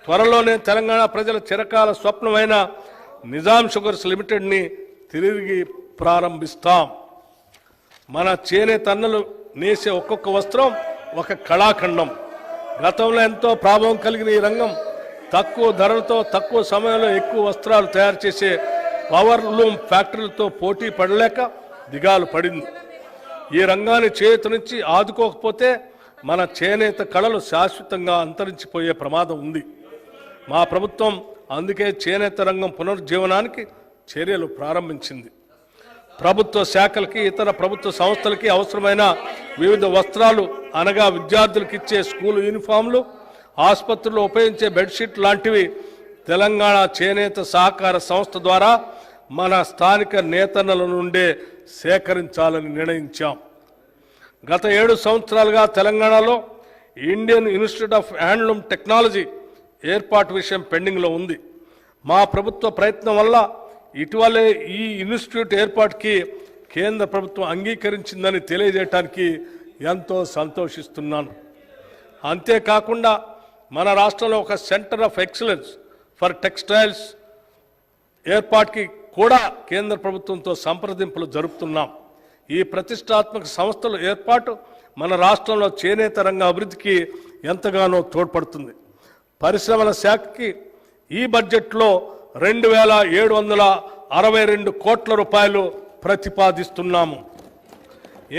త్వరలోనే తెలంగాణ ప్రజల చిరకాల స్వప్నమైన నిజాం షుగర్స్ లిమిటెడ్ని తిరిగి ప్రారంభిస్తాం. మన చేనేత అన్నలు నేసే ఒక్కొక్క వస్త్రం ఒక కళాఖండం. గతంలో ఎంతో ప్రాభవం కలిగిన ఈ రంగం తక్కువ ధరలతో తక్కువ సమయంలో ఎక్కువ వస్త్రాలు తయారు చేసే పవర్ లూమ్ ఫ్యాక్టరీలతో పోటీ పడలేక దిగాలు పడింది. ఈ రంగాన్ని చేతునిచ్చి ఆదుకోకపోతే మన చేనేత కళలు శాశ్వతంగా అంతరించిపోయే ప్రమాదం ఉంది. మా ప్రభుత్వం అందుకే చేనేత రంగం పునరుజ్జీవనానికి చర్యలు ప్రారంభించింది. ప్రభుత్వ శాఖలకి ఇతర ప్రభుత్వ సంస్థలకి అవసరమైన వివిధ వస్త్రాలు అనగా విద్యార్థులకు ఇచ్చే స్కూల్ యూనిఫామ్లు, ఆసుపత్రుల్లో ఉపయోగించే బెడ్షీట్ లాంటివి తెలంగాణ చేనేత సహకార సంస్థ ద్వారా మన స్థానిక నేతన్నల నుండే సేకరించాలని నిర్ణయించాం. గత 7 సంవత్సరాలుగా తెలంగాణలో Indian institute of handloom technology ఏర్పాటు విషయం పెండింగ్లో ఉంది. మా ప్రభుత్వ ప్రయత్నం వల్ల ఇటీవలే ఈ ఇన్స్టిట్యూట్ ఏర్పాటుకి కేంద్ర ప్రభుత్వం అంగీకరించిందని తెలియజేయడానికి ఎంతో సంతోషిస్తున్నాను. అంతేకాకుండా మన రాష్ట్రంలో ఒక centre of excellence for textiles ఏర్పాటుకి కూడా కేంద్ర ప్రభుత్వంతో సంప్రదింపులు జరుపుతున్నాం. ఈ ప్రతిష్టాత్మక సంస్థల ఏర్పాటు మన రాష్ట్రంలో చేనేత రంగ అభివృద్ధికి ఎంతగానో తోడ్పడుతుంది. పరిశ్రమల శాఖకి ఈ బడ్జెట్లో 2762 కోట్ల రూపాయలు ప్రతిపాదిస్తున్నాము.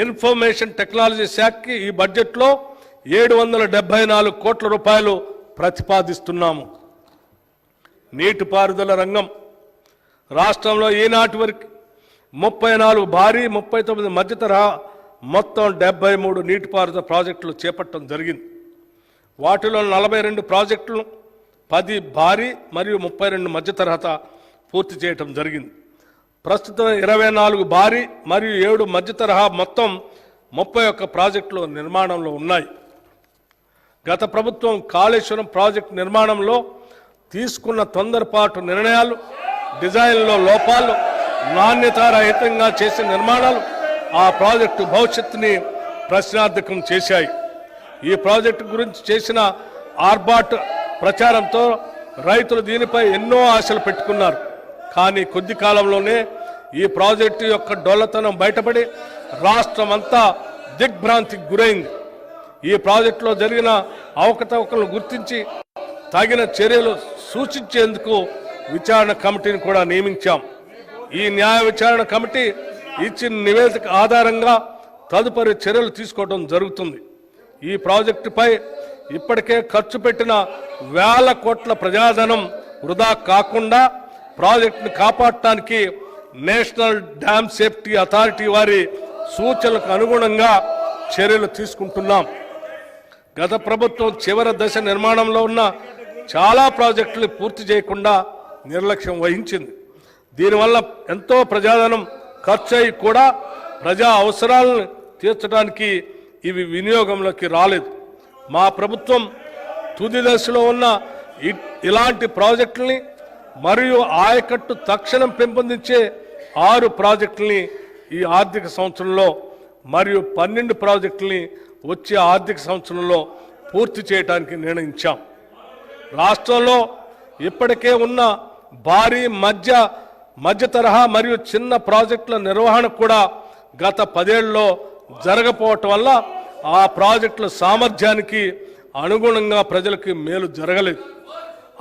ఇన్ఫర్మేషన్ టెక్నాలజీ శాఖకి ఈ బడ్జెట్లో 774 కోట్ల రూపాయలు ప్రతిపాదిస్తున్నాము. నీటిపారుదల రంగం రాష్ట్రంలో ఈనాటి వరకు 34 భారీ 39 మధ్యతరహా మొత్తం 73 నీటిపారుదల ప్రాజెక్టులు చేపట్టడం జరిగింది. వాటిలో 42 ప్రాజెక్టులను 10 భారీ మరియు 32 మధ్యతరహా పూర్తి చేయటం జరిగింది. ప్రస్తుతం 24 భారీ మరియు 7 మధ్యతరహా మొత్తం 31 ప్రాజెక్టులు నిర్మాణంలో ఉన్నాయి. గత ప్రభుత్వం కాళేశ్వరం ప్రాజెక్టు నిర్మాణంలో తీసుకున్న తొందరపాటు నిర్ణయాలు, డిజైన్లో లోపాలు, నాణ్యతారహితంగా చేసిన నిర్మాణాలు ఆ ప్రాజెక్టు భవిష్యత్తుని ప్రశ్నార్థకం చేశాయి. ఈ ప్రాజెక్టు గురించి చేసిన ఆర్బాట్ ప్రచారంతో రైతులు దీనిపై ఎన్నో ఆశలు పెట్టుకున్నారు. కానీ కొద్ది కాలంలోనే ఈ ప్రాజెక్టు యొక్క డొల్లతనం బయటపడి రాష్ట్రం అంతా దిగ్భ్రాంతికి గురైంది. ఈ ప్రాజెక్టులో జరిగిన అవకతవకలను గుర్తించి తగిన చర్యలు సూచించేందుకు విచారణ కమిటీని కూడా నియమించాం. ఈ న్యాయ విచారణ కమిటీ ఇచ్చిన నివేదిక ఆధారంగా తదుపరి చర్యలు తీసుకోవడం జరుగుతుంది. ఈ ప్రాజెక్టుపై ఇప్పటికే ఖర్చు పెట్టిన వేల కోట్ల ప్రజాధనం వృధా కాకుండా ప్రాజెక్టును కాపాడటానికి నేషనల్ డ్యామ్ సేఫ్టీ అథారిటీ వారి సూచనలకు అనుగుణంగా చర్యలు తీసుకుంటున్నాం. గత ప్రభుత్వం చివరి దశ నిర్మాణంలో ఉన్న చాలా ప్రాజెక్టులు పూర్తి చేయకుండా నిర్లక్ష్యం వహించింది. దీనివల్ల ఎంతో ప్రజాధనం ఖర్చు అయి కూడా ప్రజా అవసరాలను తీర్చడానికి ఇవి వినియోగంలోకి రాలేదు. మా ప్రభుత్వం తుది దశలో ఉన్న ఇలాంటి ప్రాజెక్టుల్ని మరియు ఆయకట్టు తక్షణం పెంపొందించే 6 ప్రాజెక్టుల్ని ఈ ఆర్థిక సంవత్సరంలో మరియు 12 ప్రాజెక్టుల్ని వచ్చే ఆర్థిక సంవత్సరంలో పూర్తి చేయడానికి నిర్ణయించాం. రాష్ట్రంలో ఇప్పటికే ఉన్న భారీ మధ్య తరహా మరియు చిన్న ప్రాజెక్టుల నిర్వహణ కూడా గత 10 ఏళ్లలో జరగకపోవటం వల్ల ఆ ప్రాజెక్టుల సామర్థ్యానికి అనుగుణంగా ప్రజలకి మేలు జరగలేదు.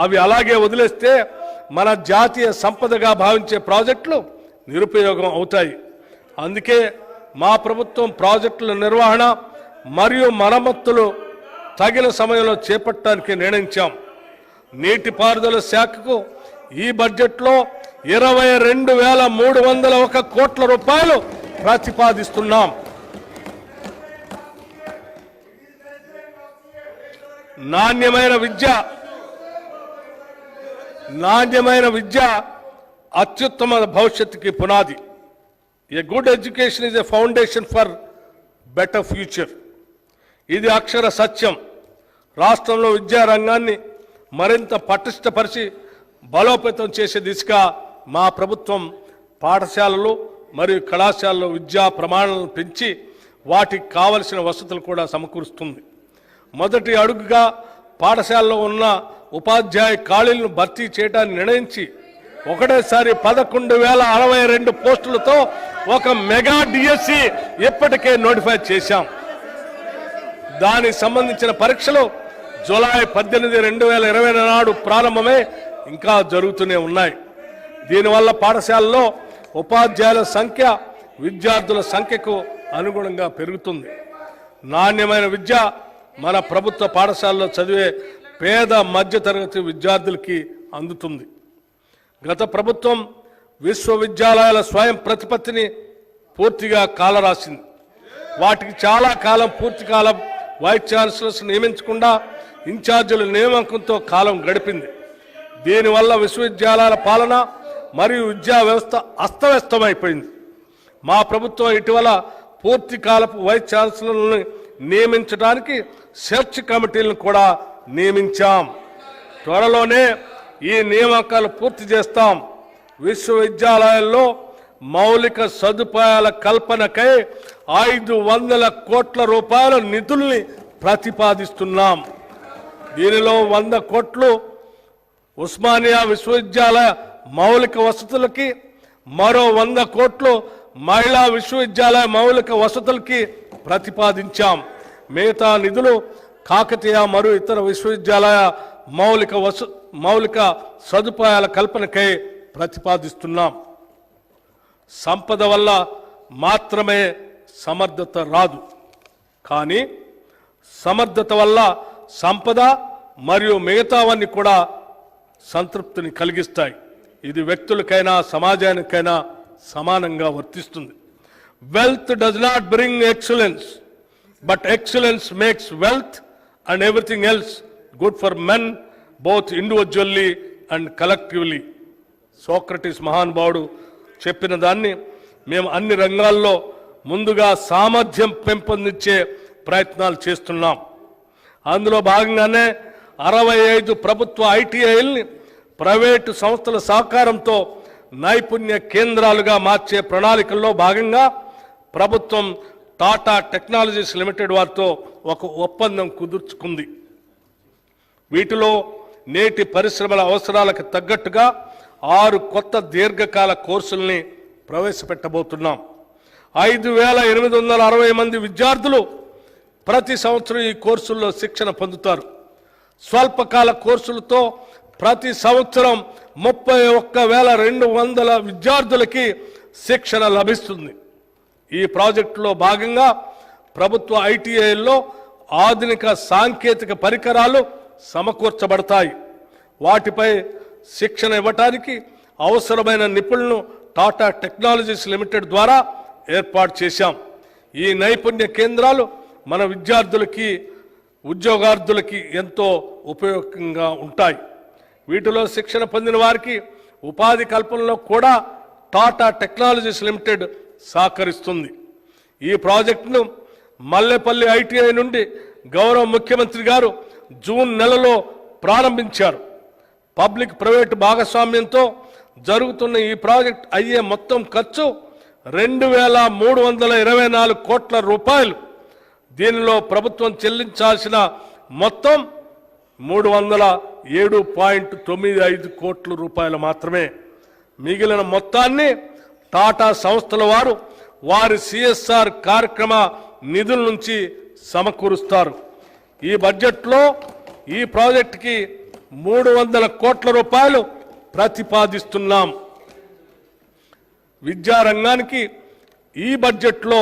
అవి అలాగే వదిలేస్తే మన జాతీయ సంపదగా భావించే ప్రాజెక్టులు నిరుపయోగం అవుతాయి. అందుకే మా ప్రభుత్వం ప్రాజెక్టుల నిర్వహణ మరియు మరమ్మతులు తగిన సమయంలో చేపట్టడానికి నిర్ణయించాం. నీటిపారుదల శాఖకు ఈ బడ్జెట్లో 22,301 కోట్ల రూపాయలు ప్రతిపాదిస్తున్నాం. నాణ్యమైన విద్య అత్యుత్తమ భవిష్యత్తుకి పునాది. A good education is a foundation for better future. ఇది అక్షర సత్యం. రాష్ట్రంలో విద్యారంగాన్ని మరింత పటిష్టపరిచి బలోపేతం చేసే దిశగా మా ప్రభుత్వం పాఠశాలలు మరియు కళాశాలలో విద్యా ప్రమాణాలను పెంచి వాటికి కావలసిన వసతులు కూడా సమకూరుస్తుంది. మొదటి అడుగుగా పాఠశాలలో ఉన్న ఉపాధ్యాయ ఖాళీలను భర్తీ చేయడానికి నిర్ణయించి ఒకటేసారి 11,062 పోస్టులతో ఒక మెగా డిఎస్సి ఇప్పటికే నోటిఫై చేశాం. దానికి సంబంధించిన పరీక్షలు జూలై 18, 2020 నాడు ప్రారంభమై ఇంకా జరుగుతూనే ఉన్నాయి. దీనివల్ల పాఠశాలలో ఉపాధ్యాయుల సంఖ్య విద్యార్థుల సంఖ్యకు అనుగుణంగా పెరుగుతుంది. నాణ్యమైన విద్య మన ప్రభుత్వ పాఠశాలలో చదివే పేద మధ్యతరగతి విద్యార్థులకి అందుతుంది. గత ప్రభుత్వం విశ్వవిద్యాలయాల స్వయం ప్రతిపత్తిని పూర్తిగా కాలరాసింది. వాటికి చాలా కాలం పూర్తి కాలం వైస్ ఛాన్సలర్స్ నియమించకుండా ఇన్ఛార్జీల నియామకంతో కాలం గడిపింది. దీనివల్ల విశ్వవిద్యాలయాల పాలన మరియు విద్యా వ్యవస్థ అస్తవ్యస్తమైపోయింది. మా ప్రభుత్వం ఇటీవల పూర్తి కాలపు వైస్ ఛాన్సలర్లను నియమించడానికి సెర్చ్ కమిటీలను కూడా నియమించాం. త్వరలోనే ఈ నియామకాలు పూర్తి చేస్తాం. విశ్వవిద్యాలయాల్లో మౌలిక సదుపాయాల కల్పనకై 500 కోట్ల రూపాయల నిధుల్ని ప్రతిపాదిస్తున్నాం. దీనిలో 100 కోట్లు ఉస్మానియా విశ్వవిద్యాలయ మౌలిక వసతులకి, మరో 100 కోట్లు మహిళా విశ్వవిద్యాలయ మౌలిక వసతులకి ప్రతిపాదించాం. మిగతా నిధులు కాకతీయ మరియు ఇతర విశ్వవిద్యాలయ మౌలిక సదుపాయాల కల్పనకై ప్రతిపాదిస్తున్నాం. సంపద వల్ల మాత్రమే సమర్థత రాదు, కానీ సమర్థత వల్ల సంపద మరియు మిగతావన్నీ కూడా సంతృప్తిని కలిగిస్తాయి. ఇది వ్యక్తులకైనా సమాజానికైనా సమానంగా వర్తిస్తుంది. Wealth does not bring excellence, but excellence makes wealth and everything else good for men both individually and collectively. Socrates మహానుభావుడు చెప్పిన దాన్ని మేము అన్ని రంగాల్లో ముందుగా సామర్థ్యం పెంపొందించే ప్రయత్నాలు చేస్తున్నాం. అందులో భాగంగానే 65 ప్రభుత్వ ఐటీఐల్ని ప్రైవేటు సంస్థల సహకారంతో నైపుణ్య కేంద్రాలుగా మార్చే ప్రణాళికల్లో భాగంగా ప్రభుత్వం టాటా టెక్నాలజీస్ లిమిటెడ్ వారితో ఒక ఒప్పందం కుదుర్చుకుంది. వీటిలో నేటి పరిశ్రమల అవసరాలకు తగ్గట్టుగా 6 కొత్త దీర్ఘకాల కోర్సుల్ని ప్రవేశపెట్టబోతున్నాం. 5,860 మంది విద్యార్థులు ప్రతి సంవత్సరం ఈ కోర్సుల్లో శిక్షణ పొందుతారు. స్వల్పకాల కోర్సులతో ప్రతి సంవత్సరం 31,200 విద్యార్థులకి శిక్షణ లభిస్తుంది. ఈ ప్రాజెక్టులో భాగంగా ప్రభుత్వ ఐటీఐల్లో ఆధునిక సాంకేతిక పరికరాలు సమకూర్చబడతాయి. వాటిపై శిక్షణ ఇవ్వటానికి అవసరమైన నిపుణులను టాటా టెక్నాలజీస్ లిమిటెడ్ ద్వారా ఏర్పాటు చేశాం. ఈ నైపుణ్య కేంద్రాలు మన విద్యార్థులకి ఉద్యోగార్థులకి ఎంతో ఉపయోగంగా ఉంటాయి. వీటిలో శిక్షణ పొందిన వారికి ఉపాధి కల్పనలో కూడా టాటా టెక్నాలజీస్ లిమిటెడ్ సహకరిస్తుంది. ఈ ప్రాజెక్టును మల్లెపల్లి ఐటీఐ నుండి గౌరవ ముఖ్యమంత్రి గారు జూన్ నెలలో ప్రారంభించారు. పబ్లిక్ ప్రైవేట్ భాగస్వామ్యంతో జరుగుతున్న ఈ ప్రాజెక్ట్ అయ్యే మొత్తం ఖర్చు 2,324 కోట్ల రూపాయలు. దీనిలో ప్రభుత్వం చెల్లించాల్సిన మొత్తం 307.95 కోట్ల రూపాయలు మాత్రమే. మిగిలిన మొత్తాన్ని టాటా సంస్థల వారు వారి సిఎస్ఆర్ కార్యక్రమ నిధుల నుంచి సమకూరుస్తారు. ఈ బడ్జెట్లో ఈ ప్రాజెక్టుకి 300 కోట్ల రూపాయలు ప్రతిపాదిస్తున్నాం. విద్యారంగానికి ఈ బడ్జెట్లో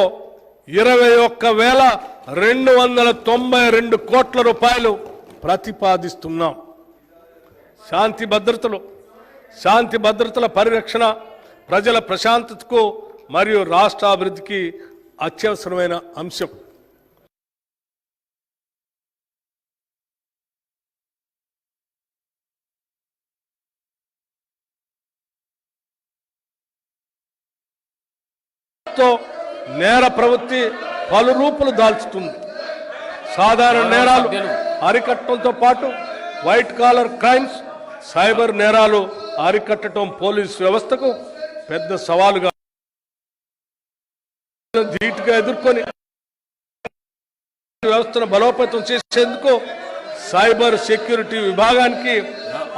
21,292 కోట్ల రూపాయలు ప్రతిపాదిస్తున్నాం. శాంతి భద్రతల పరిరక్షణ, ప్రజల ప్రశాంతతకు మరియు రాష్ట్ర అభివృద్ధికి అత్యవసరమైన అంశం. నేర ప్రవృత్తి పలు రూపులు దాల్చుతుంది. సాధారణ నేరాలు అరికట్టడంతో పాటు వైట్ కాలర్ క్రైమ్స్, సైబర్ నేరాలు అరికట్టడం పోలీసు వ్యవస్థకు పెద్ద సవాలుగా ధీటుగా ఎదుర్కొని వ్యవస్థను బలోపేతం చేసేందుకు సైబర్ సెక్యూరిటీ విభాగానికి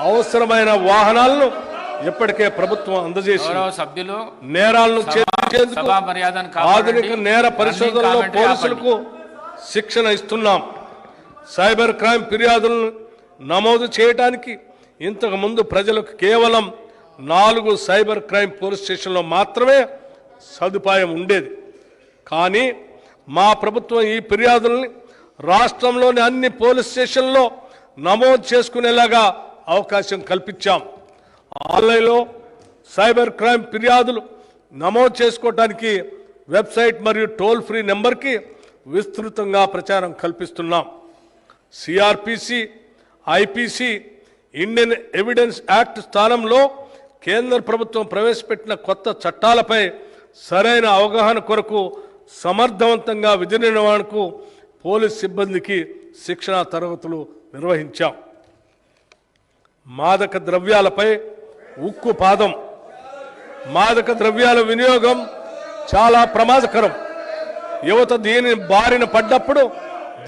అవసరమైన వాహనాలను ఇప్పటికే ప్రభుత్వం అందజేసి నేరాలను ఛేదించేందుకు ఆధునిక నేర పరిశోధనలో పోలీసులకు శిక్షణ ఇస్తున్నాం. సైబర్ క్రైమ్ ఫిర్యాదులను నమోదు చేయడానికి ఇంతకు ముందు ప్రజలకు కేవలం 4 సైబర్ క్రైమ్ పోలీస్ స్టేషన్లో మాత్రమే సదుపాయం ఉండేది. కానీ మా ప్రభుత్వం ఈ ఫిర్యాదుల్ని రాష్ట్రంలోని అన్ని పోలీస్ స్టేషన్లో నమోదు చేసుకునేలాగా అవకాశం కల్పించాం. ఆన్లైన్లో సైబర్ క్రైమ్ ఫిర్యాదులు నమోదు చేసుకోవడానికి వెబ్సైట్ మరియు టోల్ ఫ్రీ నెంబర్కి విస్తృతంగా ప్రచారం కల్పిస్తున్నాం. CrPC, IPC, Indian evidence act స్థానంలో కేంద్ర ప్రభుత్వం ప్రవేశపెట్టిన కొత్త చట్టాలపై సరైన అవగాహన కొరకు సమర్థవంతంగా విధి నిర్వహణకు పోలీస్ సిబ్బందికి శిక్షణా తరగతులు నిర్వహించాం. మాదక ద్రవ్యాలపై ఉక్కు పాదం. మాదక ద్రవ్యాల వినియోగం చాలా ప్రమాదకరం. యువత దీని బారిన పడ్డప్పుడు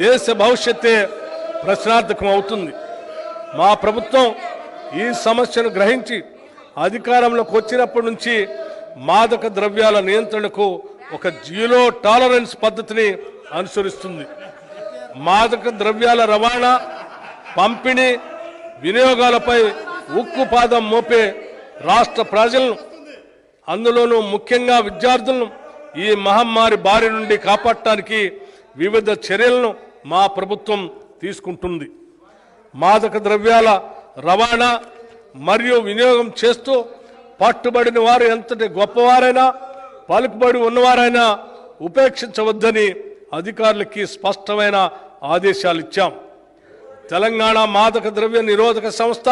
దేశ భవిష్యత్తే ప్రశ్నార్థకం అవుతుంది. మా ప్రభుత్వం ఈ సమస్యను గ్రహించి అధికారంలోకి వచ్చినప్పటి నుంచి మాదక ద్రవ్యాల నియంత్రణకు ఒక జీరో టాలరెన్స్ పద్ధతిని అనుసరిస్తుంది. మాదక ద్రవ్యాల రవాణా, పంపిణీ, వినియోగాలపై ఉక్కు పాదం మోపే రాష్ట్ర ప్రజలను, అందులోనూ ముఖ్యంగా విద్యార్థులను ఈ మహమ్మారి బారి నుండి కాపాడటానికి వివిధ చర్యలను మా ప్రభుత్వం తీసుకుంటుంది. మాదక ద్రవ్యాల రవాణా మరియు వినియోగం చేస్తూ పట్టుబడిన వారు ఎంతటి గొప్పవారైనా, పలుకుబడి ఉన్నవారైనా ఉపేక్షించవద్దని అధికారులకి స్పష్టమైన ఆదేశాలు ఇచ్చాం. తెలంగాణ మాదక ద్రవ్య నిరోధక సంస్థ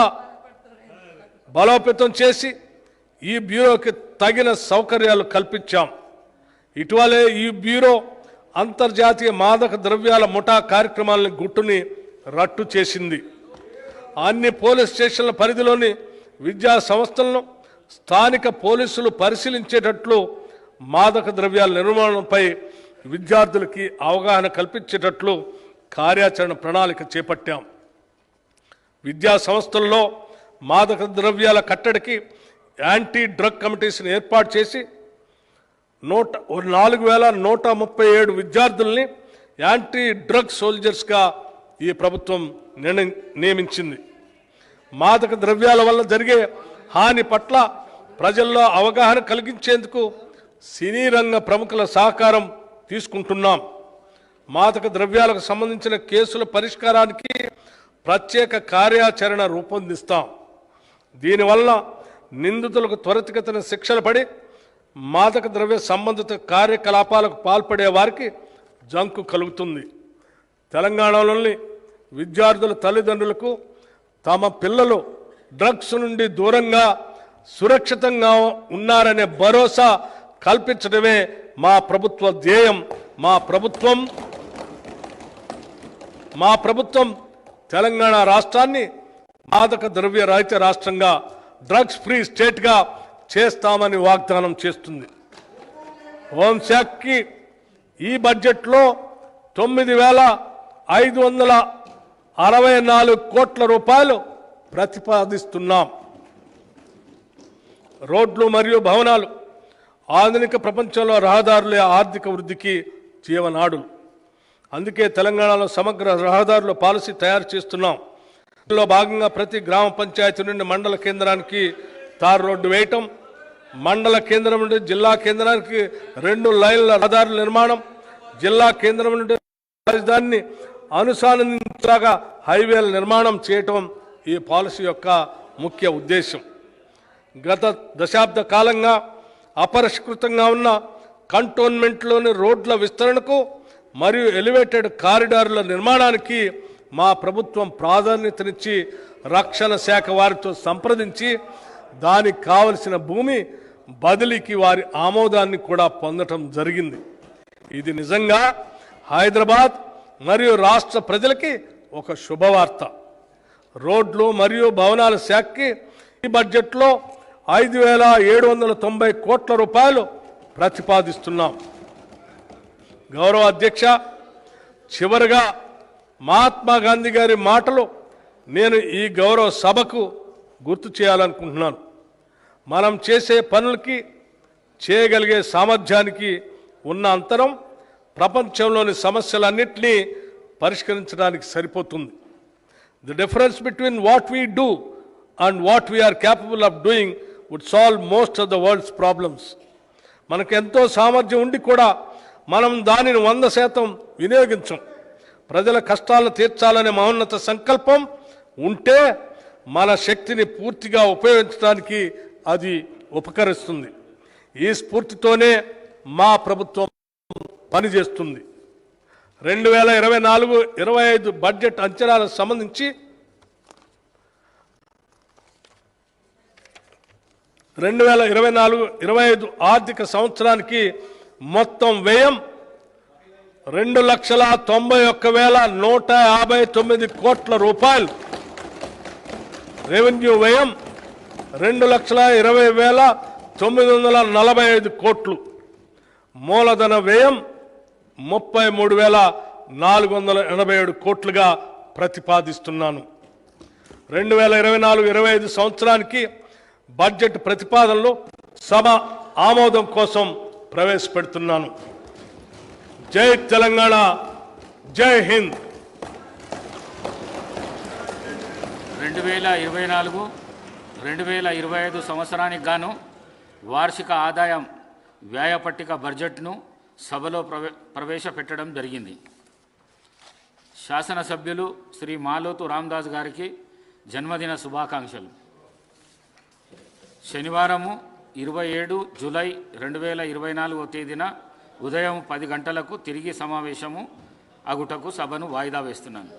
బలోపేతం చేసి ఈ బ్యూరోకి తగిన సౌకర్యాలు కల్పించాం. ఇటీవలే ఈ బ్యూరో అంతర్జాతీయ మాదక ద్రవ్యాల ముఠా కార్యక్రమాలను గుట్టుని రట్టు చేసింది. అన్ని పోలీస్ స్టేషన్ల పరిధిలోని విద్యా సంస్థలను స్థానిక పోలీసులు పరిశీలించేటట్లు మాదక ద్రవ్యాల నిర్మూలనపై విద్యార్థులకి అవగాహన కల్పించేటట్లు కార్యాచరణ ప్రణాళిక చేపట్టాం. విద్యా సంస్థల్లో మాదక ద్రవ్యాల కట్టడికి యాంటీ డ్రగ్ కమిటీస్ని ఏర్పాటు చేసి 4,137 విద్యార్థుల్ని యాంటీ డ్రగ్ సోల్జర్స్గా ఈ ప్రభుత్వం నియమించింది. మాదక ద్రవ్యాల వల్ల జరిగే హాని పట్ల ప్రజల్లో అవగాహన కలిగించేందుకు సినీ రంగ ప్రముఖుల సహకారం తీసుకుంటున్నాం. మాదక ద్రవ్యాలకు సంబంధించిన కేసుల పరిష్కారానికి ప్రత్యేక కార్యాచరణ రూపొందిస్తాం. దీనివల్ల నిందితులకు త్వరితగతిన శిక్షలు పడి మాదక ద్రవ్య సంబంధిత కార్యకలాపాలకు పాల్పడే వారికి జంకు కలుగుతుంది. తెలంగాణలోని విద్యార్థుల తల్లిదండ్రులకు తమ పిల్లలు డ్రగ్స్ నుండి దూరంగా సురక్షితంగా ఉన్నారనే భరోసా కల్పించడమే మా ప్రభుత్వ ధ్యేయం. మా ప్రభుత్వం తెలంగాణ రాష్ట్రాన్ని మాదక ద్రవ్య రహిత రాష్ట్రంగా, డ్రగ్స్ ఫ్రీ స్టేట్గా చేస్తామని వాగ్దానం చేస్తుంది. హోంశాఖకి ఈ బడ్జెట్లో 9,564 కోట్ల రూపాయలు ప్రతిపాదిస్తున్నాం. రోడ్లు మరియు భవనాలు ఆధునిక ప్రపంచంలో రహదారులే ఆర్థిక వృద్ధికి జీవనాడులు. అందుకే తెలంగాణలో సమగ్ర రహదారుల పాలసీ తయారు చేస్తున్నాం. ఇందులో భాగంగా ప్రతి గ్రామ పంచాయతీ నుండి మండల కేంద్రానికి తారు రోడ్డు వేయటం, మండల కేంద్రం నుండి జిల్లా కేంద్రానికి 2 లైన్ల రహదారుల నిర్మాణం, జిల్లా కేంద్రం నుండి రాజధానిని అనుసంధానించగా హైవేల నిర్మాణం చేయటం ఈ పాలసీ యొక్క ముఖ్య ఉద్దేశం. గత దశాబ్ద కాలంగా అపరిష్కృతంగా ఉన్న కంటోన్మెంట్లోని రోడ్ల విస్తరణకు మరియు ఎలివేటెడ్ కారిడార్ల నిర్మాణానికి మా ప్రభుత్వం ప్రాధాన్యతనిచ్చి రక్షణ శాఖ వారితో సంప్రదించి దానికి కావలసిన భూమి బదిలీకి వారి ఆమోదాన్ని కూడా పొందటం జరిగింది. ఇది నిజంగా హైదరాబాద్ మరియు రాష్ట్ర ప్రజలకి ఒక శుభవార్త. రోడ్లు మరియు భవనాల శాఖకి ఈ బడ్జెట్లో 5,790 కోట్ల రూపాయలు ప్రతిపాదిస్తున్నాం. గౌరవ అధ్యక్ష, చివరిగా మహాత్మా గాంధీ గారి మాటలు నేను ఈ గౌరవ సభకు గుర్తు చేయాలనుకుంటున్నాను. మనం చేసే పనులకి, చేయగలిగే సామర్థ్యానికి ఉన్న అంతరం ప్రపంచంలోని సమస్యలన్నింటినీ పరిష్కరించడానికి సరిపోతుంది. The difference between what we do and what we are capable of doing would solve most of the world's problems. మనకు ఎంతో సామర్థ్యం ఉండి కూడా మనం దానిని 100% వినియోగించం. ప్రజల కష్టాలను తీర్చాలనే మహోన్నత సంకల్పం ఉంటే మన శక్తిని పూర్తిగా ఉపయోగించడానికి అది ఉపకరిస్తుంది. ఈ స్ఫూర్తితోనే మా ప్రభుత్వం పనిచేస్తుంది. 2024-25 బడ్జెట్ అంచనాలకు సంబంధించి 2024-25 ఆర్థిక సంవత్సరానికి మొత్తం వ్యయం 2,91,159 కోట్ల రూపాయలు. రెవెన్యూ వ్యయం 2,20,945 కోట్లు. మూలధన వ్యయం 33,487 కోట్లుగా ప్రతిపాదిస్తున్నాను. 2024-25 సంవత్సరానికి బడ్జెట్ ప్రతిపాదనలు సభ ఆమోదం కోసం ప్రవేశపెడుతున్నాను. జై తెలంగాణ, జై హింద్. 2024-2025 సంవత్సరానికి గాను వార్షిక ఆదాయం వ్యయ పట్టిక బడ్జెట్ను సభలో ప్రవేశపెట్టడం జరిగింది. శాసనసభ్యులు శ్రీ మాలోతు రామదాస్ గారికి జన్మదిన శుభాకాంక్షలు. శనివారము 27 జూలై 2024 తేదీన ఉదయం 10 గంటలకు తిరిగి సమావేశము అగుటకు సభను వాయిదా వేస్తున్నాను.